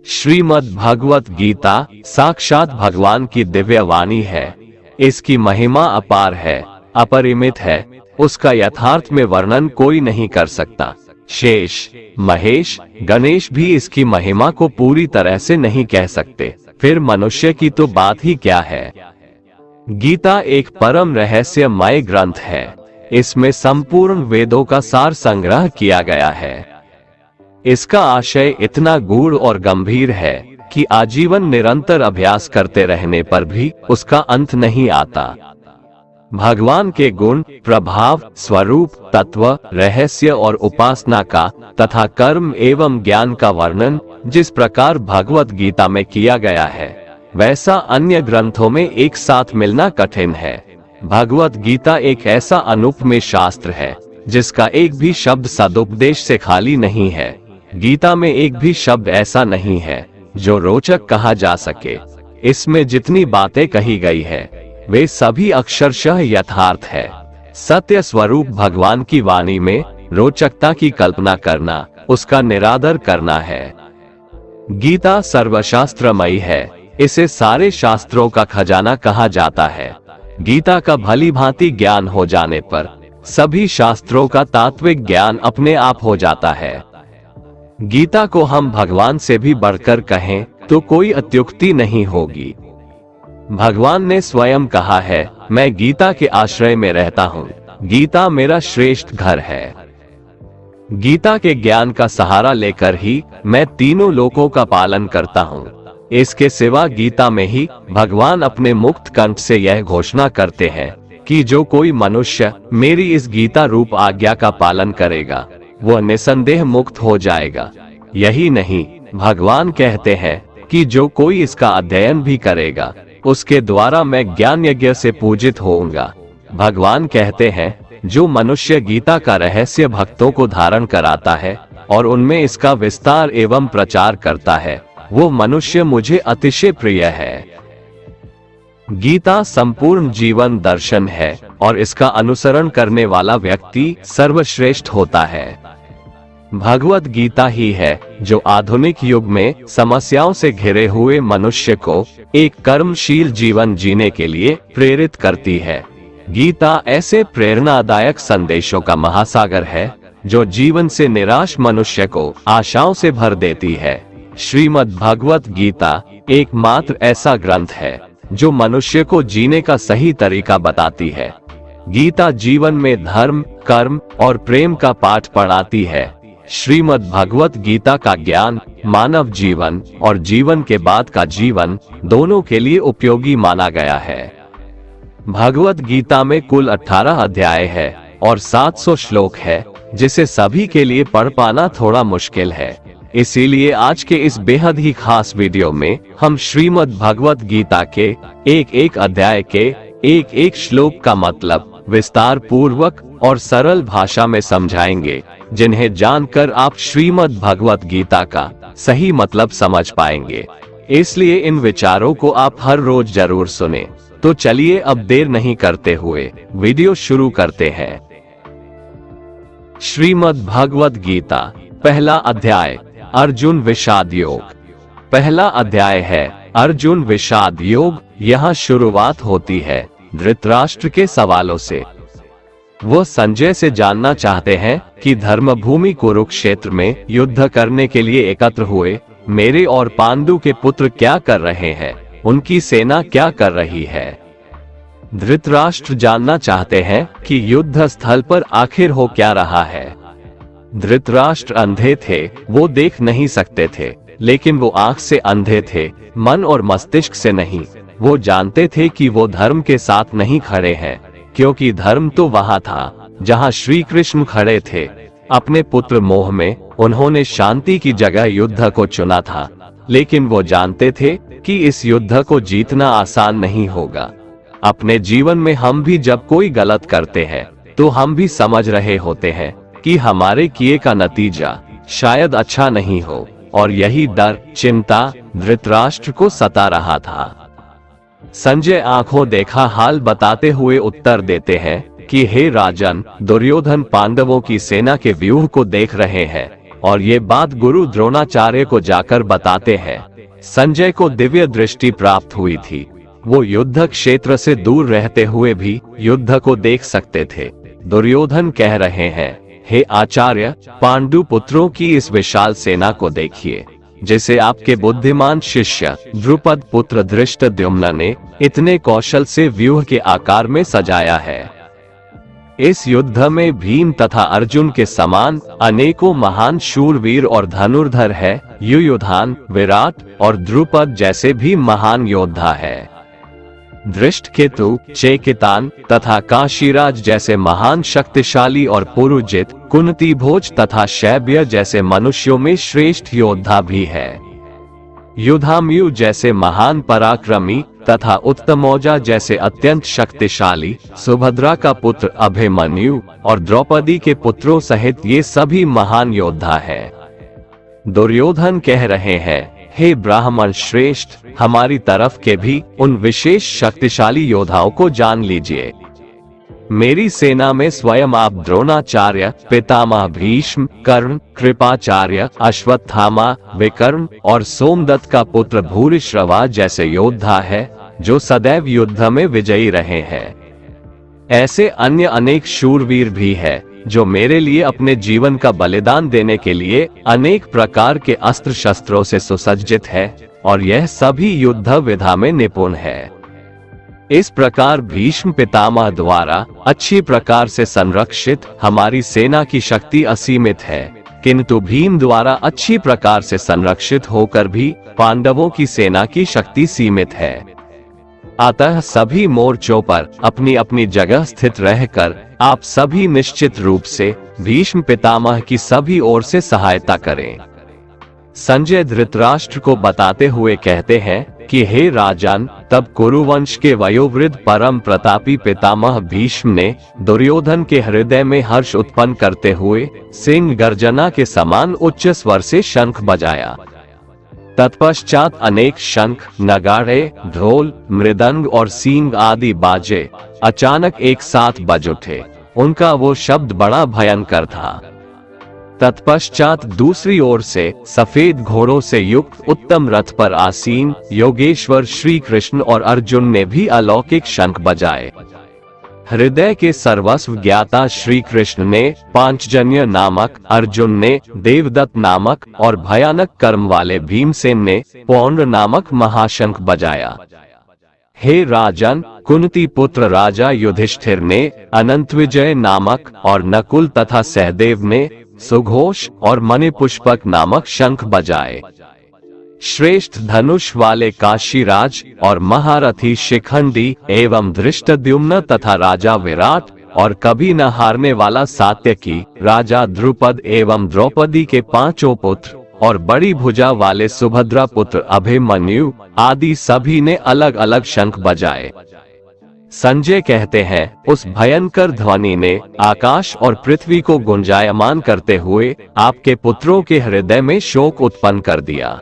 श्रीमद् भगवत गीता साक्षात भगवान की दिव्य वाणी है। इसकी महिमा अपार है, अपरिमित है। उसका यथार्थ में वर्णन कोई नहीं कर सकता। शेष, महेश, गणेश भी इसकी महिमा को पूरी तरह से नहीं कह सकते, फिर मनुष्य की तो बात ही क्या है। गीता एक परम रहस्यमय ग्रंथ है। इसमें संपूर्ण वेदों का सार संग्रह किया गया है। इसका आशय इतना गूढ़ और गंभीर है कि आजीवन निरंतर अभ्यास करते रहने पर भी उसका अंत नहीं आता। भगवान के गुण, प्रभाव, स्वरूप, तत्व, रहस्य और उपासना का तथा कर्म एवं ज्ञान का वर्णन जिस प्रकार भगवत गीता में किया गया है, वैसा अन्य ग्रंथों में एक साथ मिलना कठिन है। भगवत गीता एक ऐसा अनुपमेय शास्त्र है जिसका एक भी शब्द सदुपदेश से खाली नहीं है। गीता में एक भी शब्द ऐसा नहीं है जो रोचक कहा जा सके। इसमें जितनी बातें कही गई है वे सभी अक्षरशः यथार्थ है। सत्य स्वरूप भगवान की वाणी में रोचकता की कल्पना करना उसका निरादर करना है। गीता सर्वशास्त्रमयी है। इसे सारे शास्त्रों का खजाना कहा जाता है। गीता का भली भांति ज्ञान हो जाने पर सभी शास्त्रों का तात्विक ज्ञान अपने आप हो जाता है। गीता को हम भगवान से भी बढ़कर कहें तो कोई अत्युक्ति नहीं होगी। भगवान ने स्वयं कहा है, मैं गीता के आश्रय में रहता हूँ। गीता मेरा श्रेष्ठ घर है। गीता के ज्ञान का सहारा लेकर ही मैं तीनों लोकों का पालन करता हूँ। इसके सिवा गीता में ही भगवान अपने मुक्त कंठ से यह घोषणा करते हैं कि जो कोई मनुष्य मेरी इस गीता रूप आज्ञा का पालन करेगा वह निसंदेह मुक्त हो जाएगा। यही नहीं, भगवान कहते हैं कि जो कोई इसका अध्ययन भी करेगा उसके द्वारा मैं ज्ञान यज्ञ से पूजित होऊंगा। भगवान कहते हैं, जो मनुष्य गीता का रहस्य भक्तों को धारण कराता है और उनमें इसका विस्तार एवं प्रचार करता है, वो मनुष्य मुझे अतिशय प्रिय है। गीता संपूर्ण जीवन दर्शन है और इसका अनुसरण करने वाला व्यक्ति सर्वश्रेष्ठ होता है। भगवत गीता ही है जो आधुनिक युग में समस्याओं से घिरे हुए मनुष्य को एक कर्मशील जीवन जीने के लिए प्रेरित करती है। गीता ऐसे प्रेरणादायक संदेशों का महासागर है जो जीवन से निराश मनुष्य को आशाओं से भर देती है। श्रीमद् भगवत गीता एकमात्र ऐसा ग्रंथ है जो मनुष्य को जीने का सही तरीका बताती है। गीता जीवन में धर्म, कर्म और प्रेम का पाठ पढ़ाती है। श्रीमद् भगवत गीता का ज्ञान मानव जीवन और जीवन के बाद का जीवन दोनों के लिए उपयोगी माना गया है। भगवत गीता में कुल 18 अध्याय है और 700 श्लोक है, जिसे सभी के लिए पढ़ पाना थोड़ा मुश्किल है। इसीलिए आज के इस बेहद ही खास वीडियो में हम श्रीमद् भगवत गीता के एक एक अध्याय के एक एक श्लोक का मतलब विस्तार पूर्वक और सरल भाषा में समझाएंगे, जिन्हें जानकर आप श्रीमद् भगवत गीता का सही मतलब समझ पाएंगे। इसलिए इन विचारों को आप हर रोज जरूर सुने। तो चलिए अब देर नहीं करते हुए वीडियो शुरू करते हैं। श्रीमद् भगवत गीता पहला अध्याय, अर्जुन विषाद योग। पहला अध्याय है अर्जुन विषाद योग। यहाँ शुरुआत होती है धृतराष्ट्र के सवालों से। वो संजय से जानना चाहते हैं कि धर्मभूमि कुरुक्षेत्र में युद्ध करने के लिए एकत्र हुए मेरे और पांडु के पुत्र क्या कर रहे हैं, उनकी सेना क्या कर रही है। धृतराष्ट्र जानना चाहते हैं कि युद्ध स्थल पर आखिर हो क्या रहा है। धृतराष्ट्र अंधे थे, वो देख नहीं सकते थे, लेकिन वो आंख से अंधे थे, मन और मस्तिष्क से नहीं। वो जानते थे कि वो धर्म के साथ नहीं खड़े हैं, क्योंकि धर्म तो वहां था जहां श्री कृष्ण खड़े थे। अपने पुत्र मोह में उन्होंने शांति की जगह युद्ध को चुना था, लेकिन वो जानते थे कि इस युद्ध को जीतना आसान नहीं होगा। अपने जीवन में हम भी जब कोई गलत करते हैं तो हम भी समझ रहे होते हैं कि हमारे किए का नतीजा शायद अच्छा नहीं हो, और यही डर, चिंता धृतराष्ट्र को सता रहा था। संजय आंखों देखा हाल बताते हुए उत्तर देते हैं कि हे राजन, दुर्योधन पांडवों की सेना के व्यूह को देख रहे हैं और ये बात गुरु द्रोणाचार्य को जाकर बताते हैं। संजय को दिव्य दृष्टि प्राप्त हुई थी। वो युद्ध क्षेत्र से दूर रहते हुए भी युद्ध को देख सकते थे। दुर्योधन कह रहे हैं, हे आचार्य, पांडु पुत्रों की इस विशाल सेना को देखिए, जिसे आपके बुद्धिमान शिष्य द्रुपद पुत्र धृष्टद्युम्न ने इतने कौशल से व्यूह के आकार में सजाया है। इस युद्ध में भीम तथा अर्जुन के समान अनेकों महान शूरवीर और धनुर्धर है। युयुधान, विराट और द्रुपद जैसे भी महान योद्धा है। धृष्टकेतु, चेकितान तथा काशीराज जैसे महान शक्तिशाली और पुरुजित, कुंती भोज तथा शैब्य जैसे मनुष्यों में श्रेष्ठ योद्धा भी है। युधामयु जैसे महान पराक्रमी तथा उत्तमौजा जैसे अत्यंत शक्तिशाली, सुभद्रा का पुत्र अभिमन्यु और द्रौपदी के पुत्रों सहित ये सभी महान योद्धा है। दुर्योधन कह रहे हैं, हे ब्राह्मण श्रेष्ठ, हमारी तरफ के भी उन विशेष शक्तिशाली योद्धाओं को जान लीजिए। मेरी सेना में स्वयं आप द्रोणाचार्य, पितामह भीष्म, कर्ण, कृपाचार्य, अश्वत्थामा, विकर्ण और सोमदत्त का पुत्र भूरिश्रवा जैसे योद्धा है, जो सदैव युद्ध में विजयी रहे हैं। ऐसे अन्य अनेक शूरवीर भी है, जो मेरे लिए अपने जीवन का बलिदान देने के लिए अनेक प्रकार के अस्त्र शस्त्रों से सुसज्जित है, और यह सभी युद्ध विधा में निपुण है। इस प्रकार भीष्म पितामह द्वारा अच्छी प्रकार से संरक्षित हमारी सेना की शक्ति असीमित है, किंतु भीम द्वारा अच्छी प्रकार से संरक्षित होकर भी पांडवों की सेना की शक्ति सीमित है। अतः सभी मोर्चों पर अपनी अपनी जगह स्थित रहकर आप सभी निश्चित रूप से भीष्म पितामह की सभी ओर से सहायता करें। संजय धृतराष्ट्र को बताते हुए कहते हैं कि हे राजन, तब कुरुवंश के वयोवृद्ध परम प्रतापी पितामह भीष्म ने दुर्योधन के हृदय में हर्ष उत्पन्न करते हुए सिंह गर्जना के समान उच्च स्वर से शंख बजाया। तत्पश्चात अनेक शंख, नगाड़े, ढोल, मृदंग और सींग आदि बाजे अचानक एक साथ बज उठे। उनका वो शब्द बड़ा भयंकर था। तत्पश्चात दूसरी ओर से सफेद घोड़ों से युक्त उत्तम रथ पर आसीन योगेश्वर श्री कृष्ण और अर्जुन ने भी अलौकिक शंख बजाए। हृदय के सर्वस्व ज्ञाता श्री कृष्ण ने पांचजन्य नामक, अर्जुन ने देवदत्त नामक और भयानक कर्म वाले भीमसेन ने पौंड नामक महाशंख बजाया। हे राजन, कुंती पुत्र राजा युधिष्ठिर ने अनंतविजय नामक और नकुल तथा सहदेव ने सुघोष और मणिपुष्पक नामक शंख बजाए। श्रेष्ठ धनुष वाले काशीराज और महारथी शिखंडी एवं धृष्टद्युम्न तथा राजा विराट और कभी न हारने वाला सात्यकी, राजा द्रुपद एवं द्रौपदी के पांचों पुत्र और बड़ी भुजा वाले सुभद्रा पुत्र अभिमन्यु आदि सभी ने अलग अलग शंख बजाए। संजय कहते हैं, उस भयंकर ध्वनि ने आकाश और पृथ्वी को गुंजायमान करते हुए आपके पुत्रों के हृदय में शोक उत्पन्न कर दिया।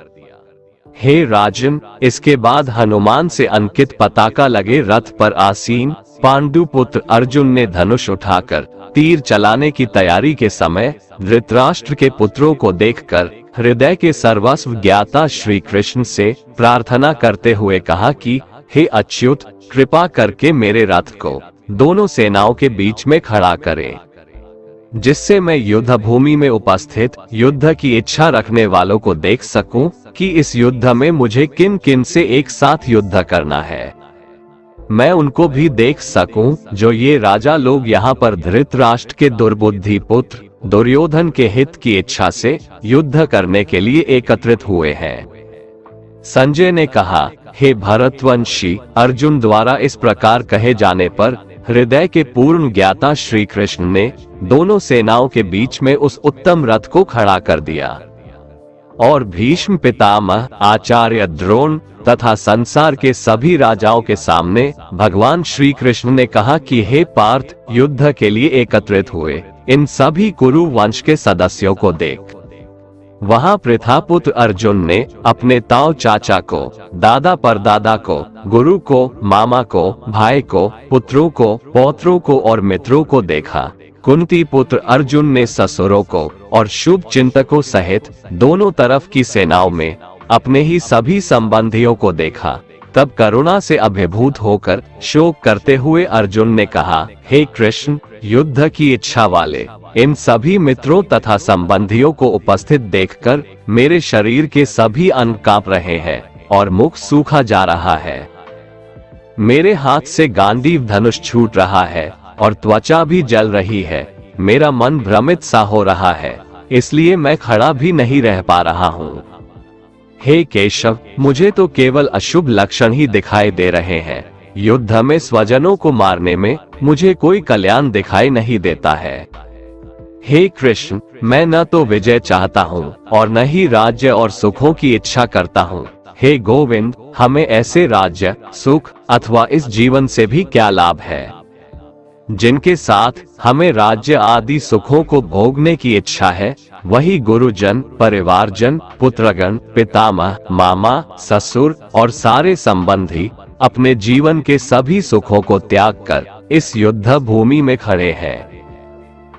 हे राजन, इसके बाद हनुमान से अंकित पताका लगे रथ पर आसीन पांडु पुत्र अर्जुन ने धनुष उठाकर तीर चलाने की तैयारी के समय धृतराष्ट्र के पुत्रों को देखकर हृदय के सर्वस्व ज्ञाता श्री कृष्ण से प्रार्थना करते हुए कहा कि हे अच्युत, कृपा करके मेरे रथ को दोनों सेनाओं के बीच में खड़ा करें, जिससे मैं युद्ध भूमि में उपस्थित युद्ध की इच्छा रखने वालों को देख सकूं कि इस युद्ध में मुझे किन किन से एक साथ युद्ध करना है। मैं उनको भी देख सकूं जो ये राजा लोग यहाँ पर धृतराष्ट्र के दुर्बुद्धि पुत्र दुर्योधन के हित की इच्छा से युद्ध करने के लिए एकत्रित हुए हैं। संजय ने कहा, हे भरतवंशी, अर्जुन द्वारा इस प्रकार कहे जाने पर हृदय के पूर्ण ज्ञाता श्री कृष्ण ने दोनों सेनाओं के बीच में उस उत्तम रथ को खड़ा कर दिया और भीष्म पितामह, आचार्य द्रोण तथा संसार के सभी राजाओं के सामने भगवान श्री कृष्ण ने कहा कि हे पार्थ, युद्ध के लिए एकत्रित हुए इन सभी कुरु वंश के सदस्यों को देख। वहां पृथापुत्र अर्जुन ने अपने ताऊ चाचा को, दादा परदादा को, गुरु को, मामा को, भाई को, पुत्रों को, पौत्रों को और मित्रों को देखा। कुंती पुत्र अर्जुन ने ससुरों को और शुभ चिंतकों सहित दोनों तरफ की सेनाओं में अपने ही सभी संबंधियों को देखा। तब करुणा से अभिभूत होकर शोक करते हुए अर्जुन ने कहा, हे कृष्ण, युद्ध की इच्छा वाले इन सभी मित्रों तथा संबंधियों को उपस्थित देखकर मेरे शरीर के सभी अंग कांप रहे हैं और मुख सूखा जा रहा है। मेरे हाथ से गांडीव धनुष छूट रहा है और त्वचा भी जल रही है। मेरा मन भ्रमित सा हो रहा है, इसलिए मैं खड़ा भी नहीं रह पा रहा हूँ। हे केशव, मुझे तो केवल अशुभ लक्षण ही दिखाई दे रहे हैं। युद्ध में स्वजनों को मारने में मुझे कोई कल्याण दिखाई नहीं देता है। हे कृष्ण, मैं न तो विजय चाहता हूँ और न ही राज्य और सुखों की इच्छा करता हूँ। हे गोविंद, हमें ऐसे राज्य, सुख अथवा इस जीवन से भी क्या लाभ है जिनके साथ हमें राज्य आदि सुखों को भोगने की इच्छा है। वही गुरुजन, परिवारजन, पुत्रगण, पितामह, मामा, ससुर और सारे संबंधी अपने जीवन के सभी सुखों को त्याग कर इस युद्ध भूमि में खड़े हैं।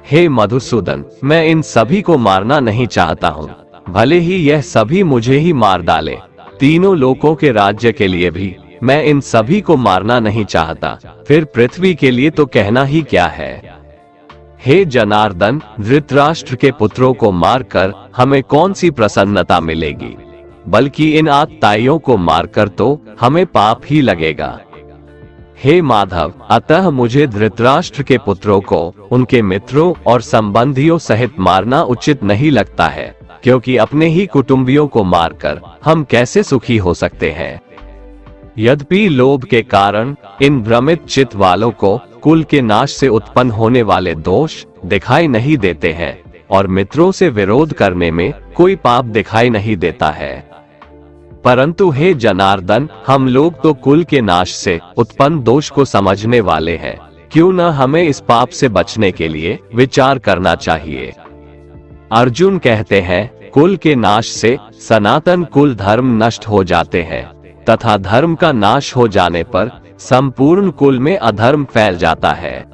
हे मधुसूदन, मैं इन सभी को मारना नहीं चाहता हूँ, भले ही यह सभी मुझे ही मार डाले। तीनों लोकों के राज्य के लिए भी मैं इन सभी को मारना नहीं चाहता, फिर पृथ्वी के लिए तो कहना ही क्या है। हे जनार्दन, धृतराष्ट्र के पुत्रों को मारकर हमें कौन सी प्रसन्नता मिलेगी, बल्कि इन आतताइयों को मारकर तो हमें पाप ही लगेगा। हे माधव, अतः मुझे धृतराष्ट्र के पुत्रों को उनके मित्रों और संबंधियों सहित मारना उचित नहीं लगता है, क्योंकि अपने ही कुटुंबियों को मारकर हम कैसे सुखी हो सकते हैं। यद्यपि लोभ के कारण इन भ्रमित चित्त वालों को कुल के नाश से उत्पन्न होने वाले दोष दिखाई नहीं देते हैं और मित्रों से विरोध करने में कोई पाप दिखाई नहीं देता है, परंतु हे जनार्दन, हम लोग तो कुल के नाश से उत्पन्न दोष को समझने वाले हैं। क्यों न हमें इस पाप से बचने के लिए विचार करना चाहिए। अर्जुन कहते हैं, कुल के नाश से सनातन कुल धर्म नष्ट हो जाते हैं तथा धर्म का नाश हो जाने पर संपूर्ण कुल में अधर्म फैल जाता है।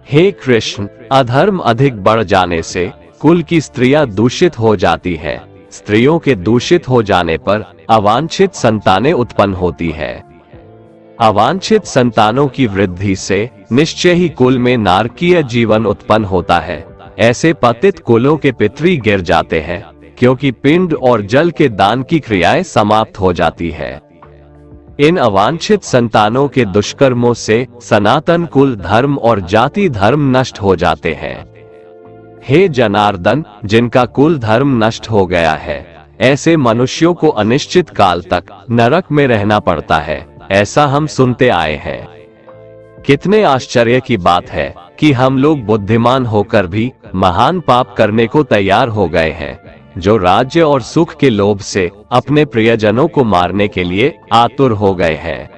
हे कृष्ण, अधर्म अधिक बढ़ जाने से कुल की स्त्रियां दूषित हो जाती है। स्त्रियों के दूषित हो जाने पर अवांछित संतानें उत्पन्न होती है। अवांछित संतानों की वृद्धि से निश्चय ही कुल में नारकीय जीवन उत्पन्न होता है। ऐसे पतित कुलों के पितृ गिर जाते हैं, क्योंकि पिंड और जल के दान की क्रियाएं समाप्त हो जाती है। इन अवांछित संतानों के दुष्कर्मों से सनातन कुल धर्म और जाति धर्म नष्ट हो जाते हैं। हे जनार्दन, जिनका कुल धर्म नष्ट हो गया है, ऐसे मनुष्यों को अनिश्चित काल तक नरक में रहना पड़ता है, ऐसा हम सुनते आए हैं। कितने आश्चर्य की बात है कि हम लोग बुद्धिमान होकर भी महान पाप करने को तैयार हो गए हैं, जो राज्य और सुख के लोभ से अपने प्रियजनों को मारने के लिए आतुर हो गए हैं।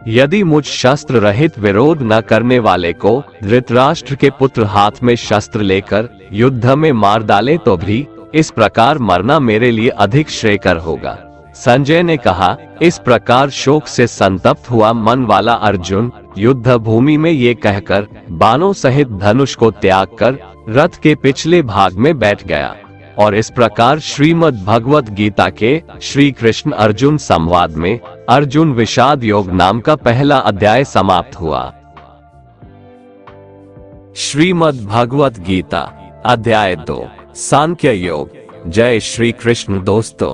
यदि मुझ शस्त्र रहित विरोध न करने वाले को धृतराष्ट्र के पुत्र हाथ में शस्त्र लेकर युद्ध में मार डाले तो भी इस प्रकार मरना मेरे लिए अधिक श्रेयकर होगा। संजय ने कहा, इस प्रकार शोक से संतप्त हुआ मन वाला अर्जुन युद्ध भूमि में ये कहकर बाणों सहित धनुष को त्याग कर रथ के पिछले भाग में बैठ गया। और इस प्रकार श्रीमद् भगवत गीता के श्री कृष्ण अर्जुन संवाद में अर्जुन विषाद योग नाम का पहला अध्याय समाप्त हुआ। श्रीमद् भगवत गीता अध्याय 2 सांख्य योग। जय श्री कृष्ण। दोस्तों,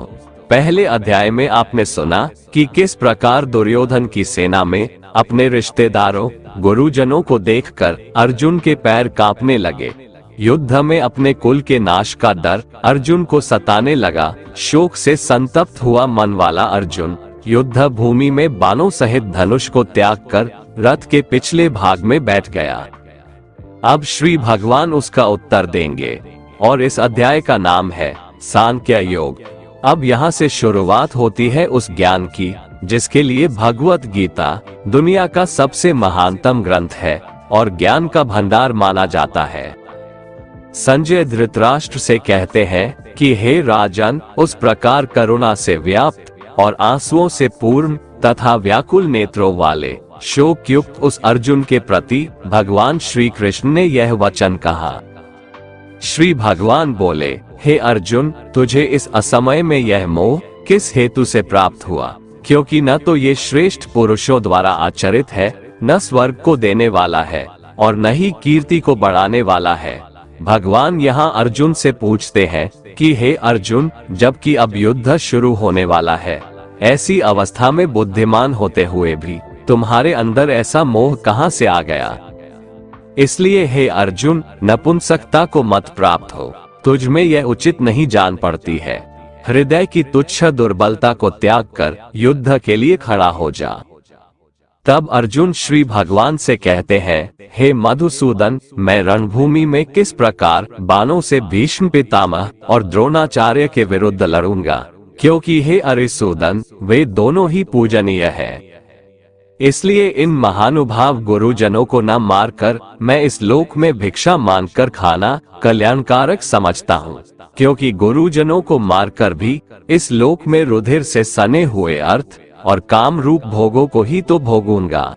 पहले अध्याय में आपने सुना कि किस प्रकार दुर्योधन की सेना में अपने रिश्तेदारों, गुरुजनों को देखकर अर्जुन के पैर कांपने लगे। युद्ध में अपने कुल के नाश का डर अर्जुन को सताने लगा। शोक से संतप्त हुआ मन वाला अर्जुन युद्ध भूमि में बाणों सहित धनुष को त्याग कर रथ के पिछले भाग में बैठ गया। अब श्री भगवान उसका उत्तर देंगे और इस अध्याय का नाम है सांख्य योग। अब यहाँ से शुरुआत होती है उस ज्ञान की जिसके लिए भगवत गीता दुनिया का सबसे महानतम ग्रंथ है और ज्ञान का भंडार माना जाता है। संजय धृतराष्ट्र से कहते हैं कि हे राजन, उस प्रकार करुणा से व्याप्त और आंसुओं से पूर्ण तथा व्याकुल नेत्रों वाले शोक युक्त उस अर्जुन के प्रति भगवान श्री कृष्ण ने यह वचन कहा। श्री भगवान बोले, हे अर्जुन, तुझे इस असमय में यह मोह किस हेतु से प्राप्त हुआ? क्योंकि न तो ये श्रेष्ठ पुरुषों द्वारा आचरित है, न स्वर्ग को देने वाला है और न ही कीर्ति को बढ़ाने वाला है। भगवान यहाँ अर्जुन से पूछते हैं कि हे अर्जुन, जबकि अब युद्ध शुरू होने वाला है, ऐसी अवस्था में बुद्धिमान होते हुए भी तुम्हारे अंदर ऐसा मोह कहाँ से आ गया? इसलिए हे अर्जुन, नपुंसकता को मत प्राप्त हो, तुझ में यह उचित नहीं जान पड़ती है। हृदय की तुच्छ दुर्बलता को त्याग कर युद्ध के लिए खड़ा हो जा। तब अर्जुन श्री भगवान से कहते हैं, हे मधुसूदन, मैं रणभूमि में किस प्रकार बाणों से भीष्म पितामह और द्रोणाचार्य के विरुद्ध लड़ूंगा, क्योंकि हे अरिसूदन, वे दोनों ही पूजनीय है। इसलिए इन महानुभाव गुरुजनों को न मारकर मैं इस लोक में भिक्षा मांगकर खाना कल्याणकारक समझता हूँ, क्योंकि गुरुजनों को मारकर भी इस लोक में रुधिर से सने हुए अर्थ और काम रूप भोगों को ही तो भोगूंगा।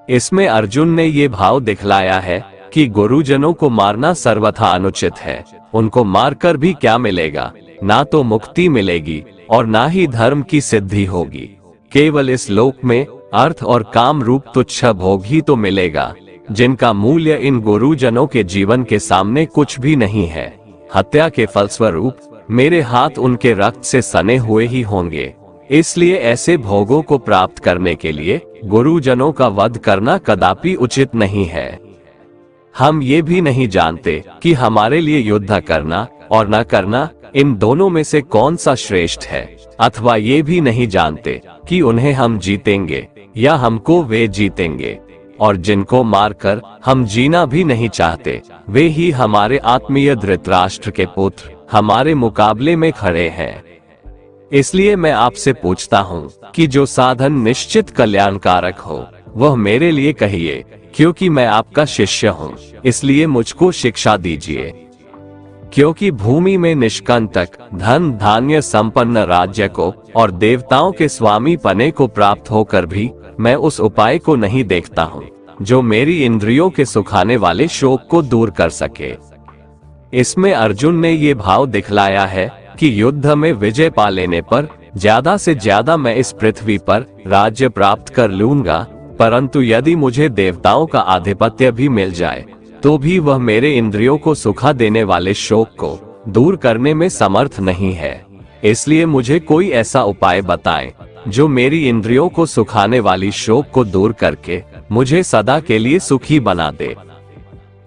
इसमें अर्जुन ने ये भाव दिखलाया है कि गुरुजनों को मारना सर्वथा अनुचित है। उनको मारकर भी क्या मिलेगा? ना तो मुक्ति मिलेगी और ना ही धर्म की सिद्धि होगी। केवल इस लोक में अर्थ और काम रूप तुच्छ भोग ही तो मिलेगा, जिनका मूल्य इन गुरुजनों के जीवन के सामने कुछ भी नहीं है। हत्या के फलस्वरूप मेरे हाथ उनके रक्त से सने हुए ही होंगे। इसलिए ऐसे भोगों को प्राप्त करने के लिए गुरुजनों का वध करना कदापि उचित नहीं है। हम ये भी नहीं जानते कि हमारे लिए युद्ध करना और न करना, इन दोनों में से कौन सा श्रेष्ठ है, अथवा ये भी नहीं जानते कि उन्हें हम जीतेंगे या हमको वे जीतेंगे। और जिनको मारकर हम जीना भी नहीं चाहते, वे ही हमारे आत्मीय धृतराष्ट्र के पुत्र हमारे मुकाबले में खड़े हैं। इसलिए मैं आपसे पूछता हूँ कि जो साधन निश्चित कल्याणकारक हो वह मेरे लिए कहिए, क्योंकि मैं आपका शिष्य हूँ, इसलिए मुझको शिक्षा दीजिए। क्योंकि भूमि में निष्कंटक धन धान्य संपन्न राज्य को और देवताओं के स्वामी पने को प्राप्त होकर भी मैं उस उपाय को नहीं देखता हूँ जो मेरी इंद्रियों के सुखाने वाले शोक को दूर कर सके। इसमें अर्जुन ने ये भाव दिखलाया है कि युद्ध में विजय पा लेने पर ज्यादा से ज्यादा मैं इस पृथ्वी पर राज्य प्राप्त कर लूंगा, परंतु यदि मुझे देवताओं का आधिपत्य भी मिल जाए तो भी वह मेरे इंद्रियों को सुखा देने वाले शोक को दूर करने में समर्थ नहीं है। इसलिए मुझे कोई ऐसा उपाय बताएं जो मेरी इंद्रियों को सुखाने वाली शोक को दूर करके मुझे सदा के लिए सुखी बना दे।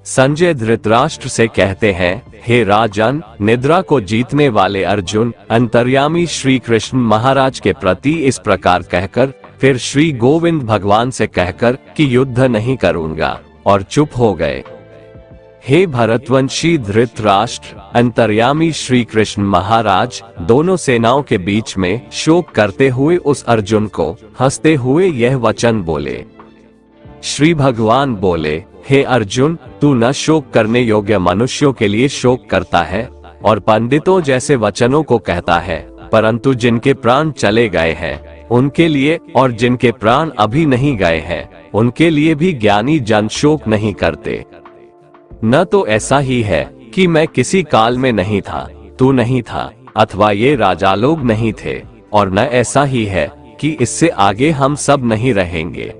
संजय धृतराष्ट्र से कहते हैं, हे राजन, निद्रा को जीतने वाले अर्जुन अंतर्यामी श्री कृष्ण महाराज के प्रति इस प्रकार कहकर फिर श्री गोविंद भगवान से कहकर कि युद्ध नहीं करूंगा और चुप हो गए। हे भरतवंशी धृतराष्ट्र, अंतर्यामी श्री कृष्ण महाराज दोनों सेनाओं के बीच में शोक करते हुए उस अर्जुन को हंसते हुए यह वचन बोले। श्री भगवान बोले, हे अर्जुन, तू न शोक करने योग्य मनुष्यों के लिए शोक करता है और पंडितों जैसे वचनों को कहता है, परंतु जिनके प्राण चले गए हैं उनके लिए और जिनके प्राण अभी नहीं गए हैं उनके लिए भी ज्ञानी जन शोक नहीं करते। न तो ऐसा ही है कि मैं किसी काल में नहीं था, तू नहीं था, अथवा ये राजा लोग नहीं थे, और न ऐसा ही है कि इससे आगे हम सब नहीं रहेंगे।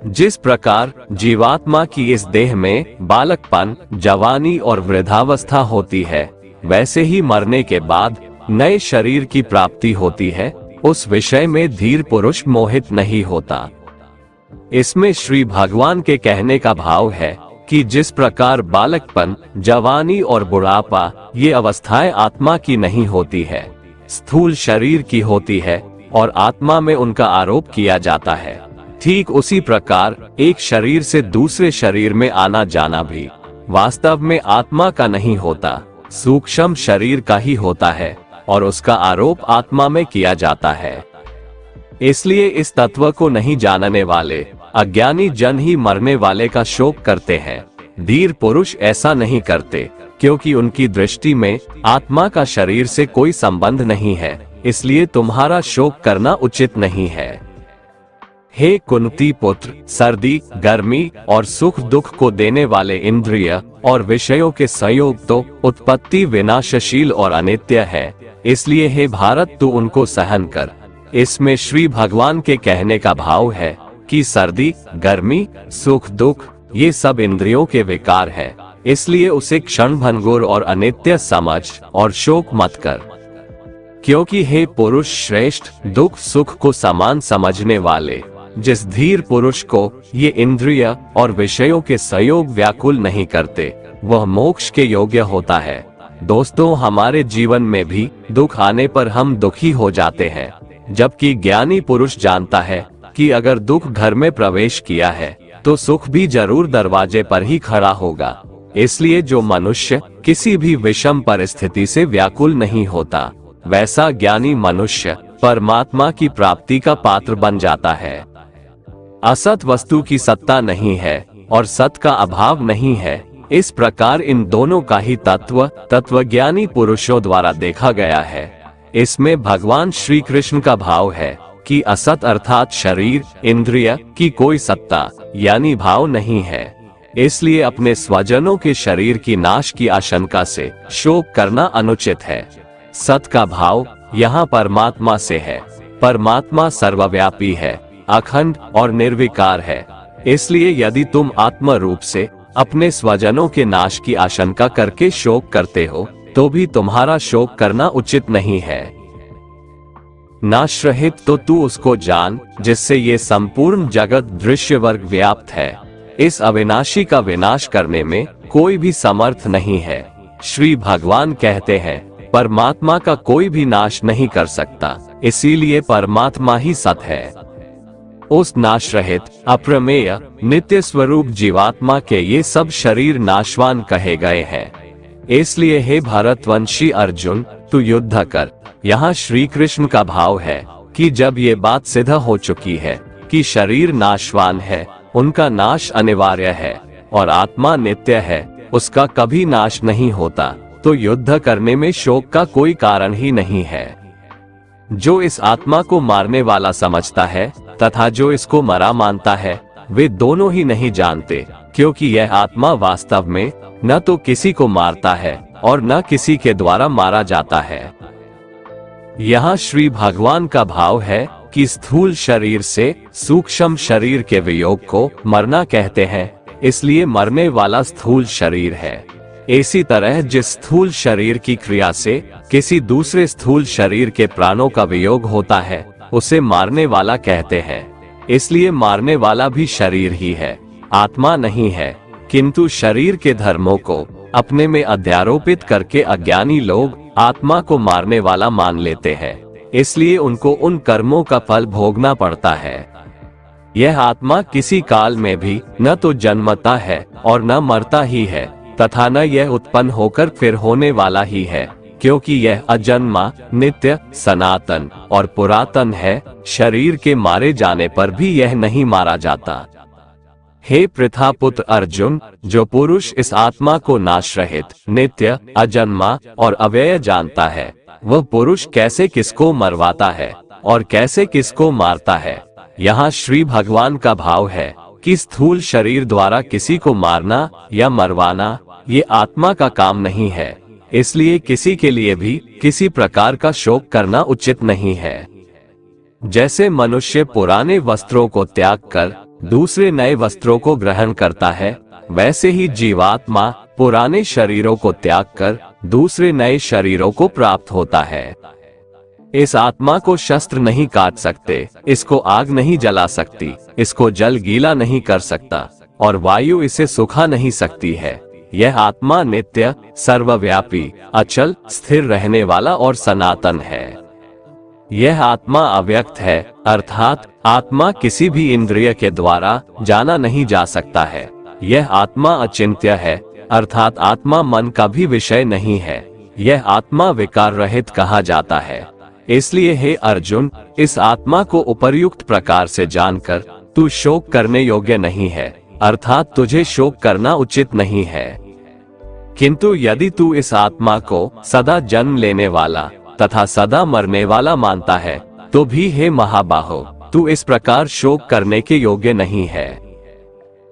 जिस प्रकार जीवात्मा की इस देह में बालकपन, जवानी और वृद्धावस्था होती है, वैसे ही मरने के बाद नए शरीर की प्राप्ति होती है, उस विषय में धीर पुरुष मोहित नहीं होता। इसमें श्री भगवान के कहने का भाव है कि जिस प्रकार बालकपन, जवानी और बुढ़ापा ये अवस्थाएं आत्मा की नहीं होती है, स्थूल शरीर की होती है और आत्मा में उनका आरोप किया जाता है, ठीक उसी प्रकार एक शरीर से दूसरे शरीर में आना जाना भी वास्तव में आत्मा का नहीं होता, सूक्ष्म शरीर का ही होता है और उसका आरोप आत्मा में किया जाता है। इसलिए इस तत्व को नहीं जानने वाले अज्ञानी जन ही मरने वाले का शोक करते हैं। धीर पुरुष ऐसा नहीं करते, क्योंकि उनकी दृष्टि में आत्मा का शरीर से कोई संबंध नहीं है, इसलिए तुम्हारा शोक करना उचित नहीं है। हे कुंती पुत्र, सर्दी, गर्मी और सुख दुख को देने वाले इंद्रिय और विषयों के संयोग तो उत्पत्ति विनाशशील और अनित्य है, इसलिए हे भारत तू उनको सहन कर। इसमें श्री भगवान के कहने का भाव है कि सर्दी, गर्मी, सुख दुख ये सब इंद्रियों के विकार हैं, इसलिए उसे क्षण भंगुर और अनित्य समझ और शोक मत कर। क्योंकि हे पुरुष श्रेष्ठ, दुख सुख को समान समझने वाले जिस धीर पुरुष को ये इंद्रिय और विषयों के संयोग व्याकुल नहीं करते, वह मोक्ष के योग्य होता है। दोस्तों, हमारे जीवन में भी दुख आने पर हम दुखी हो जाते हैं, जबकि ज्ञानी पुरुष जानता है कि अगर दुख घर में प्रवेश किया है तो सुख भी जरूर दरवाजे पर ही खड़ा होगा। इसलिए जो मनुष्य किसी भी विषम परिस्थिति से व्याकुल नहीं होता, वैसा ज्ञानी मनुष्य परमात्मा की प्राप्ति का पात्र बन जाता है। असत वस्तु की सत्ता नहीं है और सत का अभाव नहीं है, इस प्रकार इन दोनों का ही तत्वज्ञानी पुरुषों द्वारा देखा गया है। इसमें भगवान श्री कृष्ण का भाव है कि असत अर्थात शरीर, इंद्रिय की कोई सत्ता यानी भाव नहीं है, इसलिए अपने स्वजनों के शरीर की नाश की आशंका से शोक करना अनुचित है। सत का भाव यहाँ परमात्मा से है। परमात्मा सर्वव्यापी है, अखंड और निर्विकार है, इसलिए यदि तुम आत्म रूप से अपने स्वजनों के नाश की आशंका करके शोक करते हो तो भी तुम्हारा शोक करना उचित नहीं है। नाश रहित तो तू उसको जान जिससे ये संपूर्ण जगत दृश्य वर्ग व्याप्त है। इस अविनाशी का विनाश करने में कोई भी समर्थ नहीं है। श्री भगवान कहते हैं परमात्मा का कोई भी नाश नहीं कर सकता, इसीलिए परमात्मा ही सत है। उस नाश रहित अप्रमेय नित्य स्वरूप जीवात्मा के ये सब शरीर नाशवान कहे गए हैं। इसलिए हे भारतवंशी अर्जुन, तू युद्ध कर। यहाँ श्री कृष्ण का भाव है कि जब ये बात सिद्ध हो चुकी है कि शरीर नाशवान है, उनका नाश अनिवार्य है और आत्मा नित्य है, उसका कभी नाश नहीं होता, तो युद्ध करने में शोक का कोई कारण ही नहीं है। जो इस आत्मा को मारने वाला समझता है तथा जो इसको मरा मानता है, वे दोनों ही नहीं जानते, क्योंकि यह आत्मा वास्तव में न तो किसी को मारता है और न किसी के द्वारा मारा जाता है। यहाँ श्री भगवान का भाव है कि स्थूल शरीर से सूक्ष्म शरीर के वियोग को मरना कहते हैं, इसलिए मरने वाला स्थूल शरीर है। इसी तरह जिस स्थूल शरीर की क्रिया से किसी दूसरे स्थूल शरीर के प्राणों का वियोग होता है, उसे मारने वाला कहते हैं। इसलिए मारने वाला भी शरीर ही है, आत्मा नहीं है। किंतु शरीर के धर्मों को अपने में अध्यारोपित करके अज्ञानी लोग आत्मा को मारने वाला मान लेते हैं, इसलिए उनको उन कर्मों का फल भोगना पड़ता है। यह आत्मा किसी काल में भी न तो जन्मता है और न मरता ही है, तथा न यह उत्पन्न होकर फिर होने वाला ही है, क्योंकि यह अजन्मा, नित्य, सनातन और पुरातन है। शरीर के मारे जाने पर भी यह नहीं मारा जाता। हे पृथापुत्र अर्जुन, जो पुरुष इस आत्मा को नाश रहित, नित्य, अजन्मा और अव्यय जानता है, वह पुरुष कैसे किसको मरवाता है और कैसे किसको मारता है। यहाँ श्री भगवान का भाव है कि स्थूल शरीर द्वारा किसी को मारना या मरवाना ये आत्मा का काम नहीं है, इसलिए किसी के लिए भी किसी प्रकार का शोक करना उचित नहीं है। जैसे मनुष्य पुराने वस्त्रों को त्याग कर दूसरे नए वस्त्रों को ग्रहण करता है, वैसे ही जीवात्मा पुराने शरीरों को त्याग कर दूसरे नए शरीरों को प्राप्त होता है। इस आत्मा को शस्त्र नहीं काट सकते, इसको आग नहीं जला सकती, इसको जल गीला नहीं कर सकता और वायु इसे सुखा नहीं सकती है। यह आत्मा नित्य, सर्वव्यापी, अचल, स्थिर रहने वाला और सनातन है। यह आत्मा अव्यक्त है, अर्थात आत्मा किसी भी इंद्रिय के द्वारा जाना नहीं जा सकता है। यह आत्मा अचिंत्य है, अर्थात आत्मा मन का भी विषय नहीं है। यह आत्मा विकार रहित कहा जाता है। इसलिए हे अर्जुन, इस आत्मा को उपर्युक्त प्रकार से जानकर तू शोक करने योग्य नहीं है, अर्थात तुझे शोक करना उचित नहीं है। किंतु यदि तू इस आत्मा को सदा जन्म लेने वाला तथा सदा मरने वाला मानता है, तो भी हे महाबाहो, तू इस प्रकार शोक करने के योग्य नहीं है,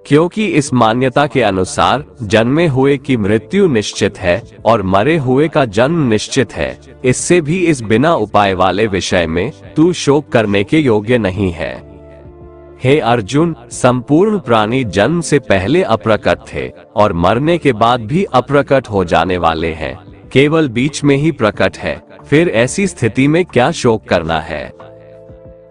क्योंकि इस मान्यता के अनुसार जन्मे हुए की मृत्यु निश्चित है और मरे हुए का जन्म निश्चित है। इससे भी इस बिना उपाय वाले विषय में तू शोक करने के योग्य नहीं है। हे अर्जुन, संपूर्ण प्राणी जन्म से पहले अप्रकट थे और मरने के बाद भी अप्रकट हो जाने वाले हैं, केवल बीच में ही प्रकट है। फिर ऐसी स्थिति में क्या शोक करना है?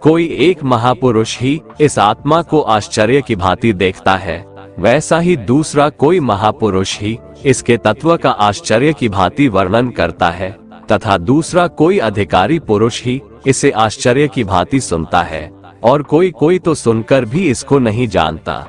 कोई एक महापुरुष ही इस आत्मा को आश्चर्य की भांति देखता है, वैसा ही दूसरा कोई महापुरुष ही इसके तत्व का आश्चर्य की भांति वर्णन करता है, तथा दूसरा कोई अधिकारी पुरुष ही इसे आश्चर्य की भांति सुनता है, और कोई तो सुनकर भी इसको नहीं जानता।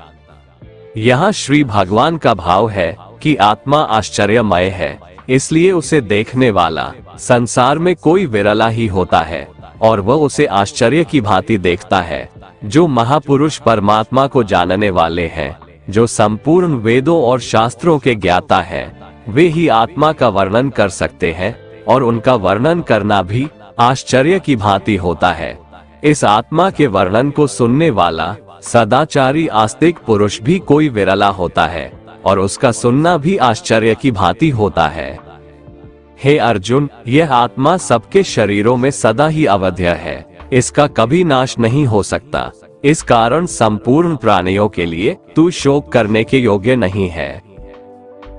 यहाँ श्री भगवान का भाव है कि आत्मा आश्चर्यमय है, इसलिए उसे देखने वाला संसार में कोई विरला ही होता है और वह उसे आश्चर्य की भांति देखता है। जो महापुरुष परमात्मा को जानने वाले हैं, जो संपूर्ण वेदों और शास्त्रों के ज्ञाता हैं, वे ही आत्मा का वर्णन कर सकते हैं और उनका वर्णन करना भी आश्चर्य की भांति होता है। इस आत्मा के वर्णन को सुनने वाला सदाचारी आस्तिक पुरुष भी कोई विरला होता है और उसका सुनना भी आश्चर्य की भांति होता है। हे अर्जुन, यह आत्मा सबके शरीरों में सदा ही अवध्य है, इसका कभी नाश नहीं हो सकता। इस कारण संपूर्ण प्राणियों के लिए तू शोक करने के योग्य नहीं है,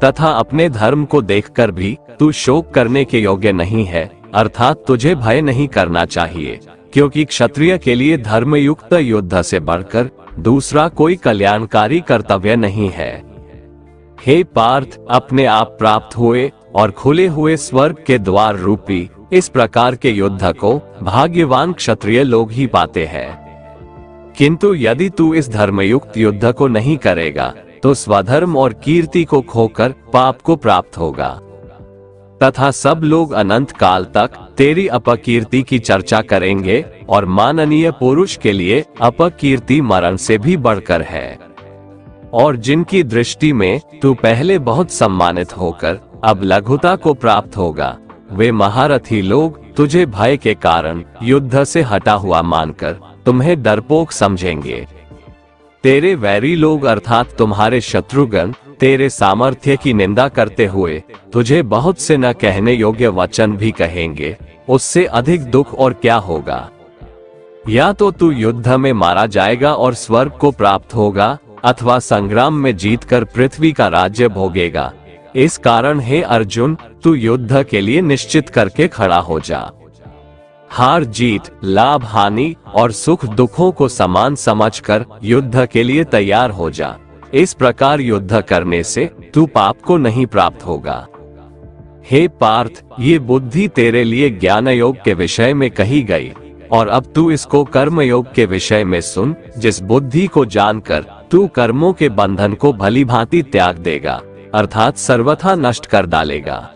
तथा अपने धर्म को देखकर भी तू शोक करने के योग्य नहीं है, अर्थात तुझे भय नहीं करना चाहिए, क्योंकि क्षत्रिय के लिए धर्मयुक्त युद्ध से बढ़कर दूसरा कोई कल्याणकारी कर्तव्य नहीं है। हे पार्थ, अपने आप प्राप्त हुए और खुले हुए स्वर्ग के द्वार रूपी इस प्रकार के युद्ध को भाग्यवान क्षत्रिय लोग ही पाते हैं। किंतु यदि तू इस धर्मयुक्त युद्ध को नहीं करेगा तो स्वधर्म और कीर्ति को खोकर पाप को प्राप्त होगा, तथा सब लोग अनंत काल तक तेरी अपकीर्ति की चर्चा करेंगे और माननीय पुरुष के लिए अपकीर्ति मरण से भी बढ़कर है। और जिनकी दृष्टि में तू पहले बहुत सम्मानित होकर अब लघुता को प्राप्त होगा, वे महारथी लोग तुझे भय के कारण युद्ध से हटा हुआ मानकर तुम्हें डरपोक समझेंगे। तेरे वैरी लोग अर्थात तुम्हारे शत्रुगण तेरे सामर्थ्य की निंदा करते हुए तुझे बहुत से न कहने योग्य वचन भी कहेंगे। उससे अधिक दुख और क्या होगा? या तो तू युद्ध में मारा जाएगा और स्वर्ग को प्राप्त होगा, अथवा संग्राम में जीतकर पृथ्वी का राज्य भोगेगा। इस कारण हे अर्जुन, तू युद्ध के लिए निश्चित करके खड़ा हो जा। हार जीत, लाभ हानि और सुख दुखों को समान समझकर युद्ध के लिए तैयार हो जा। इस प्रकार युद्ध करने से तू पाप को नहीं प्राप्त होगा। हे पार्थ, ये बुद्धि तेरे लिए ज्ञान योग के विषय में कही गई, और अब तू इसको कर्म योग के विषय में सुन। जिस बुद्धि को जानकर तू कर्मों के बंधन को भली भांति त्याग देगा, अर्थात सर्वथा नष्ट कर डालेगा।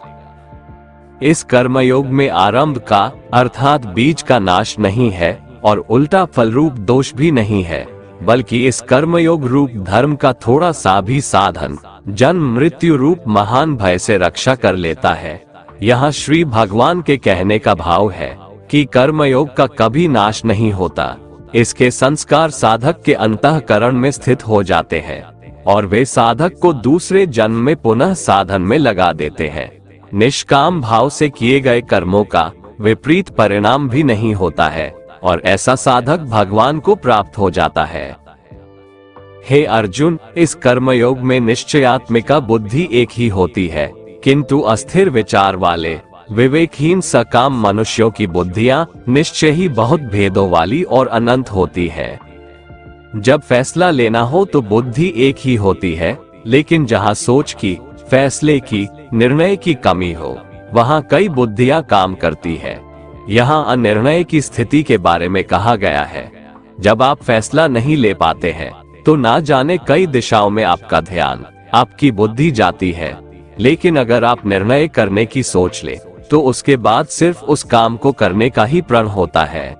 इस कर्मयोग में आरंभ का अर्थात बीज का नाश नहीं है और उल्टा फल रूप दोष भी नहीं है, बल्कि इस कर्मयोग रूप धर्म का थोड़ा सा भी साधन जन्म मृत्यु रूप महान भय से रक्षा कर लेता है। यहाँ श्री भगवान के कहने का भाव है कि कर्मयोग का कभी नाश नहीं होता। इसके संस्कार साधक के अंतःकरण में स्थित हो जाते हैं और वे साधक को दूसरे जन्म में पुनः साधन में लगा देते हैं। निष्काम भाव से किए गए कर्मों का विपरीत परिणाम भी नहीं होता है और ऐसा साधक भगवान को प्राप्त हो जाता है। हे अर्जुन, इस कर्मयोग में निश्चयात्मिका बुद्धि एक ही होती है, किंतु अस्थिर विचार वाले विवेकहीन सकाम मनुष्यों की बुद्धियां निश्चय ही बहुत भेदों वाली और अनंत होती है। जब फैसला लेना हो तो बुद्धि एक ही होती है, लेकिन जहां सोच की, फैसले की, निर्णय की कमी हो, वहां कई बुद्धियां काम करती है। यहाँ अनिर्णय की स्थिति के बारे में कहा गया है। जब आप फैसला नहीं ले पाते हैं तो ना जाने कई दिशाओं में आपका ध्यान, आपकी बुद्धि जाती है, लेकिन अगर आप निर्णय करने की सोच ले तो उसके बाद सिर्फ उस काम को करने का ही प्रण होता है।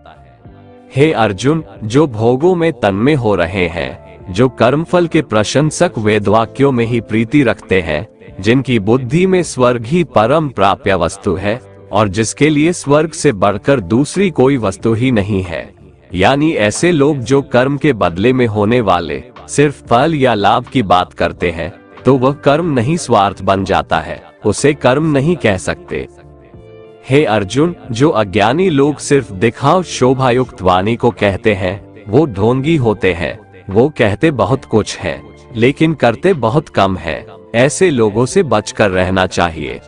हे अर्जुन, जो भोगों में तन्मय हो रहे हैं, जो कर्मफल के प्रशंसक वेदवाक्यों में ही प्रीति रखते हैं, जिनकी बुद्धि में स्वर्ग ही परम प्राप्य वस्तु है और जिसके लिए स्वर्ग से बढ़कर दूसरी कोई वस्तु ही नहीं है, यानी ऐसे लोग जो कर्म के बदले में होने वाले सिर्फ फल या लाभ की बात करते हैं, तो वह कर्म नहीं स्वार्थ बन जाता है, उसे कर्म नहीं कह सकते। हे अर्जुन, जो अज्ञानी लोग सिर्फ दिखाव शोभायुक्त वाणी को कहते हैं, वो ढोंगी होते हैं। वो कहते बहुत कुछ है, लेकिन करते बहुत कम है। ऐसे लोगों से बचकर रहना चाहिए।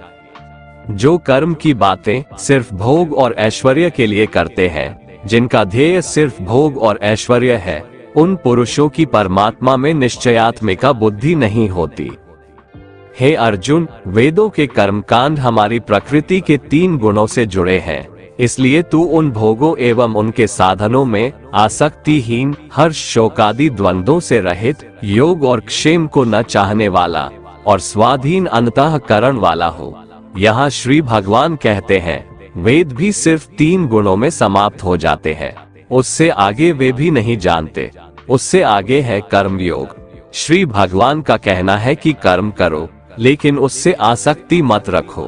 जो कर्म की बातें सिर्फ भोग और ऐश्वर्य के लिए करते हैं, जिनका ध्येय सिर्फ भोग और ऐश्वर्य है, उन पुरुषों की परमात्मा में निश्चयात्मिका बुद्धि नहीं होती। हे अर्जुन, वेदों के कर्मकांड हमारी प्रकृति के 3 गुणों से जुड़े हैं, इसलिए तू उन भोगों एवं उनके साधनों में आसक्तिहीन, हर्ष शोकादि द्वंद्वों से रहित, योग और क्षेम को न चाहने वाला और स्वाधीन अंतःकरण वाला हो। यहाँ श्री भगवान कहते हैं, वेद भी सिर्फ 3 गुणों में समाप्त हो जाते हैं, उससे आगे वे भी नहीं जानते। उससे आगे है कर्मयोग। श्री भगवान का कहना है कि कर्म करो, लेकिन उससे आसक्ति मत रखो।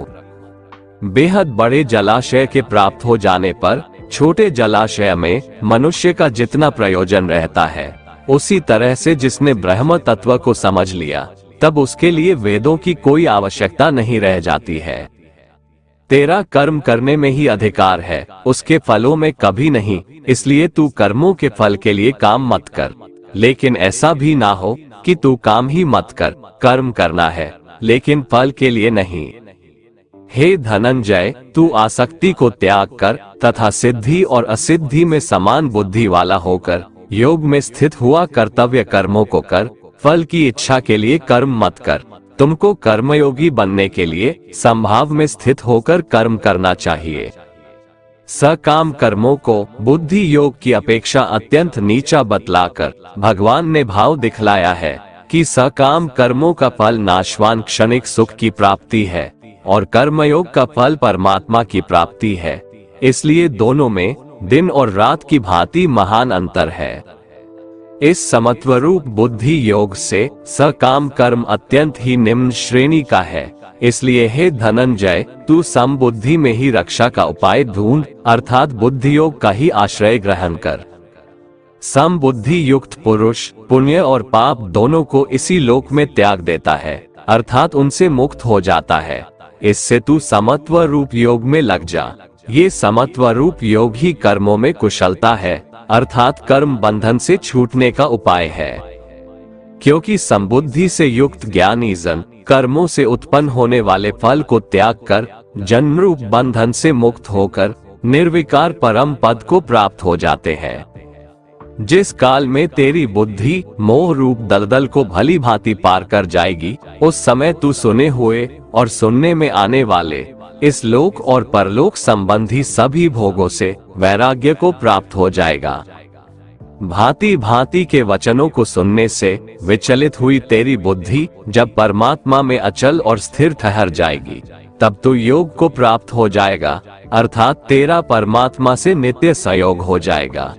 बेहद बड़े जलाशय के प्राप्त हो जाने पर छोटे जलाशय में मनुष्य का जितना प्रयोजन रहता है, उसी तरह से जिसने ब्रह्म तत्व को समझ लिया, तब उसके लिए वेदों की कोई आवश्यकता नहीं रह जाती है। तेरा कर्म करने में ही अधिकार है, उसके फलों में कभी नहीं। इसलिए तू कर्मों के फल के लिए काम मत कर, लेकिन ऐसा भी ना हो कि तू काम ही मत कर। कर्म करना है, लेकिन फल के लिए नहीं। हे धनंजय, तू आसक्ति को त्याग कर तथा सिद्धि और असिद्धि में समान बुद्धि वाला होकर योग में स्थित हुआ कर्तव्य कर्मों को कर। फल की इच्छा के लिए कर्म मत कर। तुमको कर्मयोगी बनने के लिए संभाव में स्थित होकर कर्म करना चाहिए। सकाम कर्मों को बुद्धि योग की अपेक्षा अत्यंत नीचा बतलाकर भगवान ने भाव दिखलाया है कि सकाम कर्मों का फल नाशवान क्षणिक सुख की प्राप्ति है और कर्मयोग का फल परमात्मा की प्राप्ति है। इसलिए दोनों में दिन और रात की भांति महान अंतर है। इस समत्वरूप बुद्धि योग से सकाम कर्म अत्यंत ही निम्न श्रेणी का है। इसलिए हे धनंजय, तू समबुद्धि में ही रक्षा का उपाय ढूंढ, अर्थात बुद्धि योग का ही आश्रय ग्रहण कर। समबुद्धि युक्त पुरुष पुण्य और पाप दोनों को इसी लोक में त्याग देता है, अर्थात उनसे मुक्त हो जाता है। इससे तू समत्व रूप योग में लग जा। ये समत्व रूप योग ही कर्मों में कुशलता है, अर्थात कर्म बंधन से छूटने का उपाय है। क्योंकि समबुद्धि से युक्त ज्ञानी जन कर्मों से उत्पन्न होने वाले फल को त्याग कर जन्म रूप बंधन से मुक्त होकर निर्विकार परम पद को प्राप्त हो जाते हैं। जिस काल में तेरी बुद्धि मोह रूप दलदल को भली भांति पार कर जाएगी, उस समय तू सुने हुए और सुनने में आने वाले इस लोक और परलोक संबंधी सभी भोगों से वैराग्य को प्राप्त हो जाएगा। भांति भांति के वचनों को सुनने से विचलित हुई तेरी बुद्धि जब परमात्मा में अचल और स्थिर ठहर जाएगी, तब तू योग को प्राप्त हो जाएगा, अर्थात तेरा परमात्मा से नित्य संयोग हो जाएगा।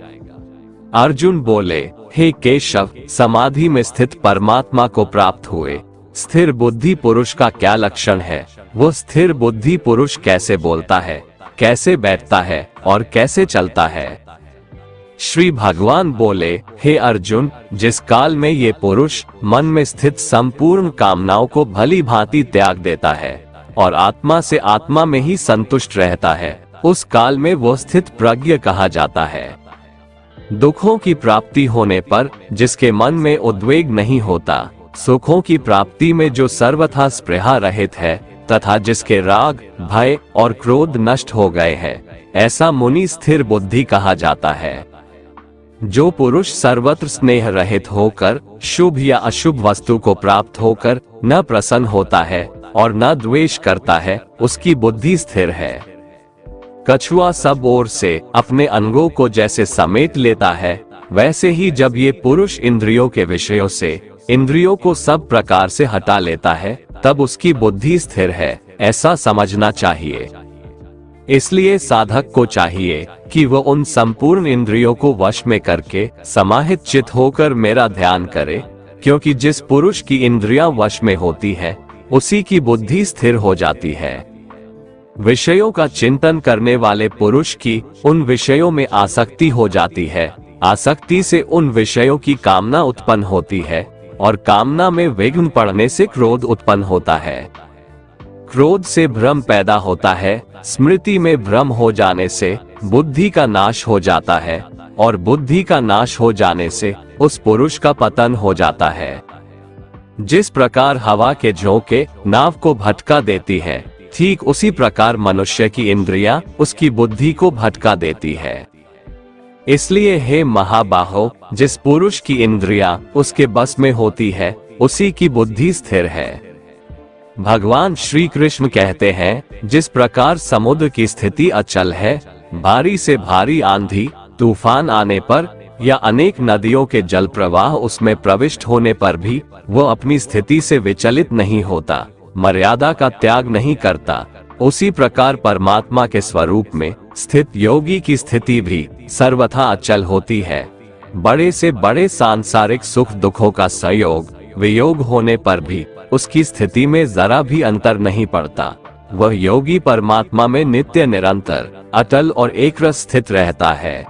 अर्जुन बोले, हे केशव, समाधि में स्थित परमात्मा को प्राप्त हुए स्थिर बुद्धि पुरुष का क्या लक्षण है? वो स्थिर बुद्धि पुरुष कैसे बोलता है, कैसे बैठता है और कैसे चलता है? श्री भगवान बोले, हे अर्जुन, जिस काल में ये पुरुष मन में स्थित संपूर्ण कामनाओं को भली भांति त्याग देता है और आत्मा से आत्मा में ही संतुष्ट रहता है, उस काल में वो स्थित प्रज्ञ कहा जाता है। दुखों की प्राप्ति होने पर जिसके मन में उद्वेग नहीं होता, सुखों की प्राप्ति में जो सर्वथा स्पृहा रहित है तथा जिसके राग, भय और क्रोध नष्ट हो गए हैं, ऐसा मुनि स्थिर बुद्धि कहा जाता है। जो पुरुष सर्वत्र स्नेह रहित होकर शुभ या अशुभ वस्तु को प्राप्त होकर न प्रसन्न होता है और न द्वेष करता है, उसकी बुद्धि स्थिर है। कछुआ सब ओर से अपने अंगों को जैसे समेट लेता है, वैसे ही जब ये पुरुष इंद्रियों के विषयों से इंद्रियों को सब प्रकार से हटा लेता है, तब उसकी बुद्धि स्थिर है, ऐसा समझना चाहिए। इसलिए साधक को चाहिए कि वह उन संपूर्ण इंद्रियों को वश में करके समाहित चित होकर मेरा ध्यान करे, क्योंकि जिस पुरुष की इंद्रियां वश में होती है, उसी की बुद्धि स्थिर हो जाती है। विषयों का चिंतन करने वाले पुरुष की उन विषयों में आसक्ति हो जाती है। आसक्ति से उन विषयों की कामना उत्पन्न होती है और कामना में विघ्न पड़ने से क्रोध उत्पन्न होता है। क्रोध से भ्रम पैदा होता है। स्मृति में भ्रम हो जाने से बुद्धि का नाश हो जाता है और बुद्धि का नाश हो जाने से उस पुरुष का पतन हो जाता है। जिस प्रकार हवा के झोंके नाव को भटका देती है, ठीक उसी प्रकार मनुष्य की इंद्रियां उसकी बुद्धि को भटका देती है। इसलिए हे महाबाहो, जिस पुरुष की इंद्रियां उसके बस में होती है, उसी की बुद्धि स्थिर है। भगवान श्री कृष्ण कहते हैं, जिस प्रकार समुद्र की स्थिति अचल है, भारी से भारी आंधी तूफान आने पर या अनेक नदियों के जल प्रवाह उसमें प्रविष्ट होने पर भी वो अपनी स्थिति से विचलित नहीं होता, मर्यादा का त्याग नहीं करता, उसी प्रकार परमात्मा के स्वरूप में स्थित योगी की स्थिति भी सर्वथा अचल होती है। बड़े से बड़े सांसारिक सुख दुखों का संयोग वियोग होने पर भी उसकी स्थिति में जरा भी अंतर नहीं पड़ता। वह योगी परमात्मा में नित्य निरंतर अटल और एकरस स्थित रहता है।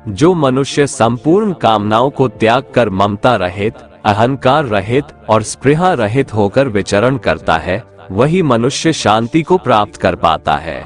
जो मनुष्य संपूर्ण कामनाओं को त्याग कर ममता रहित, अहंकार रहित और स्पृहा रहित होकर विचरण करता है, वही मनुष्य शांति को प्राप्त कर पाता है।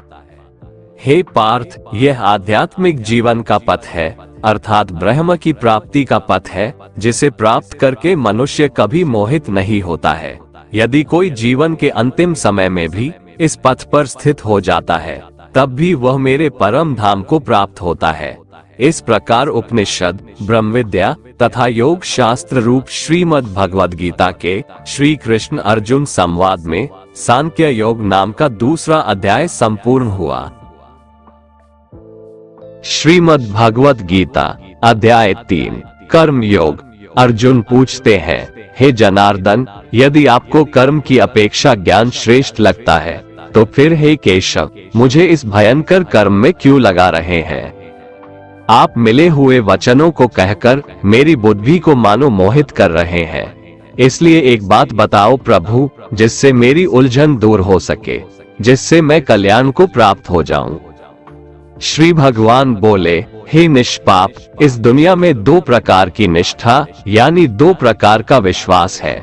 हे पार्थ, यह आध्यात्मिक जीवन का पथ है, अर्थात ब्रह्म की प्राप्ति का पथ है, जिसे प्राप्त करके मनुष्य कभी मोहित नहीं होता है। यदि कोई जीवन के अंतिम समय में भी इस पथ पर स्थित हो जाता है, तब भी वह मेरे परम धाम को प्राप्त होता है। इस प्रकार उपनिषद, ब्रह्म विद्या तथा योग शास्त्र रूप श्रीमद् भगवद गीता के श्री कृष्ण अर्जुन संवाद में सांख्य योग नाम का दूसरा अध्याय संपूर्ण हुआ। श्रीमद् भगवद गीता अध्याय 3 कर्म योग। अर्जुन पूछते हैं, हे जनार्दन, यदि आपको कर्म की अपेक्षा ज्ञान श्रेष्ठ लगता है, तो फिर हे केशव, मुझे इस भयंकर कर्म में क्यों लगा रहे हैं? आप मिले हुए वचनों को कहकर मेरी बुद्धि को मानो मोहित कर रहे हैं। इसलिए एक बात बताओ प्रभु, जिससे मेरी उलझन दूर हो सके, जिससे मैं कल्याण को प्राप्त हो जाऊं। श्री भगवान बोले, हे निष्पाप, इस दुनिया में दो प्रकार की निष्ठा यानी दो प्रकार का विश्वास है।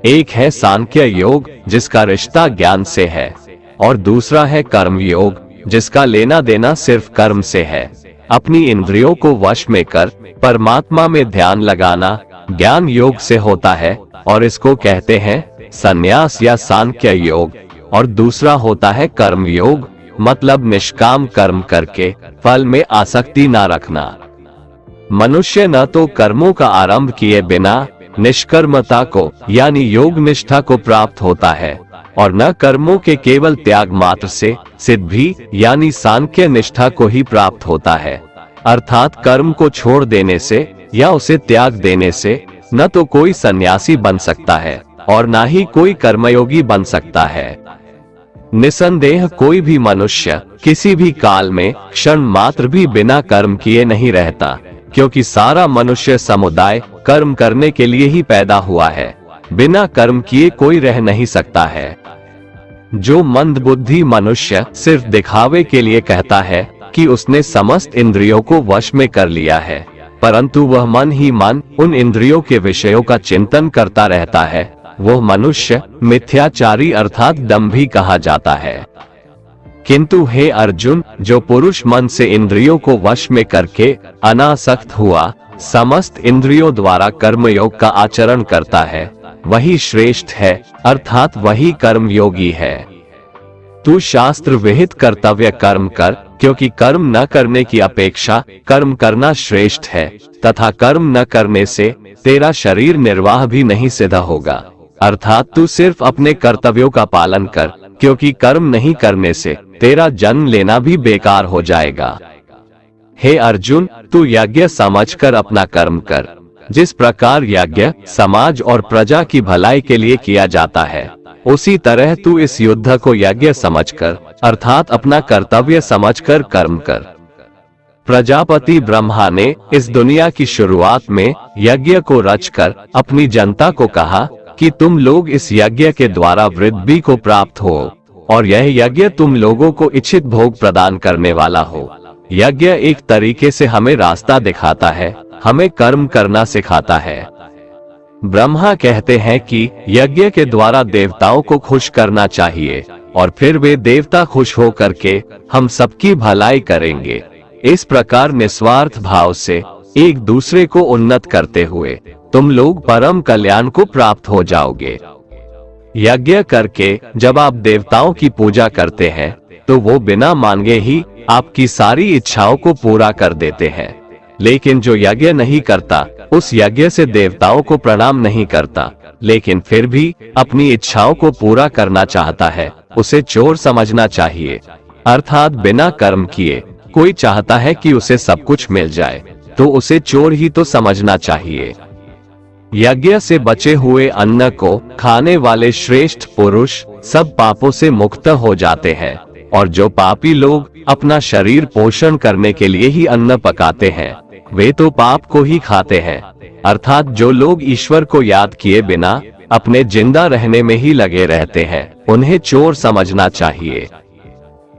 एक है सांख्य योग, जिसका रिश्ता ज्ञान से है, और दूसरा है कर्म योग, जिसका लेना देना सिर्फ कर्म से है। अपनी इंद्रियों को वश में कर परमात्मा में ध्यान लगाना ज्ञान योग से होता है, और इसको कहते हैं संन्यास या सांख्य योग। और दूसरा होता है कर्म योग, मतलब निष्काम कर्म करके फल में आसक्ति न रखना। मनुष्य न तो कर्मों का आरंभ किए बिना निष्कर्मता को यानी योग निष्ठा को प्राप्त होता है, और न कर्मों के केवल त्याग मात्र से सिद्धि यानी सांख्य निष्ठा को ही प्राप्त होता है। अर्थात कर्म को छोड़ देने से या उसे त्याग देने से न तो कोई सन्यासी बन सकता है और न ही कोई कर्मयोगी बन सकता है। निसंदेह कोई भी मनुष्य किसी भी काल में क्षण मात्र भी बिना कर्म किए नहीं रहता, क्योंकि सारा मनुष्य समुदाय कर्म करने के लिए ही पैदा हुआ है। बिना कर्म किए कोई रह नहीं सकता है। जो मंदबुद्धि मनुष्य सिर्फ दिखावे के लिए कहता है कि उसने समस्त इंद्रियों को वश में कर लिया है, परंतु वह मन ही मन उन इंद्रियों के विषयों का चिंतन करता रहता है, वह मनुष्य मिथ्याचारी अर्थात दंभी कहा जाता है। किंतु हे अर्जुन, जो पुरुष मन से इंद्रियों को वश में करके अनासक्त हुआ समस्त इंद्रियों द्वारा कर्मयोग का आचरण करता है, वही श्रेष्ठ है, अर्थात वही कर्म योगी है। तू शास्त्र विहित कर्तव्य कर्म कर, क्योंकि कर्म न करने की अपेक्षा कर्म करना श्रेष्ठ है, तथा कर्म न करने से तेरा शरीर निर्वाह भी नहीं सिद्ध होगा। अर्थात तू सिर्फ अपने कर्तव्यों का पालन कर, क्योंकि कर्म नहीं करने से तेरा जन्म लेना भी बेकार हो जाएगा। हे अर्जुन, तू यज्ञ समझकर अपना कर्म कर। जिस प्रकार यज्ञ समाज और प्रजा की भलाई के लिए किया जाता है, उसी तरह तू इस युद्ध को यज्ञ समझकर अर्थात अपना कर्तव्य समझकर कर्म कर। प्रजापति ब्रह्मा ने इस दुनिया की शुरुआत में यज्ञ को रचकर अपनी जनता को कहा कि तुम लोग इस यज्ञ के द्वारा वृद्धि को प्राप्त हो। और यह यज्ञ तुम लोगों को इच्छित भोग प्रदान करने वाला हो। यज्ञ एक तरीके से हमें रास्ता दिखाता है, हमें कर्म करना सिखाता है। ब्रह्मा कहते हैं कि यज्ञ के द्वारा देवताओं को खुश करना चाहिए और फिर वे देवता खुश हो करके हम सबकी भलाई करेंगे। इस प्रकार निस्वार्थ भाव से एक दूसरे को उन्नत करते हुए तुम लोग परम कल्याण को प्राप्त हो जाओगे। यज्ञ करके जब आप देवताओं की पूजा करते हैं तो वो बिना मांगे ही आपकी सारी इच्छाओं को पूरा कर देते हैं। लेकिन जो यज्ञ नहीं करता उस यज्ञ से देवताओं को प्रणाम नहीं करता, लेकिन फिर भी अपनी इच्छाओं को पूरा करना चाहता है, उसे चोर समझना चाहिए। अर्थात बिना कर्म किए कोई चाहता है कि उसे सब कुछ मिल जाए तो उसे चोर ही तो समझना चाहिए। यज्ञ से बचे हुए अन्न को खाने वाले श्रेष्ठ पुरुष सब पापों से मुक्त हो जाते हैं, और जो पापी लोग अपना शरीर पोषण करने के लिए ही अन्न पकाते हैं वे तो पाप को ही खाते हैं। अर्थात जो लोग ईश्वर को याद किए बिना अपने जिंदा रहने में ही लगे रहते हैं उन्हें चोर समझना चाहिए।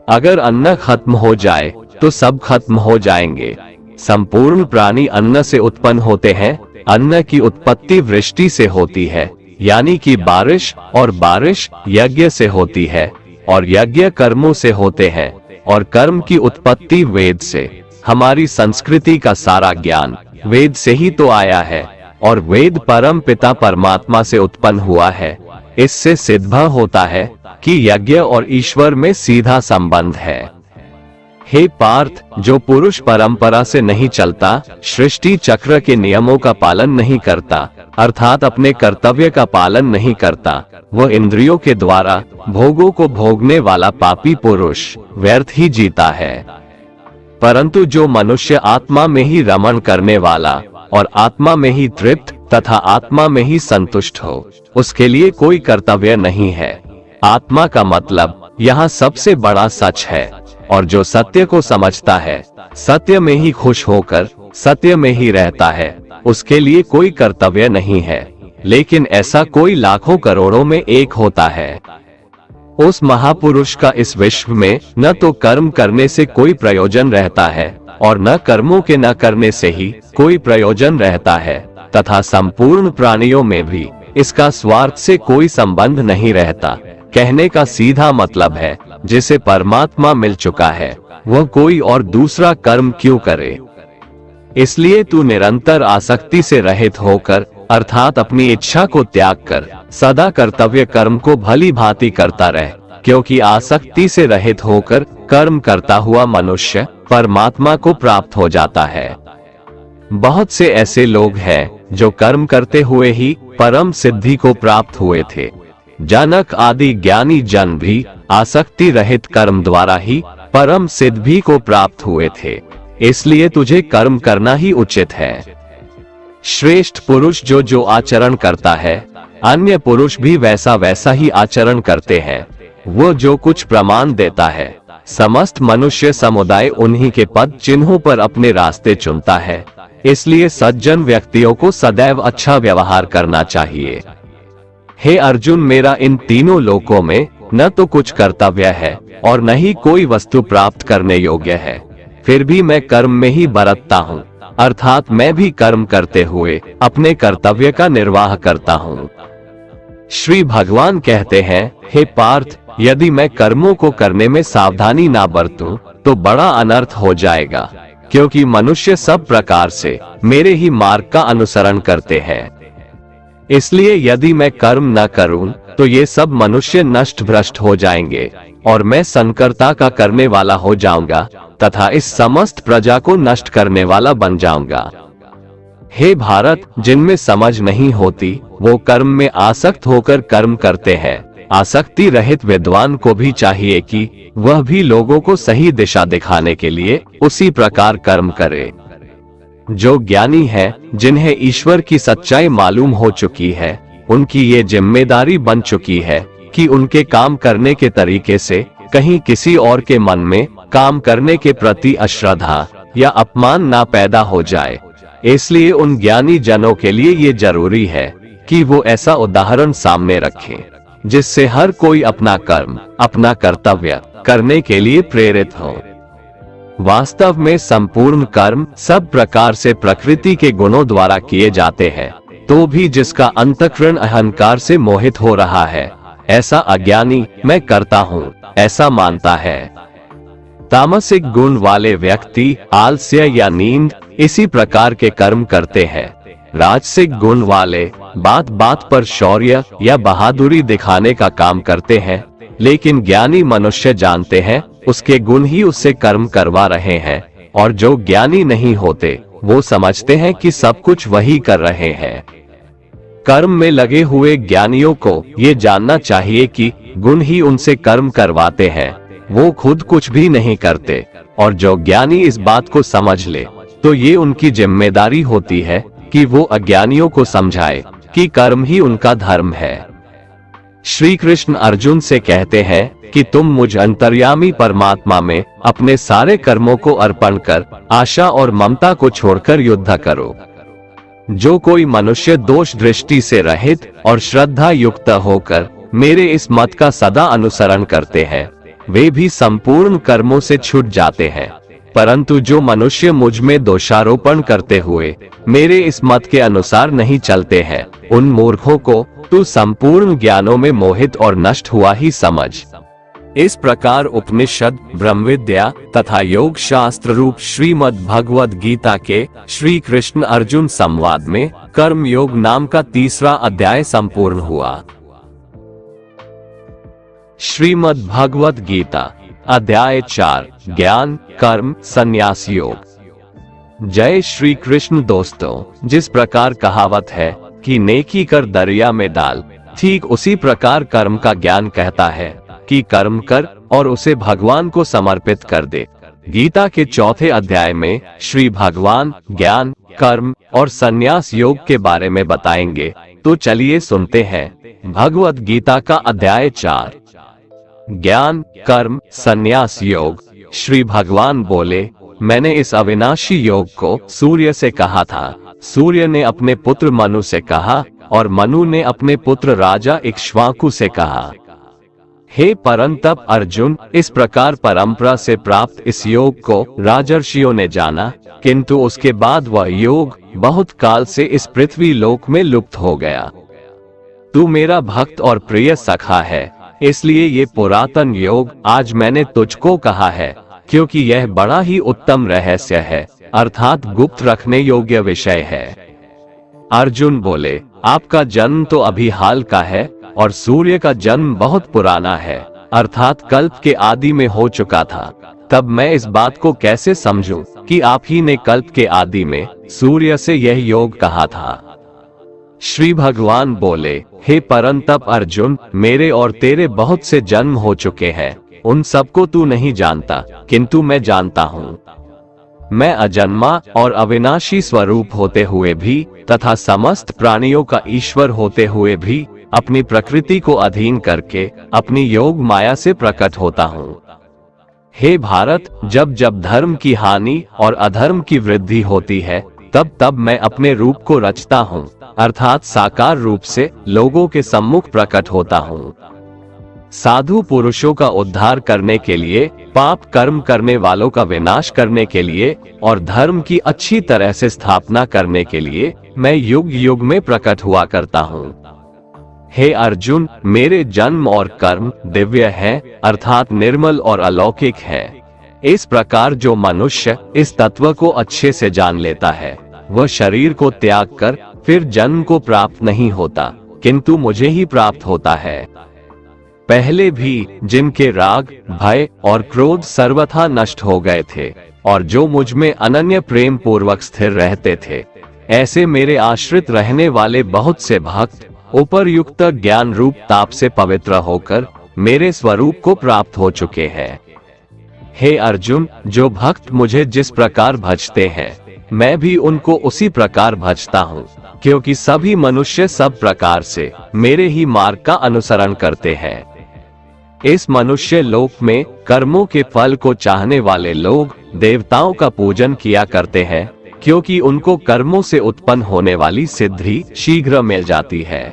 अगर अन्न खत्म हो जाए तो सब खत्म हो जाएंगे। संपूर्ण प्राणी अन्न से उत्पन्न होते हैं। अन्न की उत्पत्ति वृष्टि से होती है, यानी कि बारिश, और बारिश यज्ञ से होती है, और यज्ञ कर्मों से होते हैं, और कर्म की उत्पत्ति वेद से। हमारी संस्कृति का सारा ज्ञान वेद से ही तो आया है, और वेद परम पिता परमात्मा से उत्पन्न हुआ है। इससे सिद्ध होता है कि यज्ञ और ईश्वर में सीधा संबंध है। हे पार्थ, जो पुरुष परंपरा से नहीं चलता, सृष्टि चक्र के नियमों का पालन नहीं करता, अर्थात अपने कर्तव्य का पालन नहीं करता, वह इंद्रियों के द्वारा भोगों को भोगने वाला पापी पुरुष व्यर्थ ही जीता है। परंतु जो मनुष्य आत्मा में ही रमण करने वाला और आत्मा में ही तृप्त तथा आत्मा में ही संतुष्ट हो, उसके लिए कोई कर्तव्य नहीं है। आत्मा का मतलब यहाँ सबसे बड़ा सच है, और जो सत्य को समझता है, सत्य में ही खुश होकर सत्य में ही रहता है, उसके लिए कोई कर्तव्य नहीं है। लेकिन ऐसा कोई लाखों करोड़ों में एक होता है। उस महापुरुष का इस विश्व में न तो कर्म करने से कोई प्रयोजन रहता है और न कर्मों के न करने से ही कोई प्रयोजन रहता है, तथा संपूर्ण प्राणियों में भी इसका स्वार्थ से कोई संबंध नहीं रहता। कहने का सीधा मतलब है, जिसे परमात्मा मिल चुका है वह कोई और दूसरा कर्म क्यों करे। इसलिए तू निरंतर आसक्ति से रहित होकर, अर्थात अपनी इच्छा को त्याग कर सदा कर्तव्य कर्म को भली भांति करता रहे, क्योंकि आसक्ति से रहित होकर कर्म करता हुआ मनुष्य परमात्मा को प्राप्त हो जाता है। बहुत से ऐसे लोग हैं जो कर्म करते हुए ही परम सिद्धि को प्राप्त हुए थे। जनक आदि ज्ञानी जन भी आसक्ति रहित कर्म द्वारा ही परम सिद्धि को प्राप्त हुए थे। इसलिए तुझे कर्म करना ही उचित है। श्रेष्ठ पुरुष जो जो आचरण करता है, अन्य पुरुष भी वैसा वैसा ही आचरण करते हैं। वो जो कुछ प्रमाण देता है, समस्त मनुष्य समुदाय उन्हीं के पद चिन्हों पर अपने रास्ते चुनता है। इसलिए सज्जन व्यक्तियों को सदैव अच्छा व्यवहार करना चाहिए। हे अर्जुन, मेरा इन तीनों लोकों में न तो कुछ कर्तव्य है और न ही कोई वस्तु प्राप्त करने योग्य है, फिर भी मैं कर्म में ही बरतता हूँ, अर्थात मैं भी कर्म करते हुए अपने कर्तव्य का निर्वाह करता हूँ। श्री भगवान कहते हैं, हे पार्थ, यदि मैं कर्मों को करने में सावधानी ना बरतूं तो बड़ा अनर्थ हो जाएगा, क्योंकि मनुष्य सब प्रकार से मेरे ही मार्ग का अनुसरण करते हैं। इसलिए यदि मैं कर्म न करूं तो ये सब मनुष्य नष्ट भ्रष्ट हो जाएंगे और मैं संकर्ता का करने वाला हो जाऊंगा तथा इस समस्त प्रजा को नष्ट करने वाला बन जाऊंगा। हे भारत, जिनमें समझ नहीं होती वो कर्म में आसक्त होकर कर्म करते हैं। आसक्ति रहित विद्वान को भी चाहिए कि वह भी लोगों को सही दिशा दिखाने के लिए उसी प्रकार कर्म करे। जो ज्ञानी है, जिन्हें ईश्वर की सच्चाई मालूम हो चुकी है, उनकी ये जिम्मेदारी बन चुकी है कि उनके काम करने के तरीके से कहीं किसी और के मन में काम करने के प्रति अश्रद्धा या अपमान ना पैदा हो जाए। इसलिए उन ज्ञानी जनों के लिए ये जरूरी है कि वो ऐसा उदाहरण सामने रखें। जिससे हर कोई अपना कर्म, अपना कर्तव्य करने के लिए प्रेरित हो। वास्तव में संपूर्ण कर्म सब प्रकार से प्रकृति के गुणों द्वारा किए जाते हैं, तो भी जिसका अंतःकरण अहंकार से मोहित हो रहा है, ऐसा अज्ञानी मैं करता हूँ ऐसा मानता है। तामसिक गुण वाले व्यक्ति आलस्य या नींद इसी प्रकार के कर्म करते हैं। राजसिक गुण वाले बात बात पर शौर्य या बहादुरी दिखाने का काम करते हैं, लेकिन ज्ञानी मनुष्य जानते हैं उसके गुण ही उससे कर्म करवा रहे हैं, और जो ज्ञानी नहीं होते वो समझते हैं कि सब कुछ वही कर रहे हैं। कर्म में लगे हुए ज्ञानियों को ये जानना चाहिए कि गुण ही उनसे कर्म करवाते हैं, वो खुद कुछ भी नहीं करते। और जो ज्ञानी इस बात को समझ ले तो ये उनकी जिम्मेदारी होती है कि वो अज्ञानियों को समझाए कि कर्म ही उनका धर्म है। श्री कृष्ण अर्जुन से कहते हैं कि तुम मुझ अंतर्यामी परमात्मा में अपने सारे कर्मों को अर्पण कर आशा और ममता को छोड़कर युद्ध करो। जो कोई मनुष्य दोष दृष्टि से रहित और श्रद्धा युक्त होकर मेरे इस मत का सदा अनुसरण करते हैं, वे भी संपूर्ण कर्मों से छूट जाते हैं। परंतु जो मनुष्य मुझ में दोषारोपण करते हुए मेरे इस मत के अनुसार नहीं चलते हैं, उन मूर्खों को तू संपूर्ण ज्ञानों में मोहित और नष्ट हुआ ही समझ। इस प्रकार उपनिषद, ब्रह्मविद्या तथा योग शास्त्र रूप श्रीमद् भगवद गीता के श्री कृष्ण अर्जुन संवाद में कर्म योग नाम का तीसरा अध्याय संपूर्ण हुआ। श्रीमद् भगवद गीता अध्याय 4 ज्ञान कर्म संन्यास योग। जय श्री कृष्ण। दोस्तों, जिस प्रकार कहावत है कि नेकी कर दरिया में डाल, ठीक उसी प्रकार कर्म का ज्ञान कहता है कि कर्म कर और उसे भगवान को समर्पित कर दे। गीता के चौथे अध्याय में श्री भगवान ज्ञान, कर्म और संन्यास योग के बारे में बताएंगे, तो चलिए सुनते हैं। भगवद गीता का अध्याय 4 ज्ञान कर्म संन्यास योग। श्री भगवान बोले, मैंने इस अविनाशी योग को सूर्य से कहा था, सूर्य ने अपने पुत्र मनु से कहा, और मनु ने अपने पुत्र राजा इक्ष्वाकु से कहा। हे परंतप अर्जुन, इस प्रकार परंपरा से प्राप्त इस योग को राजर्षियों ने जाना, किंतु उसके बाद वह योग बहुत काल से इस पृथ्वी लोक में लुप्त हो गया। तू मेरा भक्त और प्रिय सखा है, इसलिए ये पुरातन योग आज मैंने तुझको कहा है, क्योंकि यह बड़ा ही उत्तम रहस्य है, अर्थात गुप्त रखने योग्य विषय है। अर्जुन बोले, आपका जन्म तो अभी हाल का है और सूर्य का जन्म बहुत पुराना है, अर्थात कल्प के आदि में हो चुका था। तब मैं इस बात को कैसे समझूं कि आप ही ने कल्प के आदि में सूर्य से यह योग कहा था। श्री भगवान बोले, हे परंतप अर्जुन, मेरे और तेरे बहुत से जन्म हो चुके हैं, उन सबको तू नहीं जानता, किंतु मैं जानता हूँ। मैं अजन्मा और अविनाशी स्वरूप होते हुए भी तथा समस्त प्राणियों का ईश्वर होते हुए भी अपनी प्रकृति को अधीन करके अपनी योग माया से प्रकट होता हूँ। हे भारत, जब जब धर्म की हानि और अधर्म की वृद्धि होती है, तब तब मैं अपने रूप को रचता हूँ, अर्थात साकार रूप से लोगों के सम्मुख प्रकट होता हूँ। साधु पुरुषों का उद्धार करने के लिए, पाप कर्म करने वालों का विनाश करने के लिए और धर्म की अच्छी तरह से स्थापना करने के लिए मैं युग युग में प्रकट हुआ करता हूँ। हे अर्जुन, मेरे जन्म और कर्म दिव्य हैं, अर्थात निर्मल और अलौकिक है। इस प्रकार जो मनुष्य इस तत्व को अच्छे से जान लेता है, वह शरीर को त्याग कर फिर जन्म को प्राप्त नहीं होता, किंतु मुझे ही प्राप्त होता है। पहले भी जिनके राग, भय और क्रोध सर्वथा नष्ट हो गए थे और जो मुझ में अनन्य प्रेम पूर्वक स्थिर रहते थे, ऐसे मेरे आश्रित रहने वाले बहुत से भक्त उपरयुक्त ज्ञान रूप ताप से पवित्र होकर मेरे स्वरूप को प्राप्त हो चुके हैं। हे अर्जुन, जो भक्त मुझे जिस प्रकार भजते हैं, मैं भी उनको उसी प्रकार भजता हूँ, क्योंकि सभी मनुष्य सब प्रकार से मेरे ही मार्ग का अनुसरण करते हैं। इस मनुष्य लोक में कर्मों के फल को चाहने वाले लोग देवताओं का पूजन किया करते हैं, क्योंकि उनको कर्मों से उत्पन्न होने वाली सिद्धि शीघ्र मिल जाती है।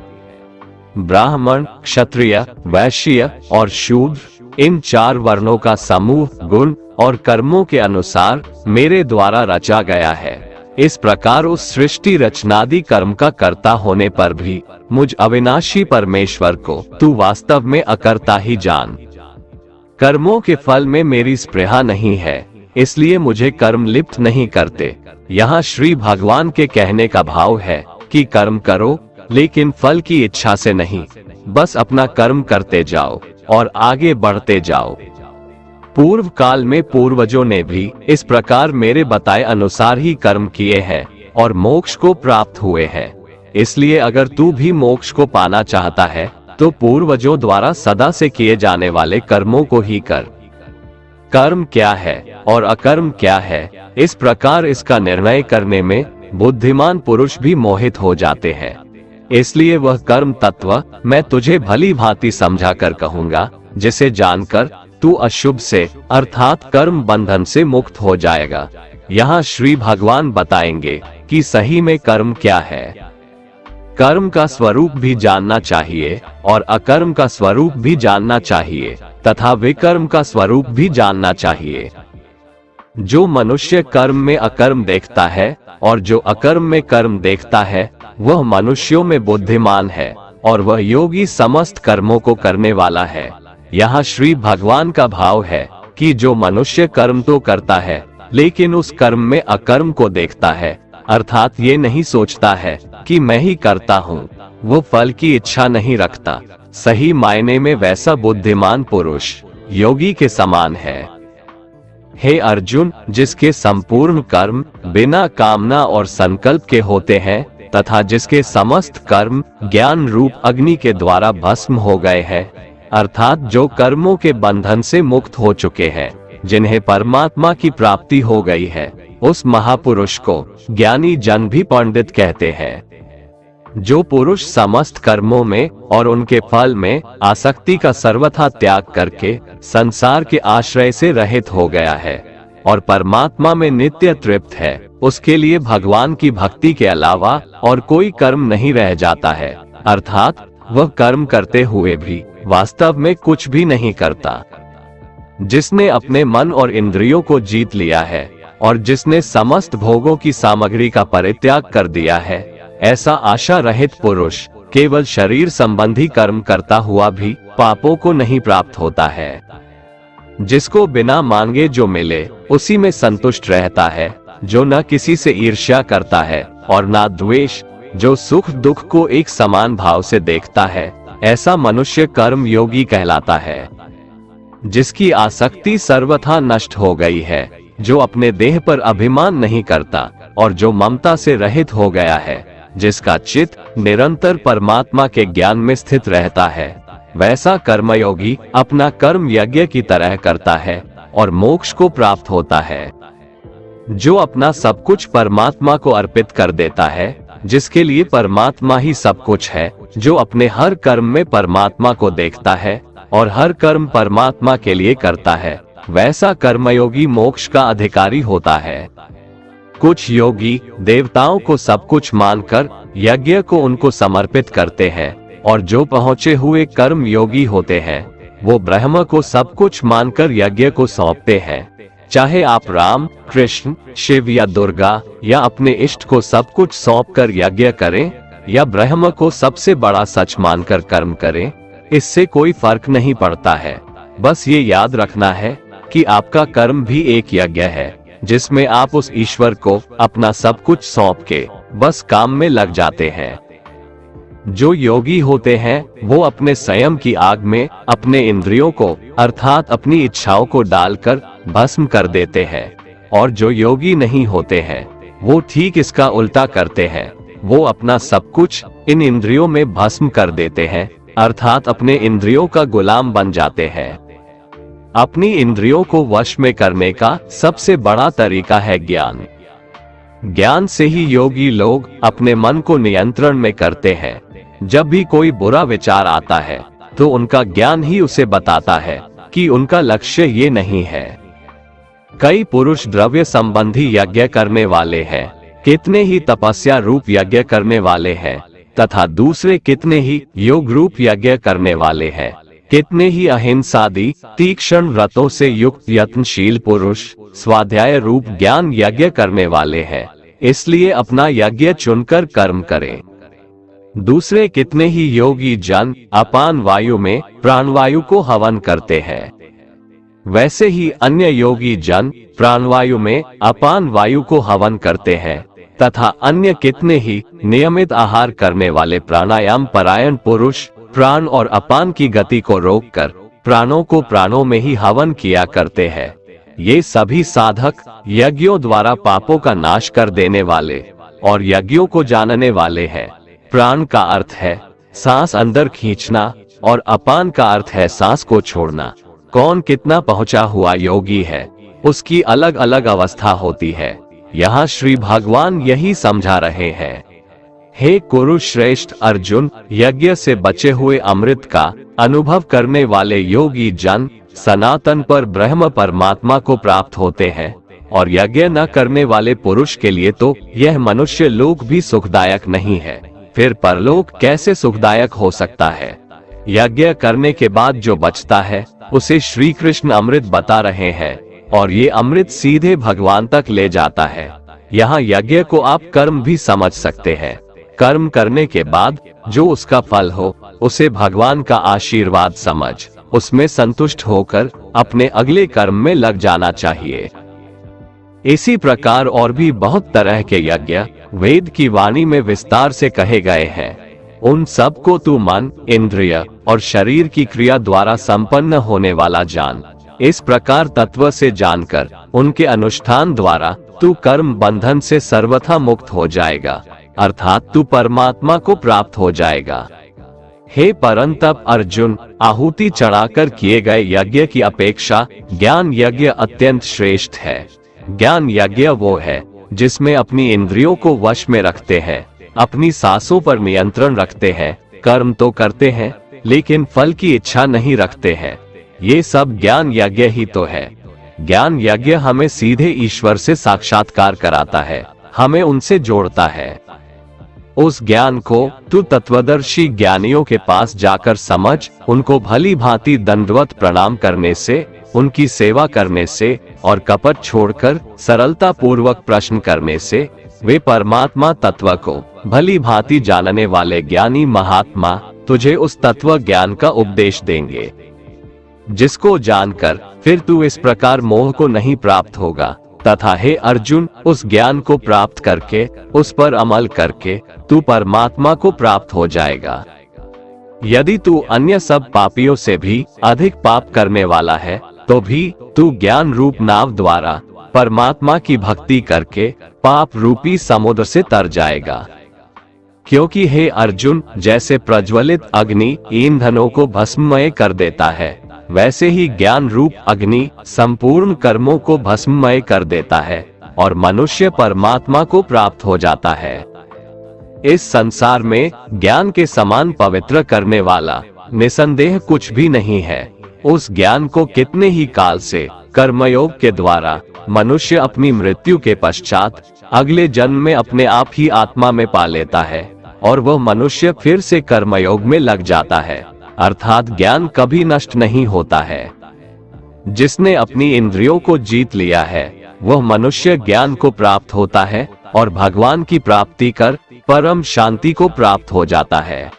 ब्राह्मण, क्षत्रिय, वैश्य और शूद्र, इन 4 वर्णों का समूह गुण और कर्मों के अनुसार मेरे द्वारा रचा गया है। इस प्रकार उस सृष्टि रचनादि कर्म का कर्ता होने पर भी मुझ अविनाशी परमेश्वर को तू वास्तव में अकर्ता ही जान। कर्मों के फल में मेरी स्पृहा नहीं है, इसलिए मुझे कर्म लिप्त नहीं करते। यहाँ श्री भगवान के कहने का भाव है कि कर्म करो, लेकिन फल की इच्छा से नहीं, बस अपना कर्म करते जाओ और आगे बढ़ते जाओ। पूर्व काल में पूर्वजों ने भी इस प्रकार मेरे बताए अनुसार ही कर्म किए हैं और मोक्ष को प्राप्त हुए हैं। इसलिए अगर तू भी मोक्ष को पाना चाहता है तो पूर्वजों द्वारा सदा से किए जाने वाले कर्मों को ही कर। कर्म क्या है और अकर्म क्या है, इस प्रकार इसका निर्णय करने में बुद्धिमान पुरुष भी मोहित हो जाते हैं। इसलिए वह कर्म तत्व मैं तुझे भली भांति समझा कर कहूँगा, जिसे जानकर तू अशुभ से अर्थात कर्म बंधन से मुक्त हो जाएगा। यहाँ श्री भगवान बताएंगे कि सही में कर्म क्या है। कर्म का स्वरूप भी जानना चाहिए और अकर्म का स्वरूप भी जानना चाहिए तथा विकर्म का स्वरूप भी जानना चाहिए। जो मनुष्य कर्म में अकर्म देखता है और जो अकर्म में कर्म देखता है, वह मनुष्यों में बुद्धिमान है और वह योगी समस्त कर्मों को करने वाला है। यहाँ श्री भगवान का भाव है कि जो मनुष्य कर्म तो करता है लेकिन उस कर्म में अकर्म को देखता है, अर्थात ये नहीं सोचता है कि मैं ही करता हूँ, वो फल की इच्छा नहीं रखता, सही मायने में वैसा बुद्धिमान पुरुष योगी के समान है। हे अर्जुन, जिसके संपूर्ण कर्म बिना कामना और संकल्प के होते हैं तथा जिसके समस्त कर्म ज्ञान रूप अग्नि के द्वारा भस्म हो गए हैं, अर्थात जो कर्मों के बंधन से मुक्त हो चुके हैं, जिन्हें परमात्मा की प्राप्ति हो गई है, उस महापुरुष को ज्ञानी जन भी पंडित कहते हैं। जो पुरुष समस्त कर्मों में और उनके फल में आसक्ति का सर्वथा त्याग करके संसार के आश्रय से रहित हो गया है और परमात्मा में नित्य तृप्त है, उसके लिए भगवान की भक्ति के अलावा और कोई कर्म नहीं रह जाता है, अर्थात वह कर्म करते हुए भी वास्तव में कुछ भी नहीं करता। जिसने अपने मन और इंद्रियों को जीत लिया है और जिसने समस्त भोगों की सामग्री का परित्याग कर दिया है, ऐसा आशा रहित पुरुष केवल शरीर संबंधी कर्म करता हुआ भी पापों को नहीं प्राप्त होता है। जिसको बिना मांगे जो मिले उसी में संतुष्ट रहता है, जो न किसी से ईर्ष्या करता है और न द्वेष, जो सुख दुख को एक समान भाव से देखता है, ऐसा मनुष्य कर्म योगी कहलाता है। जिसकी आसक्ति सर्वथा नष्ट हो गई है, जो अपने देह पर अभिमान नहीं करता और जो ममता से रहित हो गया है, जिसका चित्त निरंतर परमात्मा के ज्ञान में स्थित रहता है, वैसा कर्मयोगी अपना कर्म यज्ञ की तरह करता है और मोक्ष को प्राप्त होता है। जो अपना सब कुछ परमात्मा को अर्पित कर देता है, जिसके लिए परमात्मा ही सब कुछ है, जो अपने हर कर्म में परमात्मा को देखता है और हर कर्म परमात्मा के लिए करता है, वैसा कर्मयोगी मोक्ष का अधिकारी होता है। कुछ योगी देवताओं को सब कुछ मानकर यज्ञ को उनको समर्पित करते हैं और जो पहुँचे हुए कर्म योगी होते हैं, वो ब्रह्म को सब कुछ मानकर यज्ञ को सौंपते हैं। चाहे आप राम, कृष्ण, शिव या दुर्गा या अपने इष्ट को सब कुछ सौंपकर यज्ञ करें या ब्रह्म को सबसे बड़ा सच मानकर कर्म करें, इससे कोई फर्क नहीं पड़ता है। बस ये याद रखना है कि आपका कर्म भी एक यज्ञ है, जिसमें आप उस ईश्वर को अपना सब कुछ सौंप के बस काम में लग जाते हैं। जो योगी होते हैं वो अपने संयम की आग में अपने इंद्रियों को अर्थात अपनी इच्छाओं को डालकर भस्म कर देते हैं, और जो योगी नहीं होते हैं वो ठीक इसका उल्टा करते हैं। वो अपना सब कुछ इन इंद्रियों में भस्म कर देते हैं, अर्थात अपने इंद्रियों का गुलाम बन जाते हैं। अपनी इंद्रियों को वश में करने का सबसे बड़ा तरीका है ज्ञान। ज्ञान से ही योगी लोग अपने मन को नियंत्रण में करते हैं। जब भी कोई बुरा विचार आता है तो उनका ज्ञान ही उसे बताता है कि उनका लक्ष्य ये नहीं है। कई पुरुष द्रव्य संबंधी यज्ञ करने वाले हैं, कितने ही तपस्या रूप यज्ञ करने वाले हैं, तथा दूसरे कितने ही योग रूप यज्ञ करने वाले हैं। कितने ही अहिंसादि तीक्ष्ण व्रतों से युक्त यत्नशील पुरुष स्वाध्याय रूप ज्ञान यज्ञ करने वाले हैं। इसलिए अपना यज्ञ चुनकर कर्म करें। दूसरे कितने ही योगी जन अपान वायु में प्राणवायु को हवन करते हैं। वैसे ही अन्य योगी जन प्राणवायु में अपान वायु को हवन करते हैं तथा अन्य कितने ही नियमित आहार करने वाले प्राणायाम परायण पुरुष प्राण और अपान की गति को रोककर प्राणों को प्राणों में ही हवन किया करते हैं। ये सभी साधक यज्ञों द्वारा पापों का नाश कर देने वाले और यज्ञों को जानने वाले हैं। प्राण का अर्थ है सांस अंदर खींचना और अपान का अर्थ है सांस को छोड़ना। कौन कितना पहुंचा हुआ योगी है उसकी अलग अलग अवस्था होती है। यहाँ श्री भगवान यही समझा रहे हैं। हे कुरुश्रेष्ठ अर्जुन, यज्ञ से बचे हुए अमृत का अनुभव करने वाले योगी जन सनातन पर ब्रह्म परमात्मा को प्राप्त होते हैं और यज्ञ न करने वाले पुरुष के लिए तो यह मनुष्य लोक भी सुखदायक नहीं है। फिर परलोक कैसे सुखदायक हो सकता है। यज्ञ करने के बाद जो बचता है उसे श्री कृष्ण अमृत बता रहे हैं और ये अमृत सीधे भगवान तक ले जाता है। यहाँ यज्ञ को आप कर्म भी समझ सकते हैं। कर्म करने के बाद जो उसका फल हो उसे भगवान का आशीर्वाद समझ उसमें संतुष्ट होकर अपने अगले कर्म में लग जाना चाहिए। इसी प्रकार और भी बहुत तरह के यज्ञ वेद की वाणी में विस्तार से कहे गए हैं। उन सब को तू मन, इंद्रिय और शरीर की क्रिया द्वारा संपन्न होने वाला जान। इस प्रकार तत्व से जानकर उनके अनुष्ठान द्वारा तू कर्म बंधन से सर्वथा मुक्त हो जाएगा, अर्थात तू परमात्मा को प्राप्त हो जाएगा। हे परंतप अर्जुन, आहुति चढ़ाकर किए गए यज्ञ की अपेक्षा ज्ञान यज्ञ अत्यंत श्रेष्ठ है। ज्ञान यज्ञ वो है जिसमें अपनी इंद्रियों को वश में रखते हैं, अपनी सांसों पर नियंत्रण रखते हैं, कर्म तो करते हैं लेकिन फल की इच्छा नहीं रखते हैं। ये सब ज्ञान यज्ञ ही तो है। ज्ञान यज्ञ हमें सीधे ईश्वर से साक्षात्कार कराता है, हमें उनसे जोड़ता है। उस ज्ञान को तू तत्वदर्शी ज्ञानियों के पास जाकर समझ। उनको भली भांति दंडवत प्रणाम करने से, उनकी सेवा करने से और कपट छोड़कर सरलता पूर्वक प्रश्न करने से वे परमात्मा तत्व को भली भांति जानने वाले ज्ञानी महात्मा तुझे उस तत्व ज्ञान का उपदेश देंगे, जिसको जानकर फिर तू इस प्रकार मोह को नहीं प्राप्त होगा। तथा हे अर्जुन, उस ज्ञान को प्राप्त करके उस पर अमल करके तू परमात्मा को प्राप्त हो जाएगा। यदि तू अन्य सब पापियों से भी अधिक पाप करने वाला है तो भी तू ज्ञान रूप नाव द्वारा परमात्मा की भक्ति करके पाप रूपी समुद्र से तर जाएगा। क्योंकि हे अर्जुन, जैसे प्रज्वलित अग्नि ईंधनों को भस्ममय कर देता है, वैसे ही ज्ञान रूप अग्नि संपूर्ण कर्मों को भस्ममय कर देता है और मनुष्य परमात्मा को प्राप्त हो जाता है। इस संसार में ज्ञान के समान पवित्र करने वाला निसंदेह कुछ भी नहीं है। उस ज्ञान को कितने ही काल से कर्मयोग के द्वारा मनुष्य अपनी मृत्यु के पश्चात अगले जन्म में अपने आप ही आत्मा में पा लेता है और वह मनुष्य फिर से कर्मयोग में लग जाता है, अर्थात ज्ञान कभी नष्ट नहीं होता है। जिसने अपनी इंद्रियों को जीत लिया है वह मनुष्य ज्ञान को प्राप्त होता है और भगवान की प्राप्ति कर परम शांति को प्राप्त हो जाता है।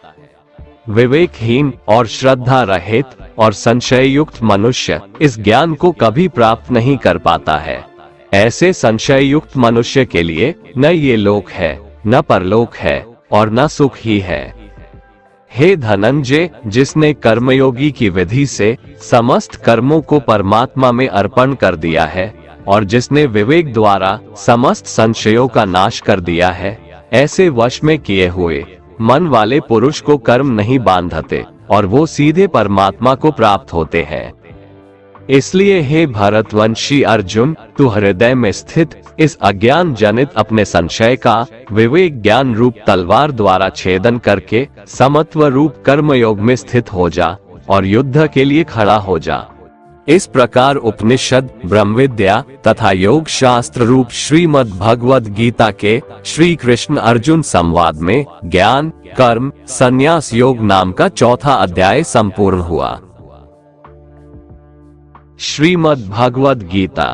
विवेकहीन और श्रद्धा रहित और संशय युक्त मनुष्य इस ज्ञान को कभी प्राप्त नहीं कर पाता है। ऐसे संशय युक्त मनुष्य के लिए न ये लोक है, न परलोक है और न सुख ही है। हे धनंजय, जिसने कर्मयोगी की विधि से समस्त कर्मों को परमात्मा में अर्पण कर दिया है और जिसने विवेक द्वारा समस्त संशयों का नाश कर दिया है, ऐसे वश में किए हुए मन वाले पुरुष को कर्म नहीं बांधते और वो सीधे परमात्मा को प्राप्त होते हैं। इसलिए हे भरतवंशी अर्जुन, तू हृदय में स्थित इस अज्ञान जनित अपने संशय का विवेक ज्ञान रूप तलवार द्वारा छेदन करके समत्व रूप कर्मयोग में स्थित हो जा और युद्ध के लिए खड़ा हो जा। इस प्रकार उपनिषद, ब्रह्मविद्या तथा योग शास्त्र रूप श्रीमद् भगवद गीता के श्री कृष्ण अर्जुन संवाद में ज्ञान, कर्म, संन्यास योग नाम का चौथा अध्याय संपूर्ण हुआ। श्रीमद् भगवद गीता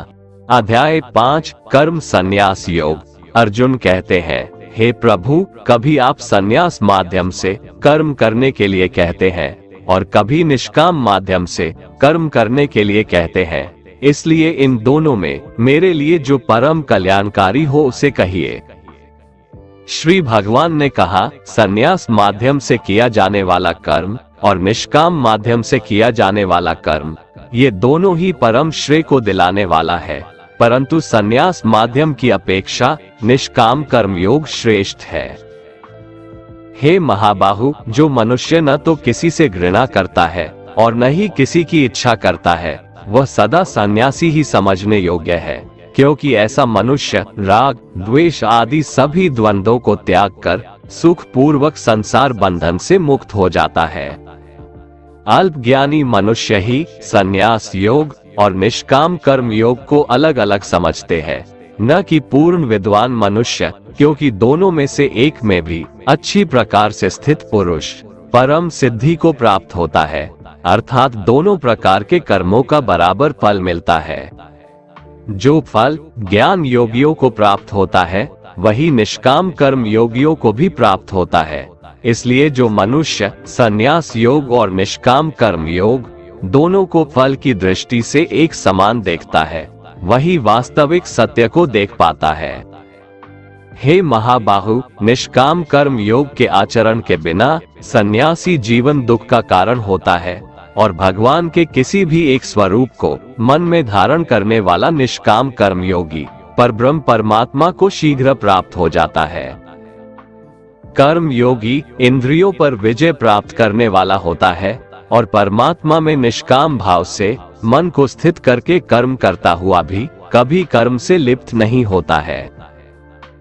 अध्याय 5 कर्म संन्यास योग। अर्जुन कहते हैं, हे प्रभु, कभी आप संन्यास माध्यम से कर्म करने के लिए कहते हैं और कभी निष्काम माध्यम से कर्म करने के लिए कहते हैं। इसलिए इन दोनों में मेरे लिए जो परम कल्याणकारी हो उसे कहिए। श्री भगवान ने कहा, संन्यास माध्यम से किया जाने वाला कर्म और निष्काम माध्यम से किया जाने वाला कर्म, ये दोनों ही परम श्रेय को दिलाने वाला है, परंतु संन्यास माध्यम की अपेक्षा निष्काम कर्म योग श्रेष्ठ है। हे महाबाहु, जो मनुष्य न तो किसी से घृणा करता है और न ही किसी की इच्छा करता है, वह सदा सन्यासी ही समझने योग्य है, क्योंकि ऐसा मनुष्य राग, द्वेष आदि सभी द्वंद्वों को त्याग कर सुख पूर्वक संसार बंधन से मुक्त हो जाता है। अल्पज्ञानी मनुष्य ही संन्यास योग और निष्काम कर्म योग को अलग अलग समझते हैं, न कि पूर्ण विद्वान मनुष्य, क्योंकि दोनों में से एक में भी अच्छी प्रकार से स्थित पुरुष परम सिद्धि को प्राप्त होता है, अर्थात दोनों प्रकार के कर्मों का बराबर फल मिलता है। जो फल ज्ञान योगियों को प्राप्त होता है, वही निष्काम कर्म योगियों को भी प्राप्त होता है। इसलिए जो मनुष्य संन्यास योग और निष्काम कर्म योग दोनों को फल की दृष्टि से एक समान देखता है, वही वास्तविक सत्य को देख पाता है। हे महाबाहु, निष्काम कर्म योग के आचरण के बिना सन्यासी जीवन दुख का कारण होता है और भगवान के किसी भी एक स्वरूप को मन में धारण करने वाला निष्काम कर्म योगी परब्रह्म परमात्मा को शीघ्र प्राप्त हो जाता है। कर्म योगी इंद्रियों पर विजय प्राप्त करने वाला होता है और परमात्मा में निष्काम भाव से मन को स्थित करके कर्म करता हुआ भी कभी कर्म से लिप्त नहीं होता है।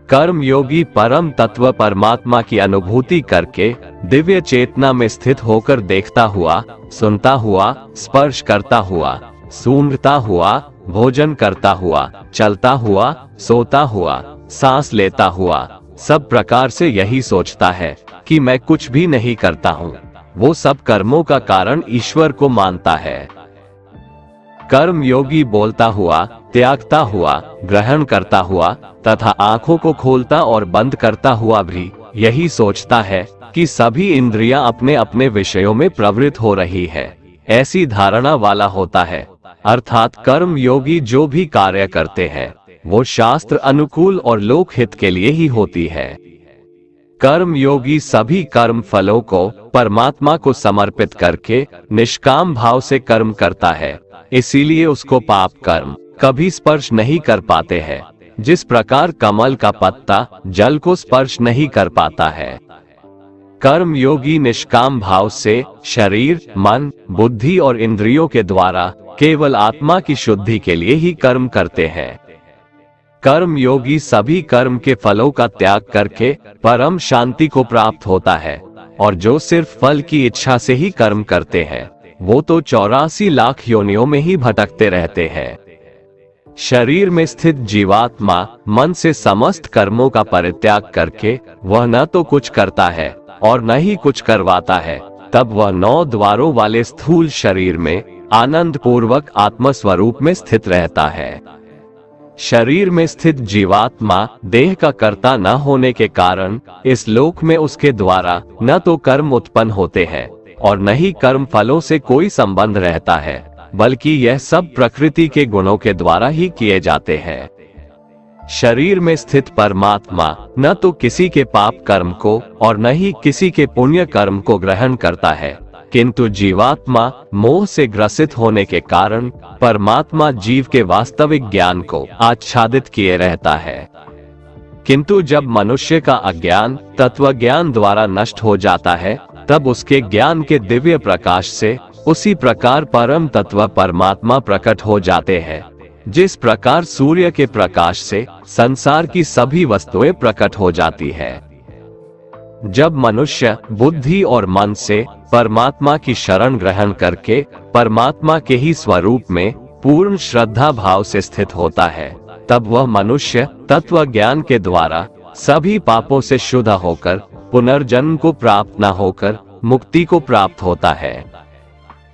कर्म योगी परम तत्व परमात्मा की अनुभूति करके दिव्य चेतना में स्थित होकर देखता हुआ, सुनता हुआ, स्पर्श करता हुआ, सूंघता हुआ, भोजन करता हुआ, चलता हुआ, सोता हुआ, सांस लेता हुआ, सब प्रकार से यही सोचता है कि मैं कुछ भी नहीं करता हूँ। वो सब कर्मों का कारण ईश्वर को मानता है। कर्म योगी बोलता हुआ, त्यागता हुआ, ग्रहण करता हुआ तथा आंखों को खोलता और बंद करता हुआ भी यही सोचता है कि सभी इंद्रियां अपने अपने विषयों में प्रवृत्त हो रही है, ऐसी धारणा वाला होता है। अर्थात कर्म योगी जो भी कार्य करते हैं वो शास्त्र अनुकूल और लोक हित के लिए ही होती है। कर्म योगी सभी कर्म फलों को परमात्मा को समर्पित करके निष्काम भाव से कर्म करता है, इसीलिए उसको पाप कर्म कभी स्पर्श नहीं कर पाते हैं, जिस प्रकार कमल का पत्ता जल को स्पर्श नहीं कर पाता है। कर्म योगी निष्काम भाव से शरीर, मन, बुद्धि और इंद्रियों के द्वारा केवल आत्मा की शुद्धि के लिए ही कर्म करते हैं। कर्म योगी सभी कर्म के फलों का त्याग करके परम शांति को प्राप्त होता है, और जो सिर्फ फल की इच्छा से ही कर्म करते हैं वो तो 84 लाख योनियों में ही भटकते रहते हैं। शरीर में स्थित जीवात्मा मन से समस्त कर्मों का परित्याग करके वह न तो कुछ करता है और न ही कुछ करवाता है, तब वह 9 द्वारों वाले स्थूल शरीर में आनंद पूर्वक आत्म स्वरूप में स्थित रहता है। शरीर में स्थित जीवात्मा देह का कर्ता न होने के कारण इस लोक में उसके द्वारा न तो कर्म उत्पन्न होते हैं और न ही कर्म फलों से कोई संबंध रहता है, बल्कि यह सब प्रकृति के गुणों के द्वारा ही किए जाते हैं। शरीर में स्थित परमात्मा न तो किसी के पाप कर्म को और न ही किसी के पुण्य कर्म को ग्रहण करता है, किंतु जीवात्मा मोह से ग्रसित होने के कारण परमात्मा जीव के वास्तविक ज्ञान को आच्छादित किए रहता है। किंतु जब मनुष्य का अज्ञान तत्व ज्ञान द्वारा नष्ट हो जाता है, तब उसके ज्ञान के दिव्य प्रकाश से उसी प्रकार परम तत्व परमात्मा प्रकट हो जाते हैं, जिस प्रकार सूर्य के प्रकाश से संसार की सभी वस्तुएं प्रकट हो जाती है। जब मनुष्य बुद्धि और मन से परमात्मा की शरण ग्रहण करके परमात्मा के ही स्वरूप में पूर्ण श्रद्धा भाव से स्थित होता है, तब वह मनुष्य तत्व ज्ञान के द्वारा सभी पापों से शुद्ध होकर पुनर्जन्म को प्राप्त न होकर मुक्ति को प्राप्त होता है।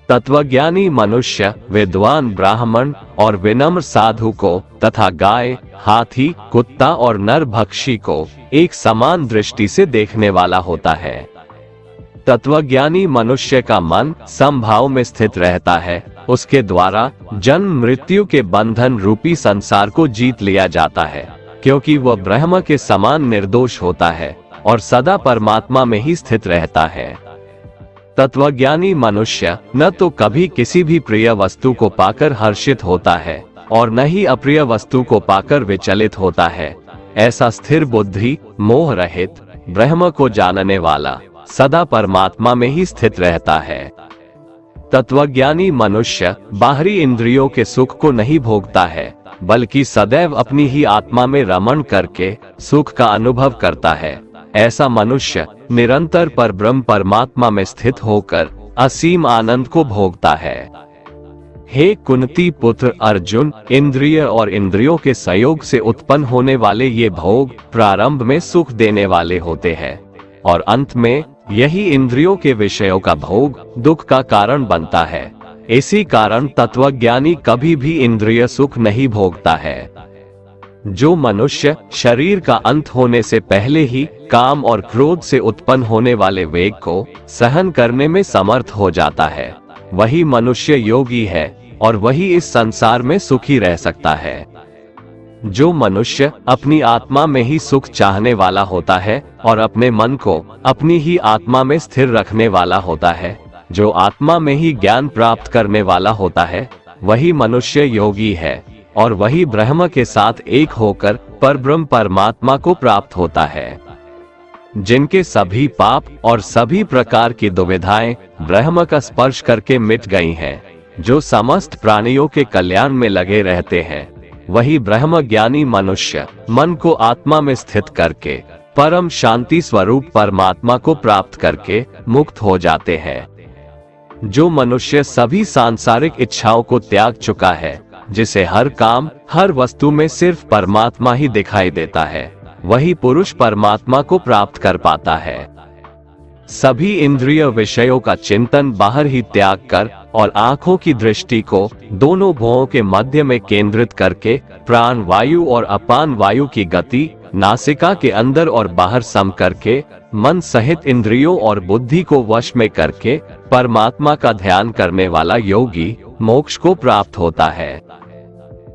तत्वज्ञानी मनुष्य विद्वान ब्राह्मण और विनम्र साधु को तथा गाय, हाथी, कुत्ता और नरभक्षी को एक समान दृष्टि से देखने वाला होता है। तत्वज्ञानी मनुष्य का मन समभाव में स्थित रहता है। उसके द्वारा जन्म मृत्यु के बंधन रूपी संसार को जीत लिया जाता है, क्योंकि वह ब्रह्म के समान निर्दोष होता है और सदा परमात्मा में ही स्थित रहता है। तत्वज्ञानी मनुष्य न तो कभी किसी भी प्रिय वस्तु को पाकर हर्षित होता है और न ही अप्रिय वस्तु को पाकर विचलित होता है। ऐसा स्थिर बुद्धि, मोह रहित, ब्रह्म को जानने वाला सदा परमात्मा में ही स्थित रहता है। तत्वज्ञानी मनुष्य बाहरी इंद्रियों के सुख को नहीं भोगता है, बल्कि सदैव अपनी ही आत्मा में रमण करके सुख का अनुभव करता है। ऐसा मनुष्य निरंतर परब्रह्म परमात्मा में स्थित होकर असीम आनंद को भोगता है। हे कुंती पुत्र अर्जुन, इंद्रिय और इंद्रियों के संयोग से उत्पन्न होने वाले ये भोग प्रारंभ में सुख देने वाले होते हैं और अंत में यही इंद्रियों के विषयों का भोग दुख का कारण बनता है। इसी कारण तत्वज्ञानी कभी भी इंद्रिय सुख नहीं भोगता है। जो मनुष्य शरीर का अंत होने से पहले ही काम और क्रोध से उत्पन्न होने वाले वेग को सहन करने में समर्थ हो जाता है, वही मनुष्य योगी है और वही इस संसार में सुखी रह सकता है। जो मनुष्य अपनी आत्मा में ही सुख चाहने वाला होता है और अपने मन को अपनी ही आत्मा में स्थिर रखने वाला होता है, जो आत्मा में ही ज्ञान प्राप्त करने वाला होता है, वही मनुष्य योगी है और वही ब्रह्म के साथ एक होकर परब्रह्म परमात्मा को प्राप्त होता है। जिनके सभी पाप और सभी प्रकार की दुविधाएं ब्रह्म का स्पर्श करके मिट गई हैं, जो समस्त प्राणियों के कल्याण में लगे रहते हैं, वही ब्रह्म ज्ञानी मनुष्य मन को आत्मा में स्थित करके परम शांति स्वरूप परमात्मा को प्राप्त करके मुक्त हो जाते हैं। जो मनुष्य सभी सांसारिक इच्छाओं को त्याग चुका है, जिसे हर काम हर वस्तु में सिर्फ परमात्मा ही दिखाई देता है, वही पुरुष परमात्मा को प्राप्त कर पाता है। सभी इंद्रिय विषयों का चिंतन बाहर ही त्याग कर और आंखों की दृष्टि को दोनों भुवों के मध्य में केंद्रित करके प्राण वायु और अपान वायु की गति नासिका के अंदर और बाहर सम करके मन सहित इंद्रियों और बुद्धि को वश में करके परमात्मा का ध्यान करने वाला योगी मोक्ष को प्राप्त होता है।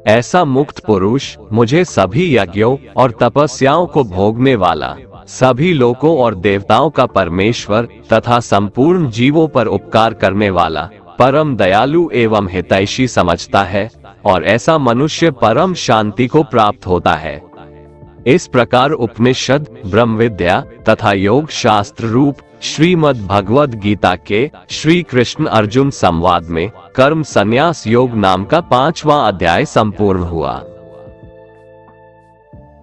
ऐसा मुक्त पुरुष मुझे सभी यज्ञों और तपस्याओं को भोगने वाला, सभी लोकों और देवताओं का परमेश्वर तथा संपूर्ण जीवों पर उपकार करने वाला परम दयालु एवं हितैषी समझता है और ऐसा मनुष्य परम शांति को प्राप्त होता है। इस प्रकार उपनिषद, ब्रह्म विद्या तथा योग शास्त्र रूप श्रीमद् भगवद गीता के श्री कृष्ण अर्जुन संवाद में कर्म संन्यास योग नाम का 5वां अध्याय संपूर्ण हुआ।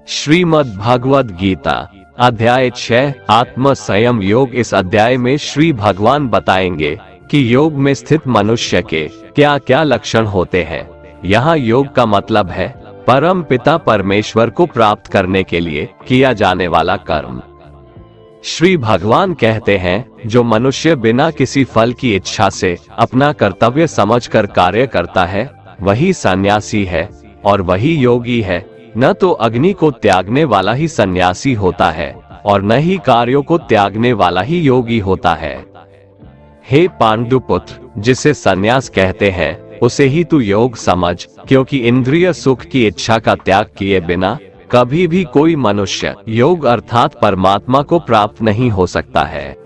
श्रीमद् भगवद गीता अध्याय 6 आत्म संयम योग। इस अध्याय में श्री भगवान बताएंगे कि योग में स्थित मनुष्य के क्या क्या लक्षण होते हैं। यहाँ योग का मतलब है परम पिता परमेश्वर को प्राप्त करने के लिए किया जाने वाला कर्म। श्री भगवान कहते हैं, जो मनुष्य बिना किसी फल की इच्छा से अपना कर्तव्य समझकर कार्य करता है, वही सन्यासी है और वही योगी है। न तो अग्नि को त्यागने वाला ही सन्यासी होता है और न ही कार्यों को त्यागने वाला ही योगी होता है। हे पांडुपुत्र, जिसे सन्यास कहते हैं उसे ही तू योग समझ, क्योंकि इंद्रिय सुख की इच्छा का त्याग किए बिना कभी भी कोई मनुष्य योग अर्थात परमात्मा को प्राप्त नहीं हो सकता है।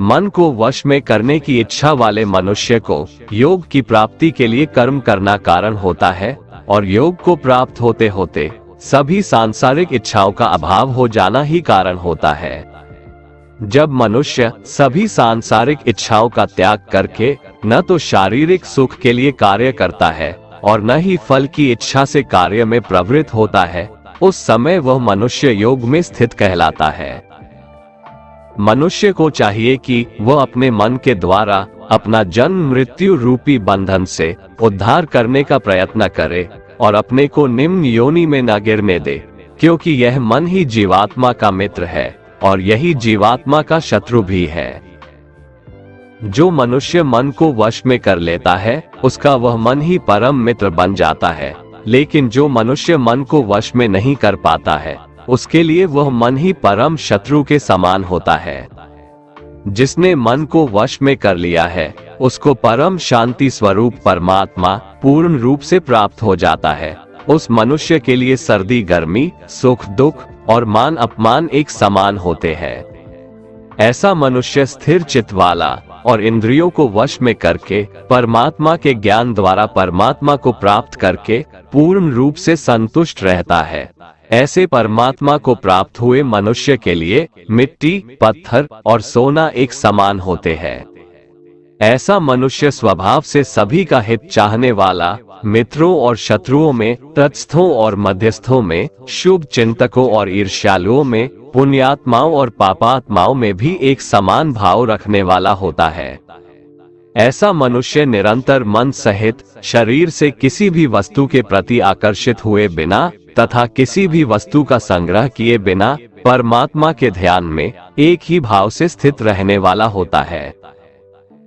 मन को वश में करने की इच्छा वाले मनुष्य को योग की प्राप्ति के लिए कर्म करना कारण होता है और योग को प्राप्त होते होते सभी सांसारिक इच्छाओं का अभाव हो जाना ही कारण होता है। जब मनुष्य सभी सांसारिक इच्छाओं का त्याग करके न तो शारीरिक सुख के लिए कार्य करता है और न ही फल की इच्छा से कार्य में प्रवृत्त होता है, उस समय वह मनुष्य योग में स्थित कहलाता है। मनुष्य को चाहिए कि वह अपने मन के द्वारा अपना जन्म मृत्यु रूपी बंधन से उद्धार करने का प्रयत्न करे और अपने को निम्न योनि में न गिरने दे, क्योंकि यह मन ही जीवात्मा का मित्र है और यही जीवात्मा का शत्रु भी है। जो मनुष्य मन को वश में कर लेता है उसका वह मन ही परम मित्र बन जाता है, लेकिन जो मनुष्य मन को वश में नहीं कर पाता है उसके लिए वह मन ही परम शत्रु के समान होता है। जिसने मन को वश में कर लिया है उसको परम शांति स्वरूप परमात्मा पूर्ण रूप से प्राप्त हो जाता है। उस मनुष्य के लिए सर्दी गर्मी, सुख दुख और मान अपमान एक समान होते हैं। ऐसा मनुष्य स्थिर चित्त वाला और इंद्रियों को वश में करके परमात्मा के ज्ञान द्वारा परमात्मा को प्राप्त करके पूर्ण रूप से संतुष्ट रहता है। ऐसे परमात्मा को प्राप्त हुए मनुष्य के लिए मिट्टी, पत्थर और सोना एक समान होते हैं। ऐसा मनुष्य स्वभाव से सभी का हित चाहने वाला, मित्रों और शत्रुओं में, तटस्थों और मध्यस्थों में, शुभ चिंतकों और ईर्ष्यालुओं में, पुण्यात्माओं और पापात्माओं में भी एक समान भाव रखने वाला होता है। ऐसा मनुष्य निरंतर मन सहित शरीर से किसी भी वस्तु के प्रति आकर्षित हुए बिना तथा किसी भी वस्तु का संग्रह किए बिना परमात्मा के ध्यान में एक ही भाव से स्थित रहने वाला होता है।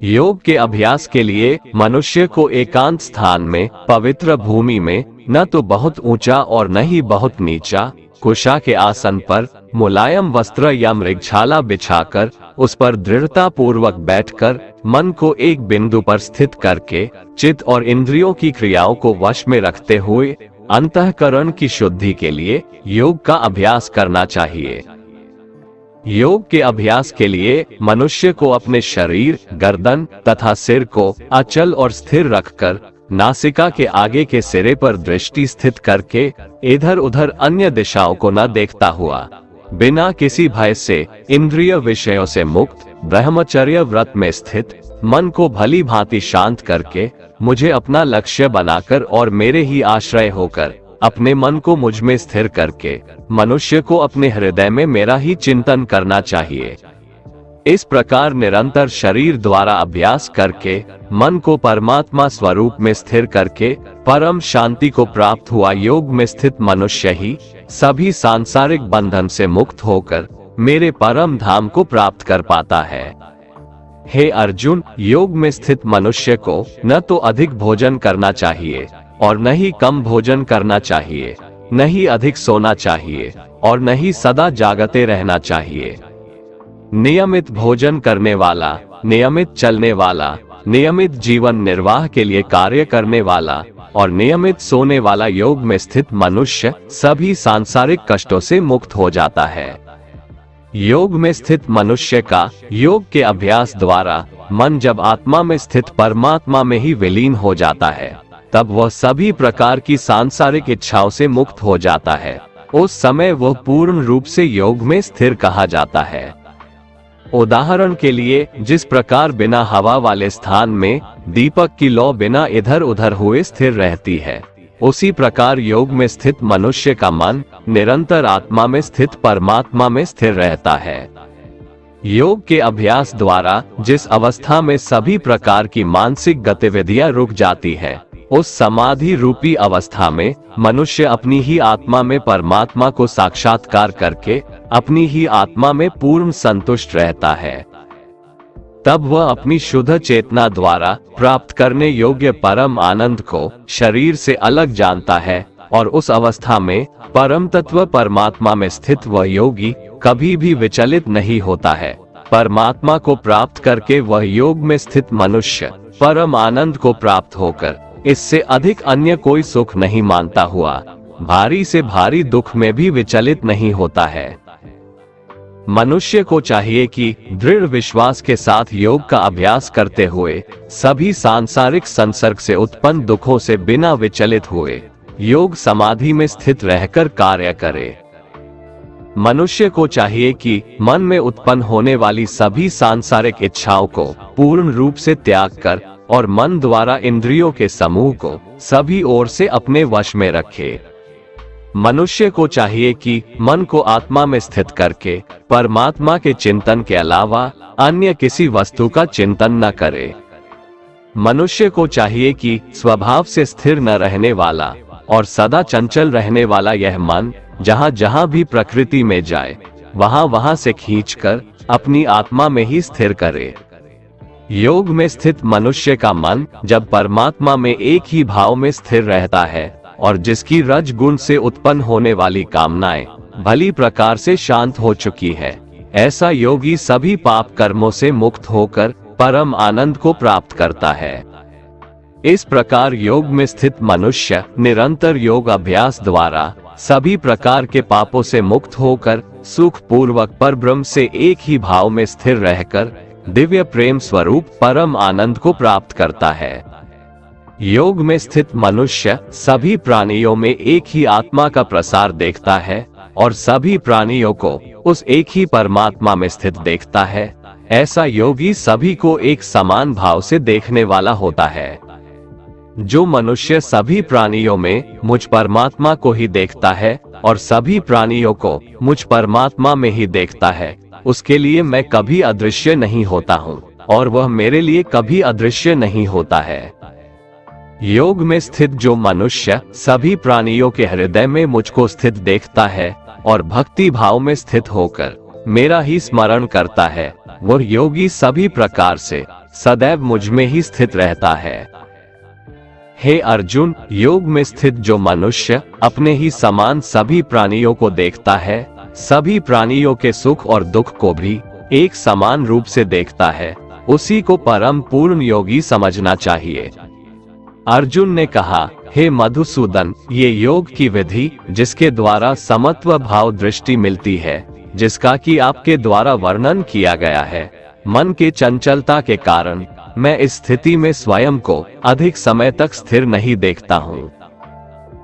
योग के अभ्यास के लिए मनुष्य को एकांत स्थान में, पवित्र भूमि में, न तो बहुत ऊंचा और न ही बहुत नीचा, कुशा के आसन पर मुलायम वस्त्र या मृगछाला बिछाकर उस पर दृढ़ता पूर्वक बैठकर मन को एक बिंदु पर स्थित करके चित्त और इंद्रियों की क्रियाओं को वश में रखते हुए अंतःकरण की शुद्धि के लिए योग का अभ्यास करना चाहिए। योग के अभ्यास के लिए मनुष्य को अपने शरीर, गर्दन तथा सिर को अचल और स्थिर रखकर नासिका के आगे के सिरे पर दृष्टि स्थित करके इधर उधर अन्य दिशाओं को न देखता हुआ बिना किसी भय से इंद्रिय विषयों से मुक्त ब्रह्मचर्य व्रत में स्थित मन को भली भांति शांत करके मुझे अपना लक्ष्य बनाकर और मेरे ही आश्रय होकर अपने मन को मुझ में स्थिर करके मनुष्य को अपने हृदय में मेरा ही चिंतन करना चाहिए। इस प्रकार निरंतर शरीर द्वारा अभ्यास करके मन को परमात्मा स्वरूप में स्थिर करके परम शांति को प्राप्त हुआ योग में स्थित मनुष्य ही सभी सांसारिक बंधन से मुक्त होकर मेरे परम धाम को प्राप्त कर पाता है। हे अर्जुन, योग में स्थित मनुष्य को न तो अधिक भोजन करना चाहिए और न ही कम भोजन करना चाहिए, न ही अधिक सोना चाहिए और न ही सदा जागते रहना चाहिए। नियमित भोजन करने वाला, नियमित चलने वाला, नियमित जीवन निर्वाह के लिए कार्य करने वाला और नियमित सोने वाला योग में स्थित मनुष्य सभी सांसारिक कष्टों से मुक्त हो जाता है। योग में स्थित मनुष्य का योग के अभ्यास द्वारा मन जब आत्मा में स्थित परमात्मा में ही विलीन हो जाता है तब वह सभी प्रकार की सांसारिक इच्छाओं से मुक्त हो जाता है। उस समय वह पूर्ण रूप से योग में स्थिर कहा जाता है। उदाहरण के लिए, जिस प्रकार बिना हवा वाले स्थान में दीपक की लौ बिना इधर उधर हुए स्थिर रहती है, उसी प्रकार योग में स्थित मनुष्य का मन निरंतर आत्मा में स्थित परमात्मा में स्थिर रहता है। योग के अभ्यास द्वारा जिस अवस्था में सभी प्रकार की मानसिक गतिविधियां रुक जाती है, उस समाधि रूपी अवस्था में मनुष्य अपनी ही आत्मा में परमात्मा को साक्षात्कार करके अपनी ही आत्मा में पूर्ण संतुष्ट रहता है। तब वह अपनी शुद्ध चेतना द्वारा प्राप्त करने योग्य परम आनंद को शरीर से अलग जानता है और उस अवस्था में परम तत्व परमात्मा में स्थित वह योगी कभी भी विचलित नहीं होता है। परमात्मा को प्राप्त करके वह योग में स्थित मनुष्य परम आनंद को प्राप्त होकर इससे अधिक अन्य कोई सुख नहीं मानता हुआ भारी से भारी दुख में भी विचलित नहीं होता है। मनुष्य को चाहिए कि दृढ़ विश्वास के साथ योग का अभ्यास करते हुए सभी सांसारिक संसर्ग से उत्पन्न दुखों से बिना विचलित हुए योग समाधि में स्थित रहकर कार्य करे। मनुष्य को चाहिए कि मन में उत्पन्न होने वाली सभी सांसारिक इच्छाओं को पूर्ण रूप से त्याग कर और मन द्वारा इंद्रियों के समूह को सभी ओर से अपने वश में रखे। मनुष्य को चाहिए कि मन को आत्मा में स्थित करके परमात्मा के चिंतन के अलावा अन्य किसी वस्तु का चिंतन न करे। मनुष्य को चाहिए कि स्वभाव से स्थिर न रहने वाला और सदा चंचल रहने वाला यह मन जहाँ जहाँ भी प्रकृति में जाए वहाँ वहाँ से खींचकर अपनी आत्मा में ही स्थिर करे। योग में स्थित मनुष्य का मन जब परमात्मा में एक ही भाव में स्थिर रहता है और जिसकी रज गुण से उत्पन्न होने वाली कामनाएं भली प्रकार से शांत हो चुकी है, ऐसा योगी सभी पाप कर्मों से मुक्त होकर परम आनंद को प्राप्त करता है। इस प्रकार योग में स्थित मनुष्य निरंतर योग अभ्यास द्वारा सभी प्रकार के पापों से मुक्त होकर सुख पूर्वक परब्रह्म से एक ही भाव में स्थिर रहकर दिव्य प्रेम स्वरूप परम आनंद को प्राप्त करता है। योग में स्थित मनुष्य सभी प्राणियों में एक ही आत्मा का प्रसार देखता है और सभी प्राणियों को उस एक ही परमात्मा में स्थित देखता है। ऐसा योगी सभी को एक समान भाव से देखने वाला होता है। जो मनुष्य सभी प्राणियों में मुझ परमात्मा को ही देखता है और सभी प्राणियों को मुझ परमात्मा में ही देखता है, उसके लिए मैं कभी अदृश्य नहीं होता हूँ और वह मेरे लिए कभी अदृश्य नहीं होता है। योग में स्थित जो मनुष्य सभी प्राणियों के हृदय में मुझको स्थित देखता है और भक्ति भाव में स्थित होकर मेरा ही स्मरण करता है, वह योगी सभी प्रकार से सदैव मुझ में ही स्थित रहता है। हे अर्जुन, योग में स्थित जो मनुष्य अपने ही समान सभी प्राणियों को देखता है, सभी प्राणियों के सुख और दुख को भी एक समान रूप से देखता है, उसी को परम पूर्ण योगी समझना चाहिए। अर्जुन ने कहा, हे मधुसूदन, ये योग की विधि जिसके द्वारा समत्व भाव दृष्टि मिलती है, जिसका कि आपके द्वारा वर्णन किया गया है, मन के चंचलता के कारण मैं इस स्थिति में स्वयं को अधिक समय तक स्थिर नहीं देखता हूँ।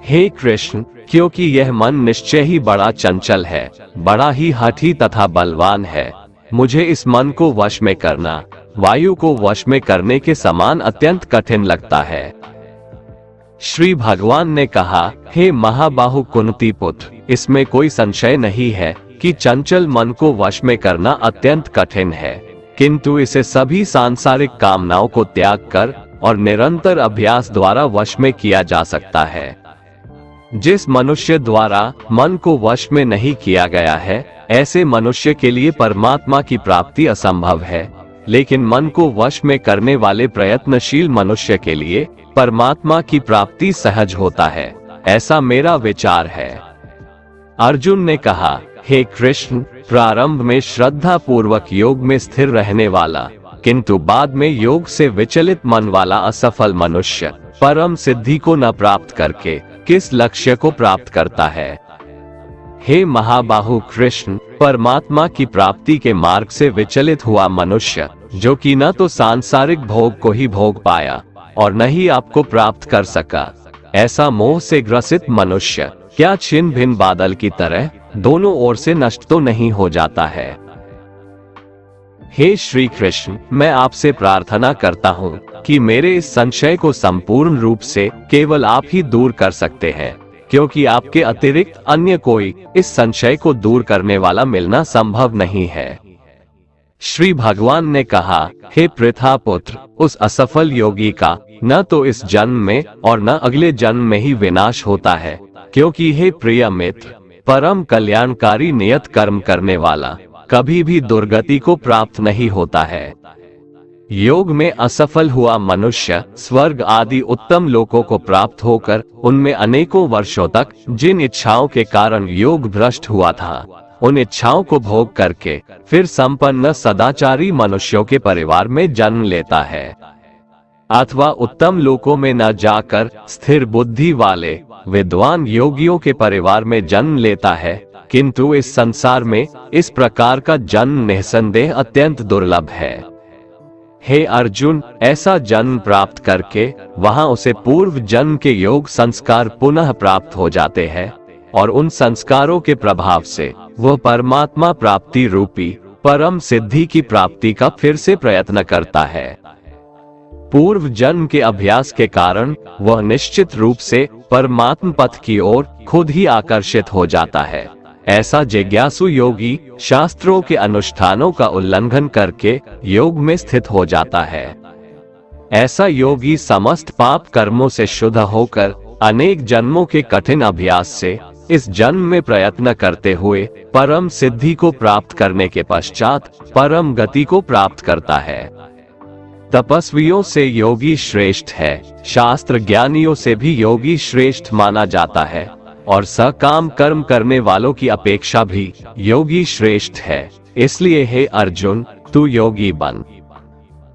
हे कृष्ण, क्योंकि यह मन निश्चय ही बड़ा चंचल है, बड़ा ही हठी तथा बलवान है, मुझे इस मन को वश में करना वायु को वश में करने के समान अत्यंत कठिन लगता है। श्री भगवान ने कहा, हे महाबाहु कुंती पुत्र, इसमें कोई संशय नहीं है कि चंचल मन को वश में करना अत्यंत कठिन है, किंतु इसे सभी सांसारिक कामनाओं को त्याग कर और निरंतर अभ्यास द्वारा वश में किया जा सकता है। जिस मनुष्य द्वारा मन को वश में नहीं किया गया है, ऐसे मनुष्य के लिए परमात्मा की प्राप्ति असंभव है, लेकिन मन को वश में करने वाले प्रयत्नशील मनुष्य के लिए परमात्मा की प्राप्ति सहज होता है, ऐसा मेरा विचार है। अर्जुन ने कहा, हे कृष्ण, प्रारंभ में श्रद्धा पूर्वक योग में स्थिर रहने वाला किंतु बाद में योग से विचलित मन वाला असफल मनुष्य परम सिद्धि को न प्राप्त करके किस लक्ष्य को प्राप्त करता है? हे महाबाहु कृष्ण, परमात्मा की प्राप्ति के मार्ग से विचलित हुआ मनुष्य जो कि न तो सांसारिक भोग को ही भोग पाया और न ही आपको प्राप्त कर सका, ऐसा मोह से ग्रसित मनुष्य क्या छिन्न भिन्न बादल की तरह दोनों ओर से नष्ट तो नहीं हो जाता है? हे श्री कृष्ण, मैं आपसे प्रार्थना करता हूँ कि मेरे इस संशय को संपूर्ण रूप से केवल आप ही दूर कर सकते हैं, क्योंकि आपके अतिरिक्त अन्य कोई इस संशय को दूर करने वाला मिलना संभव नहीं है। श्री भगवान ने कहा, हे पृथा पुत्र, उस असफल योगी का न तो इस जन्म में और न अगले जन्म में ही विनाश होता है, क्योंकि हे प्रिय मित्र, परम कल्याणकारी नियत कर्म करने वाला कभी भी दुर्गति को प्राप्त नहीं होता है। योग में असफल हुआ मनुष्य स्वर्ग आदि उत्तम लोकों को प्राप्त होकर उनमें अनेकों वर्षों तक जिन इच्छाओं के कारण योग भ्रष्ट हुआ था, उन इच्छाओं को भोग करके फिर संपन्न सदाचारी मनुष्यों के परिवार में जन्म लेता है, अथवा उत्तम लोकों में न जाकर स्थिर बुद्धि वाले विद्वान योगियों के परिवार में जन्म लेता है, किंतु इस संसार में इस प्रकार का जन्म निसंदेह अत्यंत दुर्लभ है। हे अर्जुन, ऐसा जन्म प्राप्त करके वहां उसे पूर्व जन्म के योग संस्कार पुनः प्राप्त हो जाते हैं और उन संस्कारों के प्रभाव से वह परमात्मा प्राप्ति रूपी परम सिद्धि की प्राप्ति का फिर से प्रयत्न करता है। पूर्व जन्म के अभ्यास के कारण वह निश्चित रूप से परमात्म पथ की ओर खुद ही आकर्षित हो जाता है। ऐसा जिज्ञासु योगी शास्त्रों के अनुष्ठानों का उल्लंघन करके योग में स्थित हो जाता है। ऐसा योगी समस्त पाप कर्मों से शुद्ध होकर अनेक जन्मों के कठिन अभ्यास से इस जन्म में प्रयत्न करते हुए परम सिद्धि को प्राप्त करने के पश्चात परम गति को प्राप्त करता है। तपस्वियों से योगी श्रेष्ठ है, शास्त्र ज्ञानियों से भी योगी श्रेष्ठ माना जाता है और सकाम कर्म करने वालों की अपेक्षा भी योगी श्रेष्ठ है। इसलिए हे अर्जुन, तू योगी बन।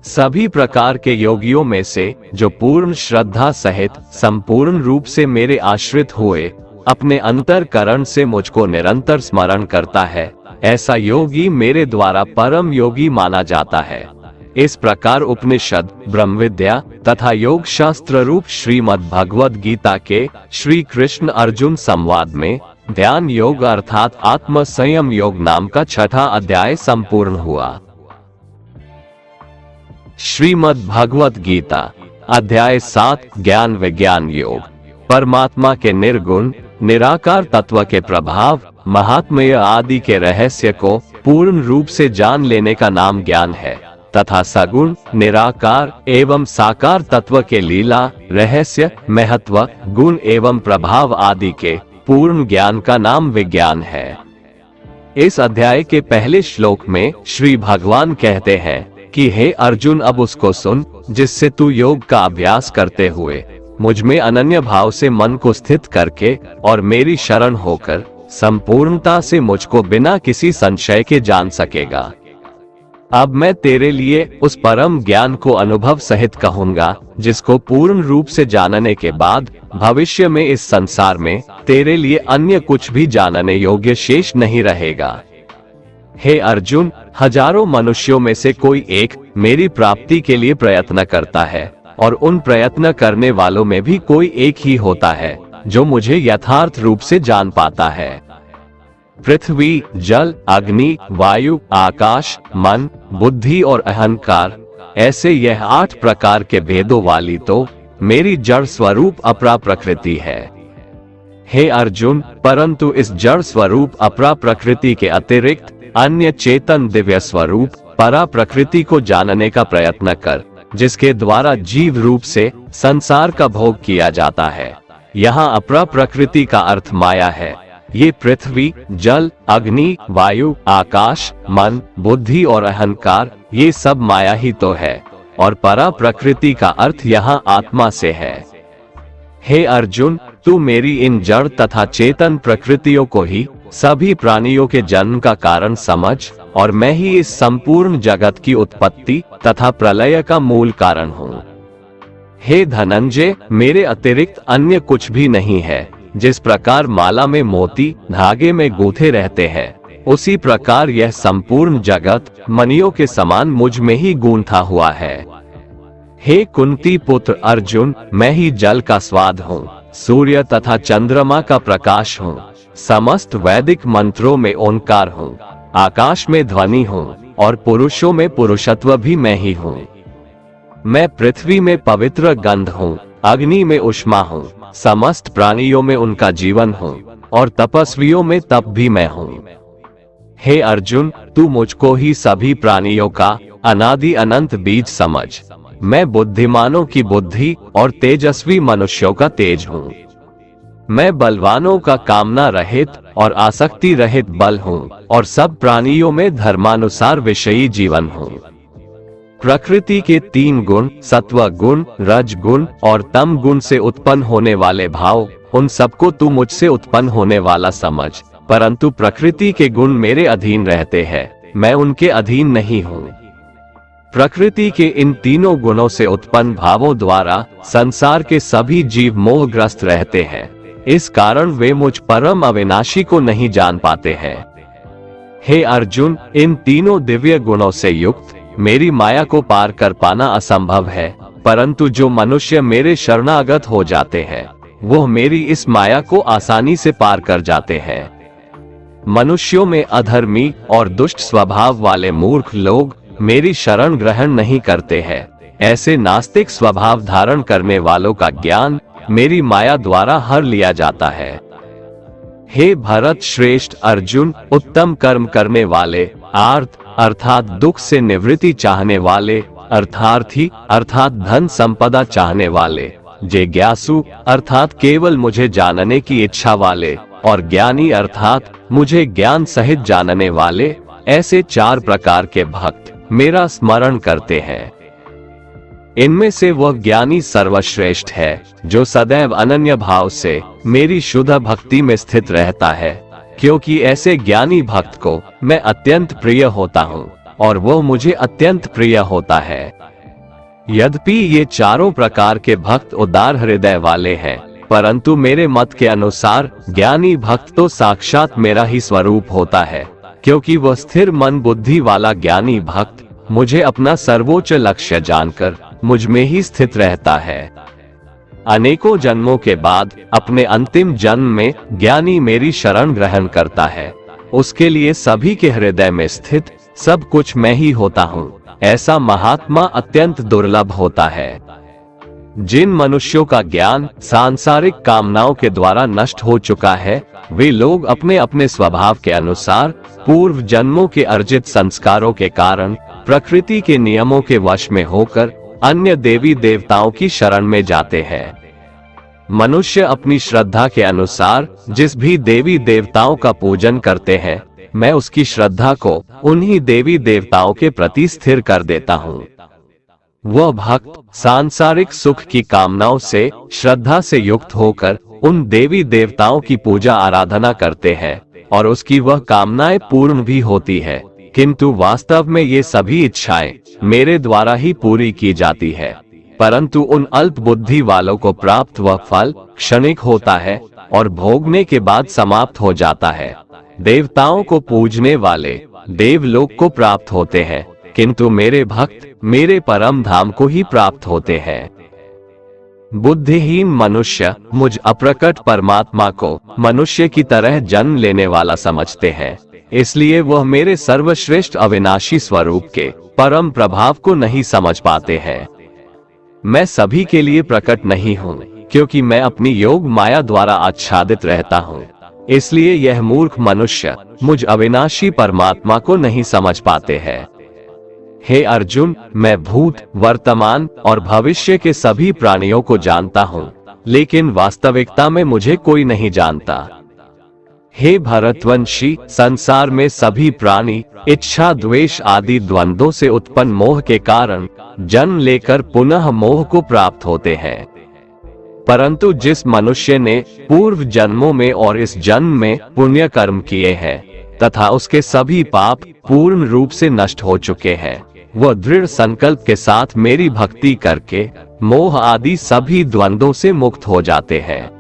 सभी प्रकार के योगियों में से जो पूर्ण श्रद्धा सहित संपूर्ण रूप से मेरे आश्रित हुए अपने अंतरकरण से मुझको निरंतर स्मरण करता है, ऐसा योगी मेरे द्वारा परम योगी माना जाता है। इस प्रकार उपनिषद, ब्रह्म विद्या तथा योग शास्त्र रूप श्रीमद् भगवद गीता के श्री कृष्ण अर्जुन संवाद में ध्यान योग अर्थात आत्म संयम योग नाम का 6वां अध्याय संपूर्ण हुआ। श्रीमद् भगवद गीता अध्याय 7 ज्ञान विज्ञान योग। परमात्मा के निर्गुण निराकार तत्व के प्रभाव, महात्म्य आदि के रहस्य को पूर्ण रूप से जान लेने का नाम ज्ञान है तथा सगुण निराकार एवं साकार तत्व के लीला, रहस्य, महत्व, गुण एवं प्रभाव आदि के पूर्ण ज्ञान का नाम विज्ञान है। इस अध्याय के पहले श्लोक में श्री भगवान कहते हैं कि हे अर्जुन, अब उसको सुन जिससे तू योग का अभ्यास करते हुए मुझ में अनन्य भाव से मन को स्थित करके और मेरी शरण होकर संपूर्णता से मुझको बिना किसी संशय के जान सकेगा। अब मैं तेरे लिए उस परम ज्ञान को अनुभव सहित कहूंगा जिसको पूर्ण रूप से जानने के बाद भविष्य में इस संसार में तेरे लिए अन्य कुछ भी जानने योग्य शेष नहीं रहेगा। हे अर्जुन, हजारों मनुष्यों में से कोई एक मेरी प्राप्ति के लिए प्रयत्न करता है और उन प्रयत्न करने वालों में भी कोई एक ही होता है जो मुझे यथार्थ रूप से जान पाता है। पृथ्वी, जल, अग्नि, वायु, आकाश, मन, बुद्धि और अहंकार, ऐसे यह 8 प्रकार के भेदों वाली तो मेरी जड़ स्वरूप अपरा प्रकृति है। हे अर्जुन, परंतु इस जड़ स्वरूप अपरा प्रकृति के अतिरिक्त अन्य चेतन दिव्य स्वरूप परा प्रकृति को जानने का प्रयत्न कर, जिसके द्वारा जीव रूप से संसार का भोग किया जाता है। यहाँ अपरा प्रकृति का अर्थ माया है। ये पृथ्वी, जल, अग्नि, वायु, आकाश, मन, बुद्धि और अहंकार, ये सब माया ही तो है और परा प्रकृति का अर्थ यहाँ आत्मा से है। हे अर्जुन, तू मेरी इन जड़ तथा चेतन प्रकृतियों को ही सभी प्राणियों के जन्म का कारण समझ और मैं ही इस संपूर्ण जगत की उत्पत्ति तथा प्रलय का मूल कारण हूँ। हे धनंजय, मेरे अतिरिक्त अन्य कुछ भी नहीं है। जिस प्रकार माला में मोती धागे में गूंथे रहते हैं, उसी प्रकार यह संपूर्ण जगत मणियों के समान मुझ में ही गूंथा हुआ है। हे कुंती पुत्र अर्जुन, मैं ही जल का स्वाद हूँ, सूर्य तथा चंद्रमा का प्रकाश हूँ, समस्त वैदिक मंत्रों में ओंकार हूँ, आकाश में ध्वनि हूँ और पुरुषों में पुरुषत्व भी मैं ही हूँ। मैं पृथ्वी में पवित्र गंध हूँ, अग्नि में उष्मा हूँ, समस्त प्राणियों में उनका जीवन हूँ और तपस्वियों में तप भी मैं हूँ। हे अर्जुन, तू मुझको ही सभी प्राणियों का अनादि अनंत बीज समझ। मैं बुद्धिमानों की बुद्धि और तेजस्वी मनुष्यों का तेज हूँ। मैं बलवानों का कामना रहित और आसक्ति रहित बल हूँ और सब प्राणियों में धर्मानुसार विषयी जीवन हूँ। प्रकृति के 3 गुण, सत्व गुण, रज गुण और तम गुण से उत्पन्न होने वाले भाव, उन सबको तू मुझसे उत्पन्न होने वाला समझ, परंतु प्रकृति के गुण मेरे अधीन रहते हैं, मैं उनके अधीन नहीं हूँ। प्रकृति के इन तीनों गुणों से उत्पन्न भावों द्वारा संसार के सभी जीव मोहग्रस्त रहते हैं। इस कारण वे मुझ परम अविनाशी को नहीं जान पाते हैं। हे अर्जुन, इन तीनों दिव्य गुणों से युक्त मेरी माया को पार कर पाना असंभव है, परंतु जो मनुष्य मेरे शरणागत हो जाते हैं वो मेरी इस माया को आसानी से पार कर जाते हैं। मनुष्यों में अधर्मी और दुष्ट स्वभाव वाले मूर्ख लोग मेरी शरण ग्रहण नहीं करते हैं, ऐसे नास्तिक स्वभाव धारण करने वालों का ज्ञान मेरी माया द्वारा हर लिया जाता है। हे भरत श्रेष्ठ अर्जुन, उत्तम कर्म करने वाले, आर्त अर्थात दुख से निवृत्ति चाहने वाले, अर्थार्थी अर्थात धन संपदा चाहने वाले, जिज्ञासु अर्थात केवल मुझे जानने की इच्छा वाले, और ज्ञानी अर्थात मुझे ज्ञान सहित जानने वाले, ऐसे 4 प्रकार के भक्त मेरा स्मरण करते हैं। इनमें से वह ज्ञानी सर्वश्रेष्ठ है जो सदैव अनन्य भाव से मेरी शुद्ध भक्ति में स्थित रहता है, क्योंकि ऐसे ज्ञानी भक्त को मैं अत्यंत प्रिय होता हूँ और वह मुझे अत्यंत प्रिय होता है। यद्यपि ये चारों प्रकार के भक्त उदार हृदय वाले हैं, परंतु मेरे मत के अनुसार ज्ञानी भक्त तो साक्षात मेरा ही स्वरूप होता है, क्योंकि वह स्थिर मन बुद्धि वाला ज्ञानी भक्त मुझे अपना सर्वोच्च लक्ष्य जानकर मुझ में ही स्थित रहता है। अनेकों जन्मों के बाद अपने अंतिम जन्म में ज्ञानी मेरी शरण ग्रहण करता है। उसके लिए सभी के हृदय में स्थित सब कुछ मैं ही होता हूँ। ऐसा महात्मा अत्यंत दुर्लभ होता है। जिन मनुष्यों का ज्ञान सांसारिक कामनाओं के द्वारा नष्ट हो चुका है, वे लोग अपने अपने स्वभाव के अनुसार पूर्व जन्मों के अर्जित संस्कारों के कारण प्रकृति के नियमों के वश में होकर अन्य देवी देवताओं की शरण में जाते हैं। मनुष्य अपनी श्रद्धा के अनुसार जिस भी देवी देवताओं का पूजन करते हैं, मैं उसकी श्रद्धा को उन्हीं देवी देवताओं के प्रति स्थिर कर देता हूँ। वह भक्त सांसारिक सुख की कामनाओं से श्रद्धा से युक्त होकर उन देवी देवताओं की पूजा आराधना करते हैं और उसकी वह कामनाएं पूर्ण भी होती है, किंतु वास्तव में ये सभी इच्छाएं मेरे द्वारा ही पूरी की जाती है। परंतु उन अल्प बुद्धि वालों को प्राप्त वह फल क्षणिक होता है और भोगने के बाद समाप्त हो जाता है। देवताओं को पूजने वाले देवलोक को प्राप्त होते हैं, किंतु मेरे भक्त मेरे परम धाम को ही प्राप्त होते हैं। बुद्धिहीन मनुष्य मुझ अप्रकट परमात्मा को मनुष्य की तरह जन्म लेने वाला समझते हैं, इसलिए वह मेरे सर्वश्रेष्ठ अविनाशी स्वरूप के परम प्रभाव को नहीं समझ पाते हैं। मैं सभी के लिए प्रकट नहीं हूँ, क्योंकि मैं अपनी योग माया द्वारा आच्छादित रहता हूँ। इसलिए यह मूर्ख मनुष्य मुझ अविनाशी परमात्मा को नहीं समझ पाते हैं। हे अर्जुन, मैं भूत, वर्तमान और भविष्य के सभी प्राणियों को जानता हूँ, लेकिन वास्तविकता में मुझे कोई नहीं जानता। हे भरतवंशी, संसार में सभी प्राणी इच्छा द्वेष आदि द्वंद्वों से उत्पन्न मोह के कारण जन्म लेकर पुनः मोह को प्राप्त होते हैं। परंतु जिस मनुष्य ने पूर्व जन्मों में और इस जन्म में पुण्य कर्म किए हैं तथा उसके सभी पाप पूर्ण रूप से नष्ट हो चुके हैं, वह दृढ़ संकल्प के साथ मेरी भक्ति करके मोह आदि सभी द्वंद्वों से मुक्त हो जाते हैं।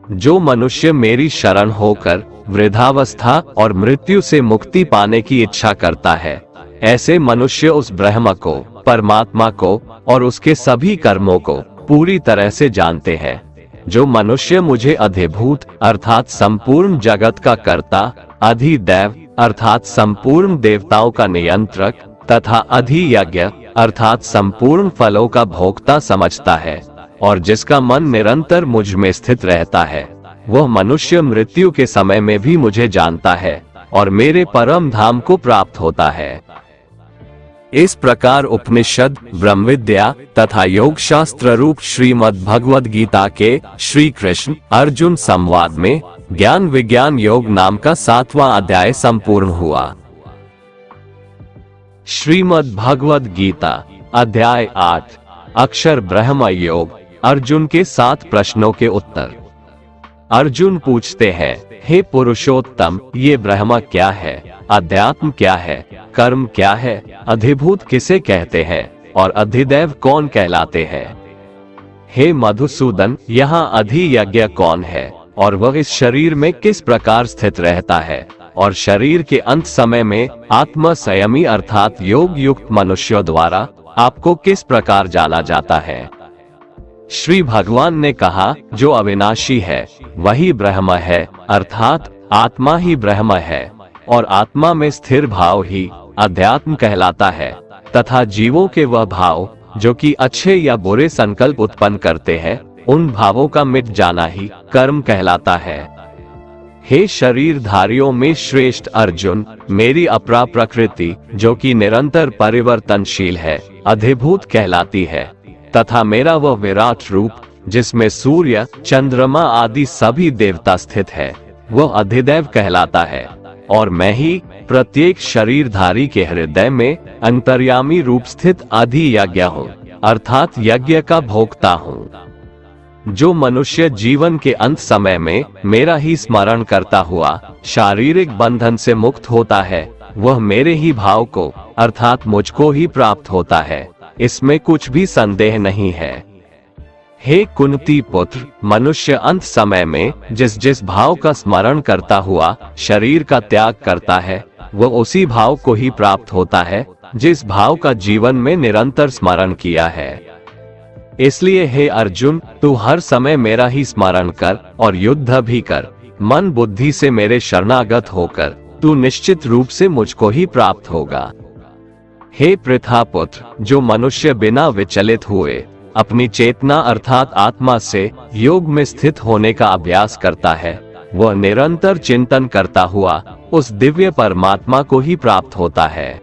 जो मनुष्य मेरी शरण होकर वृद्धावस्था और मृत्यु से मुक्ति पाने की इच्छा करता है, ऐसे मनुष्य उस ब्रह्म को, परमात्मा को और उसके सभी कर्मों को पूरी तरह से जानते हैं। जो मनुष्य मुझे अधिभूत अर्थात संपूर्ण जगत का कर्ता, अधिदैव अर्थात संपूर्ण देवताओं का नियंत्रक तथा अधियज्ञ अर्थात संपूर्ण फलों का भोक्ता समझता है और जिसका मन निरंतर मुझ में स्थित रहता है, वह मनुष्य मृत्यु के समय में भी मुझे जानता है और मेरे परम धाम को प्राप्त होता है। इस प्रकार उपनिषद, ब्रह्म विद्या तथा योग शास्त्र रूप श्रीमद् भगवद गीता के श्री कृष्ण अर्जुन संवाद में ज्ञान विज्ञान योग नाम का 7वां अध्याय संपूर्ण हुआ। श्रीमद् भगवद गीता अध्याय 8 अक्षर ब्रह्म योग। अर्जुन के 7 प्रश्नों के उत्तर। अर्जुन पूछते हैं, हे पुरुषोत्तम, ये ब्रह्म क्या है, अध्यात्म क्या है, कर्म क्या है, अधिभूत किसे कहते हैं और अधिदैव कौन कहलाते हैं? हे मधुसूदन, यहाँ अधियज्ञ कौन है और वह इस शरीर में किस प्रकार स्थित रहता है और शरीर के अंत समय में आत्म संयमी अर्थात योग युक्त मनुष्यों द्वारा आपको किस प्रकार जाना जाता है? श्री भगवान ने कहा, जो अविनाशी है वही ब्रह्म है, अर्थात आत्मा ही ब्रह्म है और आत्मा में स्थिर भाव ही अध्यात्म कहलाता है तथा जीवों के वह भाव जो कि अच्छे या बुरे संकल्प उत्पन्न करते हैं, उन भावों का मिट जाना ही कर्म कहलाता है। हे शरीरधारियों में श्रेष्ठ अर्जुन, मेरी अपरा प्रकृति जो कि निरंतर परिवर्तनशील है, अधिभूत कहलाती है, तथा मेरा वह विराट रूप जिसमें सूर्य, चंद्रमा आदि सभी देवता स्थित है, वह अधिदैव कहलाता है। और मैं ही प्रत्येक शरीरधारी के हृदय में अंतर्यामी रूप स्थित अधियज्ञ हूँ, अर्थात यज्ञ का भोक्ता हूँ। जो मनुष्य जीवन के अंत समय में मेरा ही स्मरण करता हुआ शारीरिक बंधन से मुक्त होता है, वह मेरे ही भाव को अर्थात मुझको ही प्राप्त होता है, इसमें कुछ भी संदेह नहीं है। हे कुंती पुत्र, मनुष्य अंत समय में जिस जिस भाव का स्मरण करता हुआ शरीर का त्याग करता है, वह उसी भाव को ही प्राप्त होता है जिस भाव का जीवन में निरंतर स्मरण किया है। इसलिए हे अर्जुन, तू हर समय मेरा ही स्मरण कर और युद्ध भी कर। मन बुद्धि से मेरे शरणागत होकर तू निश्चित रूप से मुझको ही प्राप्त होगा। हे पृथापुत्र, जो मनुष्य बिना विचलित हुए अपनी चेतना अर्थात आत्मा से योग में स्थित होने का अभ्यास करता है, वह निरंतर चिंतन करता हुआ उस दिव्य परमात्मा को ही प्राप्त होता है।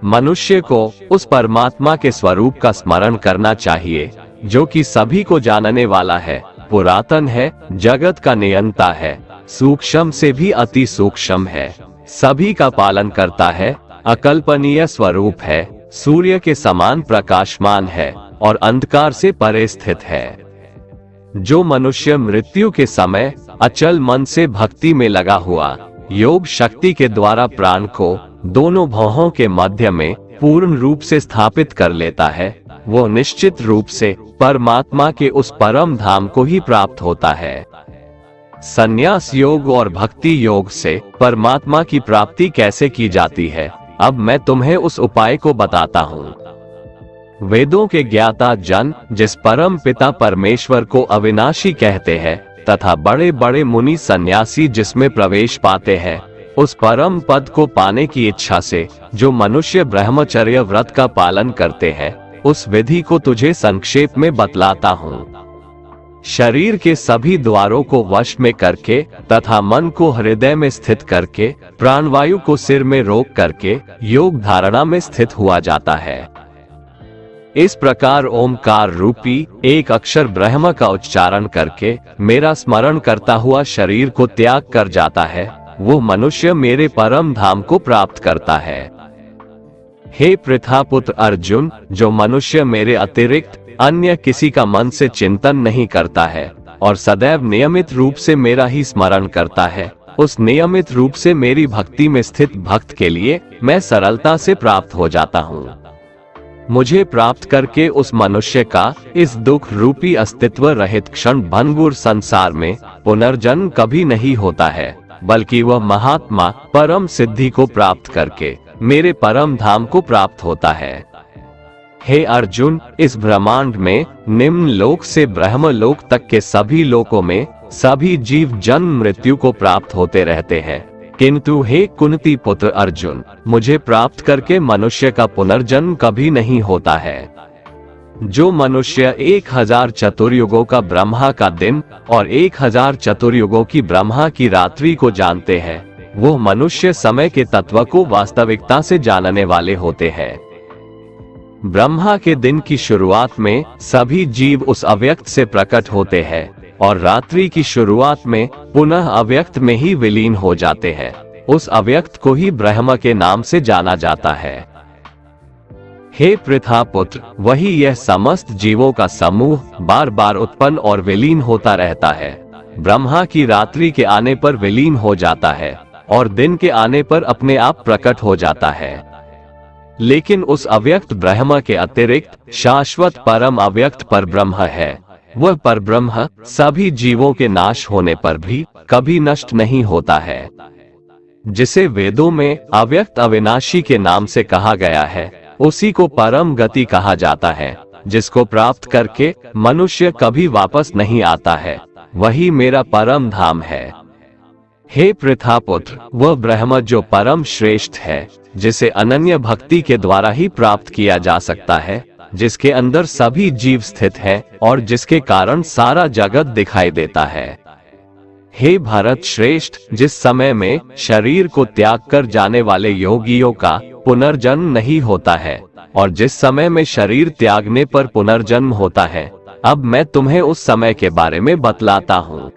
मनुष्य को उस परमात्मा के स्वरूप का स्मरण करना चाहिए, जो कि सभी को जानने वाला है, पुरातन है, जगत का नियंता है, सूक्ष्म से भी अति सूक्ष्म है, सभी का पालन करता है, अकल्पनीय स्वरूप है, सूर्य के समान प्रकाशमान है और अंधकार से परे स्थित है। जो मनुष्य मृत्यु के समय अचल मन से भक्ति में लगा हुआ योग शक्ति के द्वारा प्राण को दोनों भौहों के मध्य में पूर्ण रूप से स्थापित कर लेता है, वो निश्चित रूप से परमात्मा के उस परम धाम को ही प्राप्त होता है। संन्यास योग और भक्ति योग से परमात्मा की प्राप्ति कैसे की जाती है, अब मैं तुम्हें उस उपाय को बताता हूँ। वेदों के ज्ञाता जन जिस परम पिता परमेश्वर को अविनाशी कहते हैं तथा बड़े बड़े मुनि सन्यासी जिसमें प्रवेश पाते हैं, उस परम पद को पाने की इच्छा से जो मनुष्य ब्रह्मचर्य व्रत का पालन करते हैं, उस विधि को तुझे संक्षेप में बतलाता हूँ। शरीर के सभी द्वारों को वश में करके तथा मन को हृदय में स्थित करके प्राणवायु को सिर में रोक करके योग धारणा में स्थित हुआ जाता है। इस प्रकार ओमकार रूपी एक अक्षर ब्रह्म का उच्चारण करके मेरा स्मरण करता हुआ शरीर को त्याग कर जाता है, वो मनुष्य मेरे परम धाम को प्राप्त करता है। हे पृथापुत्र अर्जुन, जो मनुष्य मेरे अतिरिक्त अन्य किसी का मन से चिंतन नहीं करता है और सदैव नियमित रूप से मेरा ही स्मरण करता है, उस नियमित रूप से मेरी भक्ति में स्थित भक्त के लिए मैं सरलता से प्राप्त हो जाता हूँ। मुझे प्राप्त करके उस मनुष्य का इस दुख रूपी अस्तित्व रहित क्षण भंगुर संसार में पुनर्जन्म कभी नहीं होता है, बल्कि वह महात्मा परम सिद्धि को प्राप्त करके मेरे परम धाम को प्राप्त होता है। हे अर्जुन, इस ब्रह्मांड में निम्न लोक से ब्रह्म लोक तक के सभी लोकों में सभी जीव जन्म मृत्यु को प्राप्त होते रहते हैं, किंतु हे कुंती पुत्र अर्जुन, मुझे प्राप्त करके मनुष्य का पुनर्जन्म कभी नहीं होता है। जो मनुष्य 1000 चतुर्युगों का ब्रह्मा का दिन और 1000 चतुर्युगों की ब्रह्मा की रात्रि को जानते हैं, वो मनुष्य समय के तत्व को वास्तविकता से जानने वाले होते हैं। ब्रह्मा के दिन की शुरुआत में सभी जीव उस अव्यक्त से प्रकट होते हैं और रात्रि की शुरुआत में पुनः अव्यक्त में ही विलीन हो जाते हैं। उस अव्यक्त को ही ब्रह्म के नाम से जाना जाता है। हे पृथापुत्र, वही यह समस्त जीवों का समूह बार बार उत्पन्न और विलीन होता रहता है। ब्रह्मा की रात्रि के आने पर विलीन हो जाता है और दिन के आने पर अपने आप प्रकट हो जाता है। लेकिन उस अव्यक्त ब्रह्म के अतिरिक्त शाश्वत परम अव्यक्त परब्रह्म है। वह परब्रह्म सभी जीवों के नाश होने पर भी कभी नष्ट नहीं होता है, जिसे वेदों में अव्यक्त अविनाशी के नाम से कहा गया है, उसी को परम गति कहा जाता है, जिसको प्राप्त करके मनुष्य कभी वापस नहीं आता है, वही मेरा परम धाम है। हे पृथापुत्र, वह ब्रह्म जो परम श्रेष्ठ है, जिसे अनन्य भक्ति के द्वारा ही प्राप्त किया जा सकता है, जिसके अंदर सभी जीव स्थित हैं और जिसके कारण सारा जगत दिखाई देता है। हे भरत श्रेष्ठ, जिस समय में शरीर को त्याग कर जाने वाले योगियों का पुनर्जन्म नहीं होता है और जिस समय में शरीर त्यागने पर पुनर्जन्म होता है, अब मैं तुम्हें उस समय के बारे में बतलाता हूँ।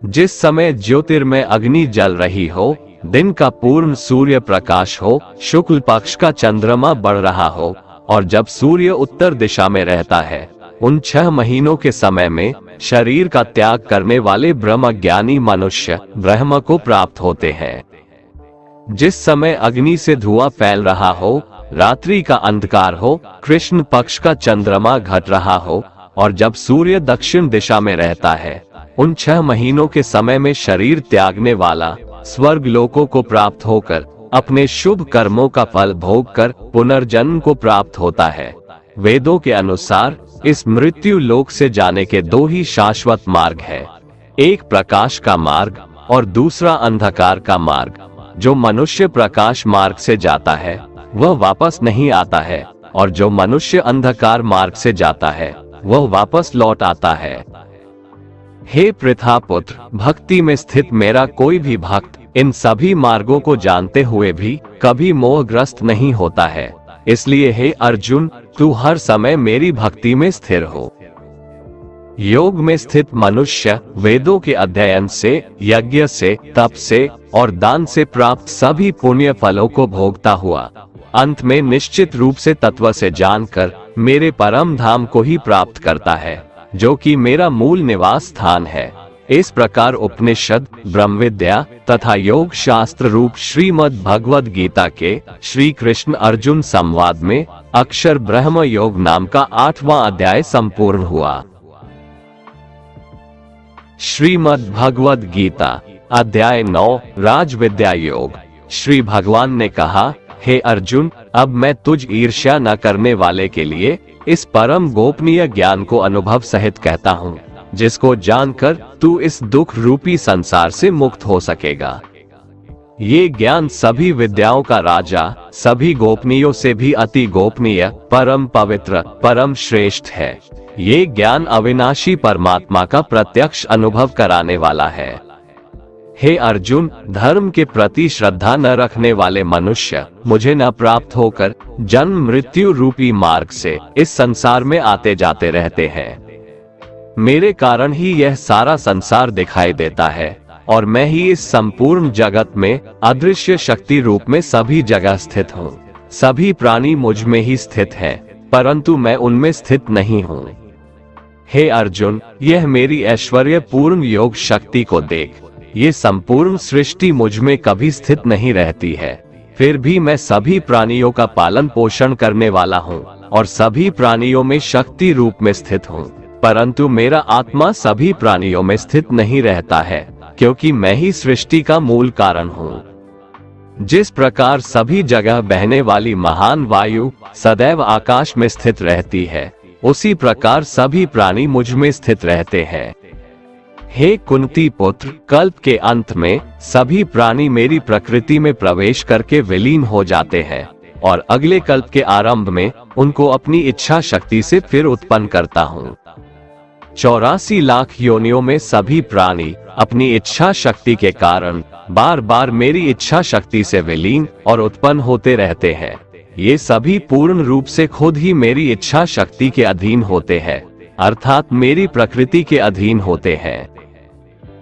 जिस समय ज्योतिर्मय अग्नि जल रही हो, दिन का पूर्ण सूर्य प्रकाश हो, शुक्ल पक्ष का चंद्रमा बढ़ रहा हो और जब सूर्य उत्तर दिशा में रहता है, उन 6 महीनों के समय में शरीर का त्याग करने वाले ब्रह्मज्ञानी मनुष्य ब्रह्म को प्राप्त होते हैं। जिस समय अग्नि से धुआं फैल रहा हो, रात्रि का अंधकार हो, कृष्ण पक्ष का चंद्रमा घट रहा हो और जब सूर्य दक्षिण दिशा में रहता है, उन 6 महीनों के समय में शरीर त्यागने वाला स्वर्ग लोकों को प्राप्त होकर अपने शुभ कर्मों का फल भोग कर पुनर्जन्म को प्राप्त होता है। वेदों के अनुसार इस मृत्यु लोक से जाने के 2 ही शाश्वत मार्ग है, एक प्रकाश का मार्ग और दूसरा अंधकार का मार्ग। जो मनुष्य प्रकाश मार्ग से जाता है वह वापस नहीं आता है और जो मनुष्य अंधकार मार्ग से जाता है वह वापस लौट आता है। हे पृथापुत्र, भक्ति में स्थित मेरा कोई भी भक्त इन सभी मार्गों को जानते हुए भी कभी मोहग्रस्त नहीं होता है। इसलिए हे अर्जुन, तू हर समय मेरी भक्ति में स्थिर हो। योग में स्थित मनुष्य वेदों के अध्ययन से, यज्ञ से, तप से और दान से प्राप्त सभी पुण्य फलों को भोगता हुआ अंत में निश्चित रूप से तत्व से जानकर मेरे परम धाम को ही प्राप्त करता है, जो कि मेरा मूल निवास स्थान है। इस प्रकार उपनिषद, ब्रह्म विद्या तथा योग शास्त्र रूप श्रीमद् भगवद गीता के श्री कृष्ण अर्जुन संवाद में अक्षर ब्रह्म योग नाम का 8वां अध्याय संपूर्ण हुआ। श्रीमद् भगवद गीता अध्याय 9 राज विद्या योग। श्री भगवान ने कहा, हे अर्जुन, अब मैं तुझ ईर्ष्या न करने वाले के लिए इस परम गोपनीय ज्ञान को अनुभव सहित कहता हूँ, जिसको जानकर तू इस दुख रूपी संसार से मुक्त हो सकेगा। ये ज्ञान सभी विद्याओं का राजा, सभी गोपनीयों से भी अति गोपनीय, परम पवित्र, परम श्रेष्ठ है। ये ज्ञान अविनाशी परमात्मा का प्रत्यक्ष अनुभव कराने वाला है। हे अर्जुन, धर्म के प्रति श्रद्धा न रखने वाले मनुष्य मुझे न प्राप्त होकर जन्म मृत्यु रूपी मार्ग से इस संसार में आते जाते रहते हैं। मेरे कारण ही यह सारा संसार दिखाई देता है और मैं ही इस संपूर्ण जगत में अदृश्य शक्ति रूप में सभी जगह स्थित हूँ। सभी प्राणी मुझ में ही स्थित हैं, परंतु मैं उनमें स्थित नहीं हूँ। हे अर्जुन, यह मेरी ऐश्वर्य पूर्ण योग शक्ति को देख। ये संपूर्ण सृष्टि मुझ में कभी स्थित नहीं रहती है, फिर भी मैं सभी प्राणियों का पालन पोषण करने वाला हूँ और सभी प्राणियों में शक्ति रूप में स्थित हूँ, परंतु मेरा आत्मा सभी प्राणियों में स्थित नहीं रहता है, क्योंकि मैं ही सृष्टि का मूल कारण हूँ। जिस प्रकार सभी जगह बहने वाली महान वायु सदैव आकाश में स्थित रहती है, उसी प्रकार सभी प्राणी मुझ में स्थित रहते हैं। हे कुंती पुत्र, कल्प के अंत में सभी प्राणी मेरी प्रकृति में प्रवेश करके विलीन हो जाते हैं और अगले कल्प के आरंभ में उनको अपनी इच्छा शक्ति से फिर उत्पन्न करता हूँ। 84 लाख योनियों में सभी प्राणी अपनी इच्छा शक्ति के कारण बार बार मेरी इच्छा शक्ति से विलीन और उत्पन्न होते रहते हैं। ये सभी पूर्ण रूप से खुद ही मेरी इच्छा शक्ति के अधीन होते हैं, अर्थात मेरी प्रकृति के अधीन होते हैं।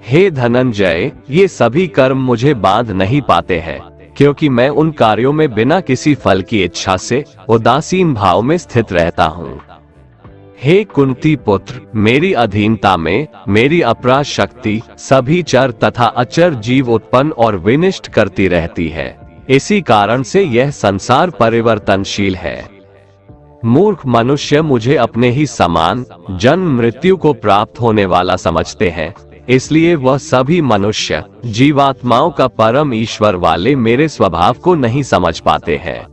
हे धनंजय, ये सभी कर्म मुझे बांध नहीं पाते हैं, क्योंकि मैं उन कार्यों में बिना किसी फल की इच्छा से उदासीन भाव में स्थित रहता हूँ। हे कुंती पुत्र, मेरी अधीनता में मेरी अपराध शक्ति सभी चर तथा अचर जीव उत्पन्न और विनिष्ट करती रहती है। इसी कारण से यह संसार परिवर्तनशील है। मूर्ख मनुष्य मुझे अपने ही समान जन्म मृत्यु को प्राप्त होने वाला समझते हैं, इसलिए वह सभी मनुष्य जीवात्माओं का परम ईश्वर वाले मेरे स्वभाव को नहीं समझ पाते हैं।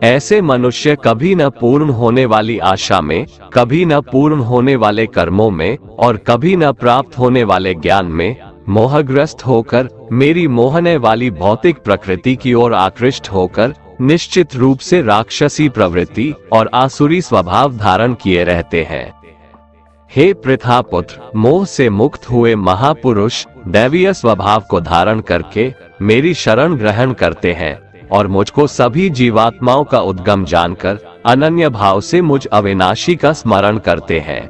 ऐसे मनुष्य कभी न पूर्ण होने वाली आशा में, कभी न पूर्ण होने वाले कर्मों में और कभी न प्राप्त होने वाले ज्ञान में मोहग्रस्त होकर, मेरी मोहने वाली भौतिक प्रकृति की ओर आकृष्ट होकर निश्चित रूप से राक्षसी प्रवृत्ति और आसुरी स्वभाव धारण किए रहते हैं। हे पृथापुत्र, मोह से मुक्त हुए महापुरुष दैवीय स्वभाव को धारण करके मेरी शरण ग्रहण करते हैं और मुझको सभी जीवात्माओं का उद्गम जानकर अनन्य भाव से मुझ अविनाशी का स्मरण करते हैं।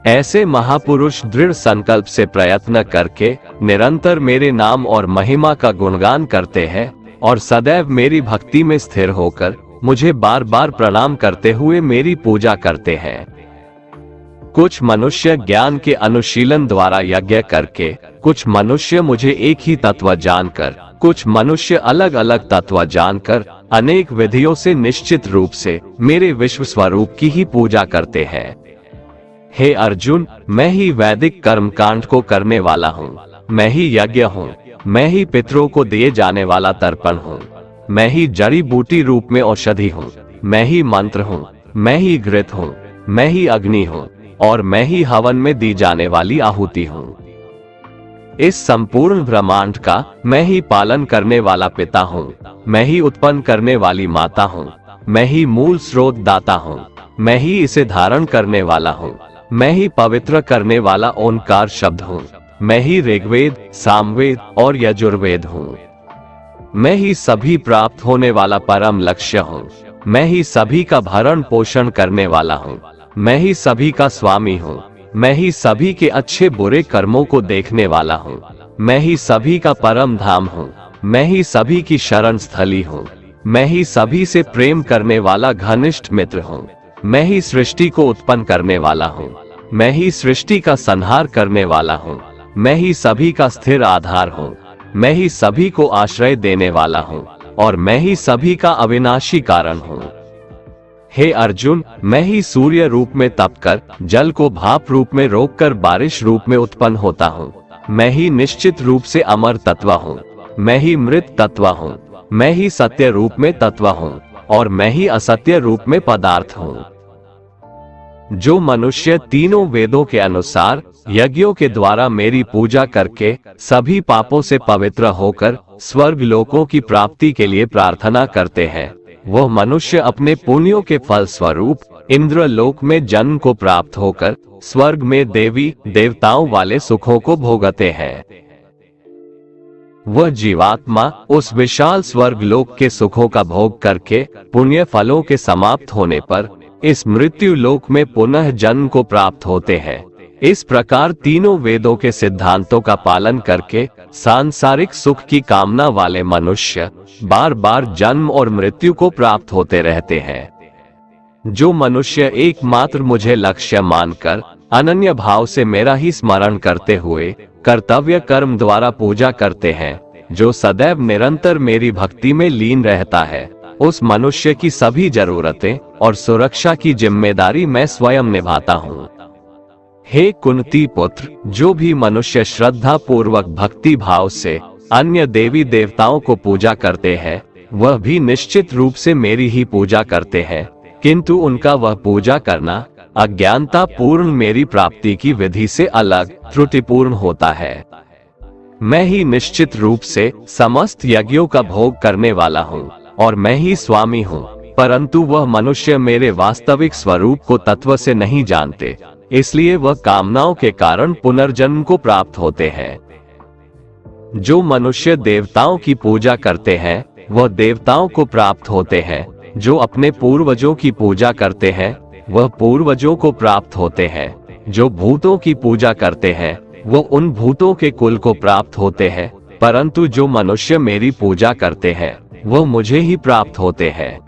ऐसे महापुरुष दृढ़ संकल्प से प्रयत्न करके निरंतर मेरे नाम और महिमा का गुणगान करते हैं और सदैव मेरी भक्ति में स्थिर होकर मुझे बार बार प्रणाम करते हुए मेरी पूजा करते हैं। कुछ मनुष्य ज्ञान के अनुशीलन द्वारा यज्ञ करके, कुछ मनुष्य मुझे एक ही तत्व जानकर, कुछ मनुष्य अलग अलग तत्व जानकर अनेक विधियों से निश्चित रूप से मेरे विश्व स्वरूप की ही पूजा करते हैं। हे अर्जुन, मैं ही वैदिक कर्मकांड को करने वाला हूँ, मैं ही यज्ञ हूँ, मैं ही पितरों को दिए जाने वाला तर्पण हूँ, मैं ही जड़ी बूटी रूप में औषधि हूँ, मैं ही मंत्र हूँ, मैं ही घृत हूँ, मैं ही अग्नि हूँ और मैं ही हवन में दी जाने वाली आहुति हूँ। इस संपूर्ण ब्रह्मांड का मैं ही पालन करने वाला पिता हूँ, मैं ही उत्पन्न करने वाली माता हूँ, मैं ही मूल स्रोत दाता हूँ, मैं ही इसे धारण करने वाला हूँ, मैं ही पवित्र करने वाला ओंकार शब्द हूँ, मैं ही ऋग्वेद, सामवेद और यजुर्वेद हूँ। मैं ही सभी प्राप्त होने वाला परम लक्ष्य हूँ, मैं ही सभी का भरण पोषण करने वाला हूँ, मैं ही सभी का स्वामी हूँ, मैं ही सभी के अच्छे बुरे कर्मों को देखने वाला हूँ, मैं ही सभी का परम धाम हूँ, मैं ही सभी की शरण स्थली हूँ, मैं ही सभी से प्रेम करने वाला घनिष्ठ मित्र हूँ, मैं ही सृष्टि को उत्पन्न करने वाला हूँ, मैं ही सृष्टि का संहार करने वाला हूँ, मैं ही सभी का स्थिर आधार हूँ, मैं ही सभी को आश्रय देने वाला हूँ और मैं ही सभी का अविनाशी कारण हूँ। हे अर्जुन, मैं ही सूर्य रूप में तपकर जल को भाप रूप में रोककर बारिश रूप में उत्पन्न होता हूँ, मैं ही निश्चित रूप से अमर तत्व हूँ, मैं ही मृत तत्व हूँ, मैं ही सत्य रूप में तत्व हूँ और मैं ही असत्य रूप में पदार्थ हूँ। जो मनुष्य तीनों वेदों के अनुसार यज्ञों के द्वारा मेरी पूजा करके सभी पापों से पवित्र होकर स्वर्ग लोकों की प्राप्ति के लिए प्रार्थना करते हैं, वह मनुष्य अपने पुण्यों के फल स्वरूप इंद्र लोक में जन्म को प्राप्त होकर स्वर्ग में देवी देवताओं वाले सुखों को भोगते हैं। वह जीवात्मा उस विशाल स्वर्ग लोक के सुखों का भोग करके पुण्य फलों के समाप्त होने पर इस मृत्यु लोक में पुनः जन्म को प्राप्त होते हैं। इस प्रकार तीनों वेदों के सिद्धांतों का पालन करके सांसारिक सुख की कामना वाले मनुष्य बार बार जन्म और मृत्यु को प्राप्त होते रहते हैं। जो मनुष्य एकमात्र मुझे लक्ष्य मानकर अनन्य भाव से मेरा ही स्मरण करते हुए कर्तव्य कर्म द्वारा पूजा करते हैं, जो सदैव निरंतर मेरी भक्ति में लीन रहता है, उस मनुष्य की सभी जरूरतें और सुरक्षा की जिम्मेदारी मैं स्वयं निभाता हूँ। हे कुंती पुत्र, जो भी मनुष्य श्रद्धा पूर्वक भक्ति भाव से अन्य देवी देवताओं को पूजा करते हैं, वह भी निश्चित रूप से मेरी ही पूजा करते हैं, किंतु उनका वह पूजा करना अज्ञानता पूर्ण मेरी प्राप्ति की विधि से अलग त्रुटिपूर्ण होता है। मैं ही निश्चित रूप से समस्त यज्ञों का भोग करने वाला हूँ और मैं ही स्वामी हूँ, परंतु वह मनुष्य मेरे वास्तविक स्वरूप को तत्व से नहीं जानते, इसलिए वह कामनाओं के कारण पुनर्जन्म को प्राप्त होते हैं। जो मनुष्य देवताओं की पूजा करते हैं, वह देवताओं को प्राप्त होते हैं। जो अपने पूर्वजों की पूजा करते हैं, वह पूर्वजों को प्राप्त होते हैं। जो भूतों की पूजा करते हैं, वो उन भूतों के कुल को प्राप्त होते हैं, परंतु जो मनुष्य मेरी पूजा करते हैं, वह मुझे ही प्राप्त होते हैं।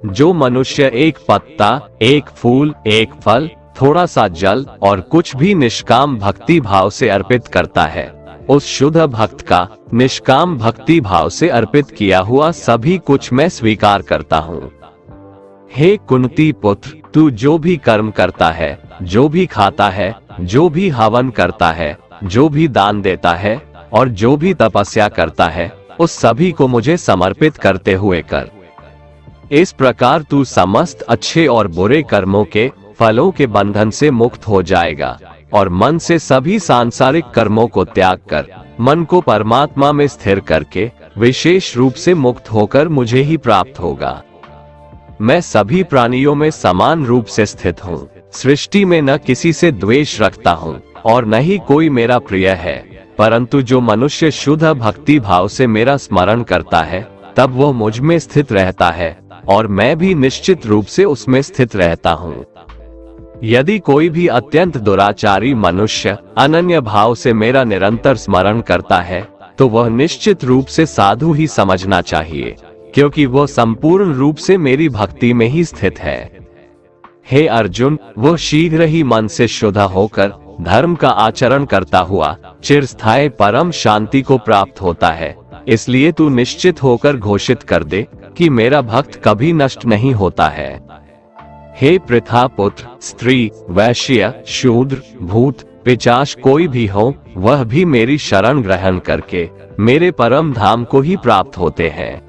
जो मनुष्य एक पत्ता, एक फूल, एक फल, थोड़ा सा जल और कुछ भी निष्काम भक्ति भाव से अर्पित करता है, उस शुद्ध भक्त का निष्काम भक्ति भाव से अर्पित किया हुआ सभी कुछ मैं स्वीकार करता हूँ। हे कुंती पुत्र, तू जो भी कर्म करता है, जो भी खाता है, जो भी हवन करता है, जो भी दान देता है और जो भी तपस्या करता है, उस सभी को मुझे समर्पित करते हुए कर। इस प्रकार तू समस्त अच्छे और बुरे कर्मों के फलों के बंधन से मुक्त हो जाएगा। और मन से सभी सांसारिक कर्मों को त्याग कर मन को परमात्मा में स्थिर करके विशेष रूप से मुक्त होकर मुझे ही प्राप्त होगा। मैं सभी प्राणियों में समान रूप से स्थित हूँ। सृष्टि में न किसी से द्वेष रखता हूँ और न ही कोई मेरा प्रिय है, परंतु जो मनुष्य शुद्ध भक्ति भाव से मेरा स्मरण करता है तब वो मुझ में स्थित रहता है और मैं भी निश्चित रूप से उसमें स्थित रहता हूँ। यदि कोई भी अत्यंत दुराचारी मनुष्य अनन्य भाव से मेरा निरंतर स्मरण करता है तो वह निश्चित रूप से साधु ही समझना चाहिए, क्योंकि वह संपूर्ण रूप से मेरी भक्ति में ही स्थित है। हे अर्जुन, वह शीघ्र ही मन से शुद्ध होकर धर्म का आचरण करता हुआ चिरस्थायी परम शांति को प्राप्त होता है। इसलिए तू निश्चित होकर घोषित कर दे कि मेरा भक्त कभी नष्ट नहीं होता है। हे पृथा पुत्र, स्त्री, वैश्य, शूद्र, भूत, पिशाच कोई भी हो, वह भी मेरी शरण ग्रहण करके मेरे परम धाम को ही प्राप्त होते हैं।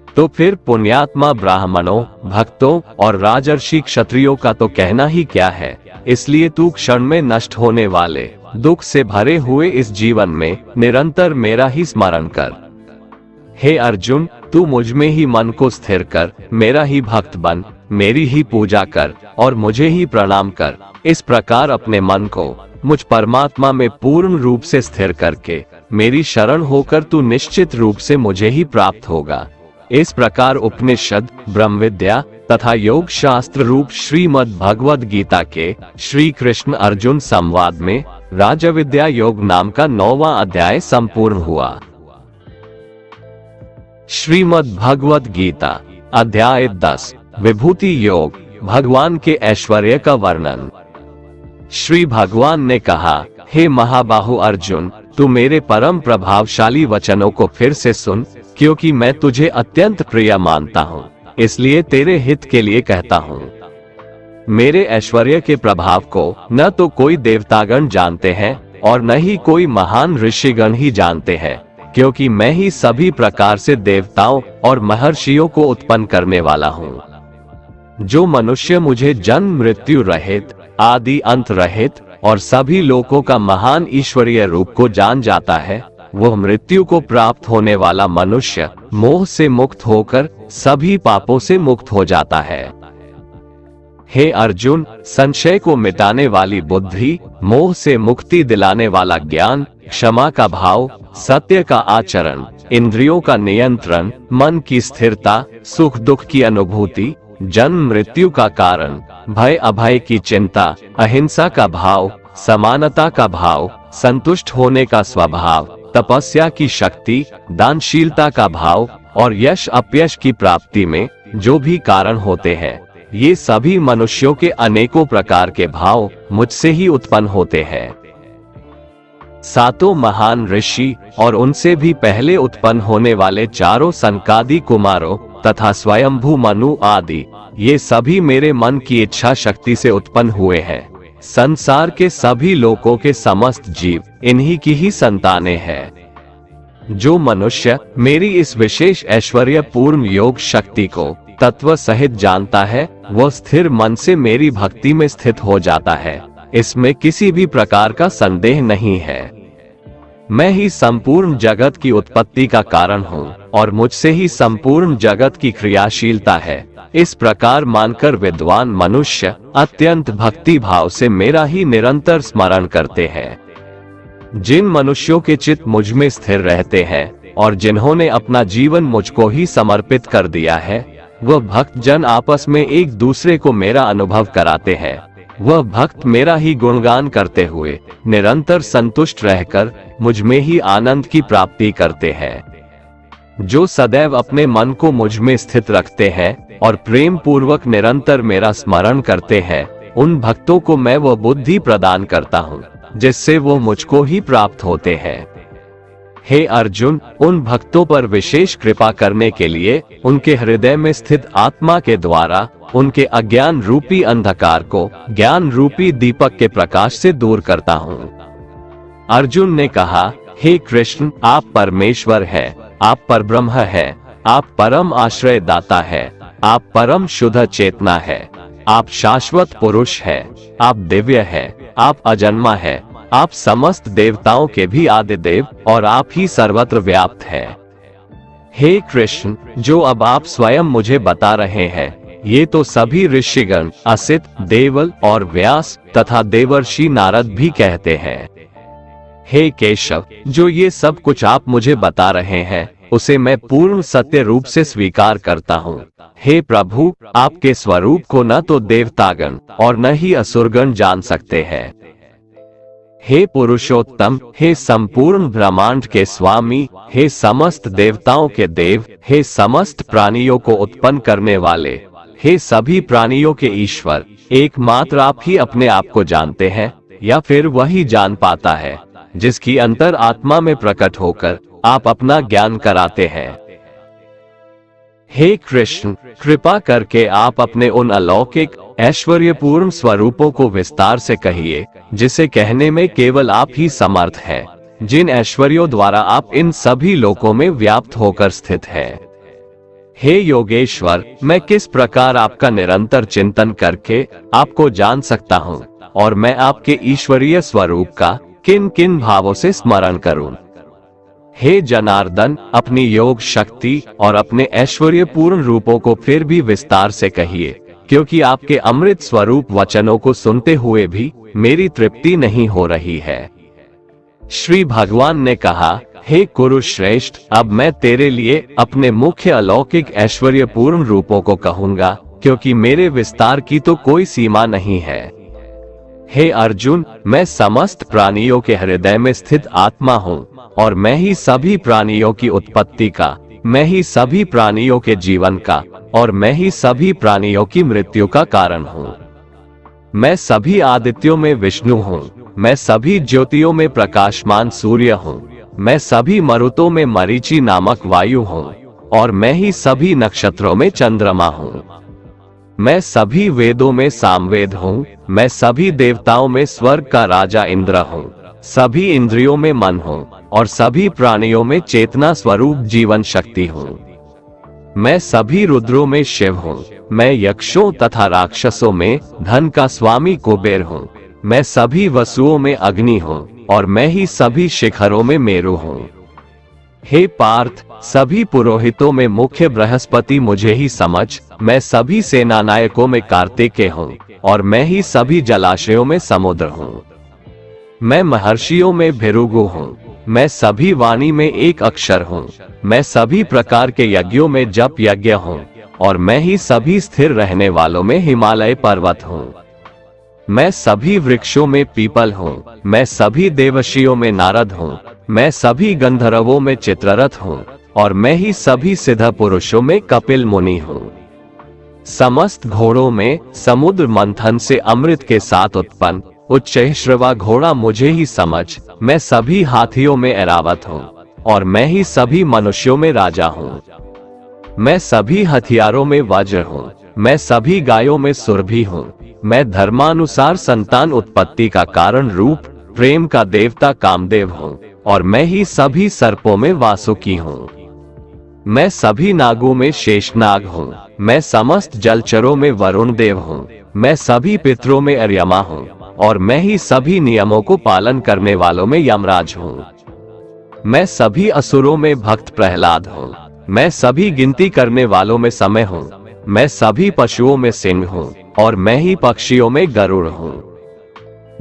तो फिर पुण्यात्मा ब्राह्मणों, भक्तों और राजर्षि क्षत्रियों का तो कहना ही क्या है। इसलिए तू क्षण में नष्ट होने वाले दुख से भरे हुए इस जीवन में निरंतर मेरा ही स्मरण कर। हे अर्जुन, तू मुझ में ही मन को स्थिर कर मेरा ही भक्त बन, मेरी ही पूजा कर और मुझे ही प्रणाम कर। इस प्रकार अपने मन को मुझ परमात्मा में पूर्ण रूप से स्थिर करके मेरी शरण होकर तू निश्चित रूप से मुझे ही प्राप्त होगा। इस प्रकार उपनिषद, ब्रह्म विद्या तथा योग शास्त्र रूप श्रीमद् भगवद गीता के श्री कृष्ण अर्जुन संवाद में राजविद्या योग नाम का 9वां अध्याय संपूर्ण हुआ। श्रीमद् भगवद गीता अध्याय 10 विभूति योग, भगवान के ऐश्वर्य का वर्णन। श्री भगवान ने कहा, हे महाबाहु अर्जुन, तू मेरे परम प्रभावशाली वचनों को फिर से सुन, क्योंकि मैं तुझे अत्यंत प्रिय मानता हूँ, इसलिए तेरे हित के लिए कहता हूँ। मेरे ऐश्वर्य के प्रभाव को न तो कोई देवतागण जानते हैं और न ही कोई महान ऋषिगण ही जानते हैं, क्योंकि मैं ही सभी प्रकार से देवताओं और महर्षियों को उत्पन्न करने वाला हूँ। जो मनुष्य मुझे जन्म मृत्यु रहित, आदि अंत रहित और सभी लोकों का महान ईश्वरीय रूप को जान जाता है, वह मृत्यु को प्राप्त होने वाला मनुष्य मोह से मुक्त होकर सभी पापों से मुक्त हो जाता है। हे अर्जुन, संशय को मिटाने वाली बुद्धि, मोह से मुक्ति दिलाने वाला ज्ञान, क्षमा का भाव, सत्य का आचरण, इंद्रियों का नियंत्रण, मन की स्थिरता, सुख दुख की अनुभूति, जन्म मृत्यु का कारण, भय अभय की चिंता, अहिंसा का भाव, समानता का भाव, संतुष्ट होने का स्वभाव, तपस्या की शक्ति, दानशीलता का भाव और यश अपयश की प्राप्ति में जो भी कारण होते हैं, ये सभी मनुष्यों के अनेकों प्रकार के भाव मुझसे ही उत्पन्न होते हैं। सातों महान ऋषि और उनसे भी पहले उत्पन्न होने वाले चारों सनकादि कुमारों तथा स्वयंभू मनु आदि, ये सभी मेरे मन की इच्छा शक्ति से उत्पन्न हुए हैं। संसार के सभी लोकों के समस्त जीव इन्हीं की ही संतानें हैं। जो मनुष्य मेरी इस विशेष ऐश्वर्य पूर्ण योग शक्ति को तत्व सहित जानता है, वह स्थिर मन से मेरी भक्ति में स्थित हो जाता है। इसमें किसी भी प्रकार का संदेह नहीं है। मैं ही संपूर्ण जगत की उत्पत्ति का कारण हूँ और मुझसे ही संपूर्ण जगत की क्रियाशीलता है। इस प्रकार मानकर विद्वान मनुष्य अत्यंत भक्ति भाव से मेरा ही निरंतर स्मरण करते हैं। जिन मनुष्यों के चित्त मुझ में स्थिर रहते हैं और जिन्होंने अपना जीवन मुझको ही समर्पित कर दिया है, वह भक्त जन आपस में एक दूसरे को मेरा अनुभव कराते हैं। वह भक्त मेरा ही गुणगान करते हुए निरंतर संतुष्ट रहकर मुझ में ही आनंद की प्राप्ति करते हैं। जो सदैव अपने मन को मुझ में स्थित रखते हैं और प्रेम पूर्वक निरंतर मेरा स्मरण करते हैं, उन भक्तों को मैं वह बुद्धि प्रदान करता हूँ जिससे वो मुझको ही प्राप्त होते हैं। हे अर्जुन, उन भक्तों पर विशेष कृपा करने के लिए उनके हृदय में स्थित आत्मा के द्वारा उनके अज्ञान रूपी अंधकार को ज्ञान रूपी दीपक के प्रकाश से दूर करता हूँ। अर्जुन ने कहा, हे कृष्ण, आप परमेश्वर हैं, आप परब्रह्म हैं, आप परम आश्रय दाता हैं, आप परम शुद्ध चेतना है, आप शाश्वत पुरुष हैं, आप दिव्य हैं, आप अजन्मा है, आप समस्त देवताओं के भी आदि देव और आप ही सर्वत्र व्याप्त हैं। हे कृष्ण, जो अब आप स्वयं मुझे बता रहे हैं, ये तो सभी ऋषिगण, असित, देवल और व्यास तथा देवर्षि नारद भी कहते हैं। हे केशव, जो ये सब कुछ आप मुझे बता रहे हैं, उसे मैं पूर्ण सत्य रूप से स्वीकार करता हूँ। हे प्रभु, आपके स्वरूप को न तो देवतागण और न ही असुरगण जान सकते हैं। हे पुरुषोत्तम, हे संपूर्ण ब्रह्मांड के स्वामी, हे समस्त देवताओं के देव, हे समस्त प्राणियों को उत्पन्न करने वाले, हे सभी प्राणियों के ईश्वर, एकमात्र आप ही अपने आप को जानते हैं या फिर वही जान पाता है जिसकी अंतर आत्मा में प्रकट होकर आप अपना ज्ञान कराते हैं। हे कृष्ण, कृपा करके आप अपने उन अलौकिक ऐश्वर्यपूर्ण स्वरूपों को विस्तार से कहिए, जिसे कहने में केवल आप ही समर्थ हैं, जिन ऐश्वर्यों द्वारा आप इन सभी लोकों में व्याप्त होकर स्थित हैं। हे योगेश्वर, मैं किस प्रकार आपका निरंतर चिंतन करके आपको जान सकता हूँ और मैं आपके ईश्वरीय स्वरूप का किन किन भावों से स्मरण करूं। हे जनार्दन, अपनी योग शक्ति और ऐश्वर्य ऐश्वर्यपूर्ण रूपों को फिर भी विस्तार से कहिए, क्योंकि आपके अमृत स्वरूप वचनों को सुनते हुए भी मेरी तृप्ति नहीं हो रही है। श्री भगवान ने कहा, हे कुरुश्रेष्ठ, अब मैं तेरे लिए अपने मुख्य अलौकिक ऐश्वर्यपूर्ण रूपों को कहूंगा, क्योंकि मेरे विस्तार की तो कोई सीमा नहीं है। हे अर्जुन, मैं समस्त प्राणियों के हृदय में स्थित आत्मा हूँ और मैं ही सभी प्राणियों की उत्पत्ति का, मैं ही सभी प्राणियों के जीवन का और मैं ही सभी प्राणियों की मृत्यु का कारण हूँ। मैं सभी आदित्यों में विष्णु हूँ, मैं सभी ज्योतियों में प्रकाशमान सूर्य हूँ, मैं सभी मरुतों में मरीचि नामक वायु हूँ और मैं ही सभी नक्षत्रों में चंद्रमा हूँ। मैं सभी वेदों में सामवेद हूँ, मैं सभी देवताओं में स्वर्ग का राजा इंद्र हूँ, सभी इंद्रियों में मन हूँ और सभी प्राणियों में चेतना स्वरूप जीवन शक्ति हूँ। मैं सभी रुद्रों में शिव हूँ, मैं यक्षों तथा राक्षसों में धन का स्वामी कुबेर हूँ, मैं सभी वसुओं में अग्नि हूँ और मैं ही सभी शिखरों में मेरु हूँ। हे पार्थ, सभी पुरोहितों में मुख्य बृहस्पति मुझे ही समझ, मैं सभी सेनानायकों में कार्तिकेय हूँ और मैं ही सभी जलाशयों में समुद्र हूँ। मैं महर्षियों में भृगु हूँ, मैं सभी वाणी में एक अक्षर हूँ, मैं सभी प्रकार के यज्ञों में जप यज्ञ हूँ और मैं ही सभी स्थिर रहने वालों में हिमालय पर्वत हूँ। मैं सभी वृक्षों में पीपल हूँ, मैं सभी देवर्षियों में नारद हूँ, मैं सभी गंधर्वों में चित्ररथ हूँ और मैं ही सभी सिद्ध पुरुषों में कपिल मुनि हूँ। समस्त घोड़ों में समुद्र मंथन से अमृत के साथ उत्पन्न उच्चैःश्रवा घोड़ा मुझे ही समझ, मैं सभी हाथियों में ऐरावत हूँ और मैं ही सभी मनुष्यों में राजा हूँ। मैं सभी हथियारों में वज्र हूँ, मैं सभी गायों में सुरभि हूँ, मैं धर्मानुसार संतान उत्पत्ति का कारण रूप प्रेम का देवता कामदेव हूँ और मैं ही सभी सर्पों में वासुकी हूँ। मैं सभी नागों में शेषनाग हूँ, मैं समस्त जलचरों में वरुण देव हूँ, मैं सभी पितरों में अर्यमा हूँ और मैं ही सभी नियमों को पालन करने वालों में यमराज हूँ। मैं सभी असुरों में भक्त प्रहलाद हूँ, मैं सभी गिनती करने वालों में समय हूँ, मैं सभी पशुओं में सिंह हूँ और मैं ही पक्षियों में गरुड़ हूँ।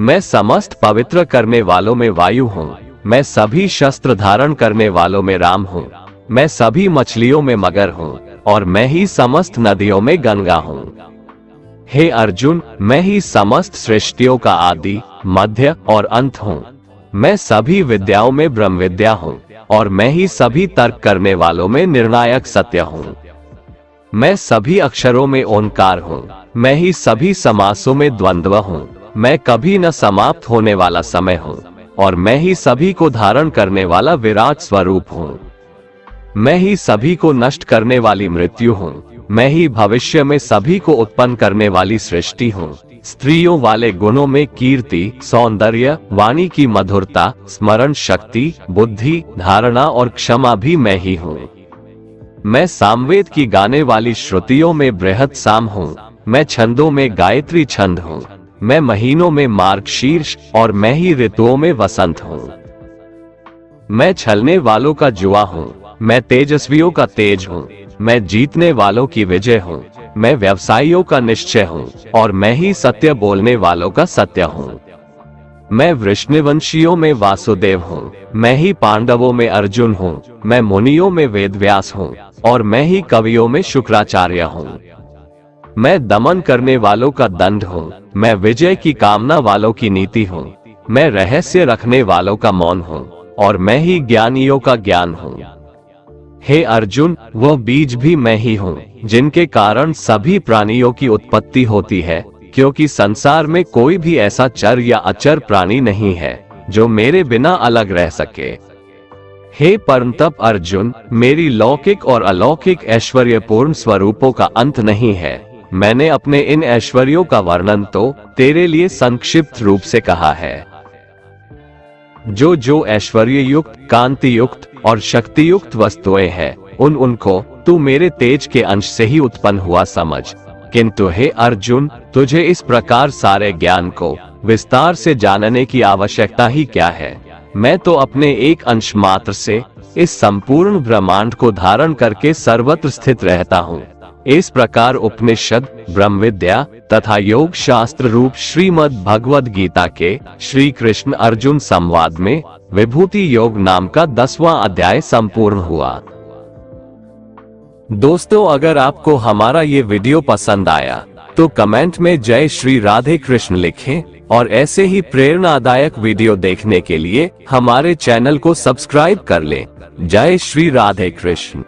मैं समस्त पवित्र करने वालों में वायु हूँ, मैं सभी शस्त्र धारण करने वालों में राम हूँ, मैं सभी मछलियों में मगर हूँ और मैं ही समस्त नदियों में गंगा हूँ। हे अर्जुन, मैं ही समस्त सृष्टियों का आदि, मध्य और अंत हूँ। मैं सभी विद्याओं में ब्रह्म विद्या हूँ और मैं ही सभी तर्क करने वालों में निर्णायक सत्य हूँ। मैं सभी अक्षरों में ओंकार हूँ, मैं ही सभी समासों में द्वंद्व हूँ, मैं कभी न समाप्त होने वाला समय हूँ और मैं ही सभी को धारण करने वाला विराट स्वरूप हूँ। मैं ही सभी को नष्ट करने वाली मृत्यु हूँ, मैं ही भविष्य में सभी को उत्पन्न करने वाली सृष्टि हूँ। स्त्रियों वाले गुणों में कीर्ति, सौंदर्य, वाणी की मधुरता, स्मरण शक्ति, बुद्धि, धारणा और क्षमा भी मैं ही हूँ। मैं सामवेद की गाने वाली श्रुतियों में बृहत साम हूँ, मैं छंदों में गायत्री छंद हूँ, मैं महीनों में मार्गशीर्ष और मैं ही ऋतुओं में वसंत हूँ। मैं छलने वालों का जुआ हूँ, मैं तेजस्वियों का तेज हूँ, मैं जीतने वालों की विजय हूँ, मैं व्यवसायियों का निश्चय हूँ और मैं ही सत्य बोलने वालों का सत्य हूँ। मैं वृष्णिवंशियों में वासुदेव हूँ, मैं ही पांडवों में अर्जुन हूँ, मैं मुनियों में वेदव्यास हूँ और मैं ही कवियों में शुक्राचार्य हूँ। मैं दमन करने वालों का दंड हूँ, मैं विजय की कामना वालों की नीति हूँ, मैं रहस्य रखने वालों का मौन हूँ और मैं ही ज्ञानियों का ज्ञान हूँ। हे अर्जुन, वह बीज भी मैं ही हूँ जिनके कारण सभी प्राणियों की उत्पत्ति होती है, क्योंकि संसार में कोई भी ऐसा चर या अचर प्राणी नहीं है जो मेरे बिना अलग रह सके। हे परंतप अर्जुन, मेरी लौकिक और अलौकिक ऐश्वर्यपूर्ण स्वरूपों का अंत नहीं है। मैंने अपने इन ऐश्वर्यों का वर्णन तो तेरे लिए संक्षिप्त रूप से कहा है। जो ऐश्वर्य युक्त, कांति युक्त और शक्ति युक्त वस्तुएं हैं, उनको तू मेरे तेज के अंश से ही उत्पन्न हुआ समझ। किंतु हे अर्जुन, तुझे इस प्रकार सारे ज्ञान को विस्तार से जानने की आवश्यकता ही क्या है? मैं तो अपने एक अंश मात्र से इस संपूर्ण ब्रह्मांड को धारण करके सर्वत्र स्थित रहता हूँ। इस प्रकार उपनिषद, ब्रह्म विद्या तथा योग शास्त्र रूप श्रीमद् भगवद गीता के श्री कृष्ण अर्जुन संवाद में विभूति योग नाम का 10वां अध्याय संपूर्ण हुआ। दोस्तों, अगर आपको हमारा ये वीडियो पसंद आया तो कमेंट में जय श्री राधे कृष्ण लिखें और ऐसे ही प्रेरणादायक वीडियो देखने के लिए हमारे चैनल को सब्सक्राइब कर लें। जय श्री राधे कृष्ण।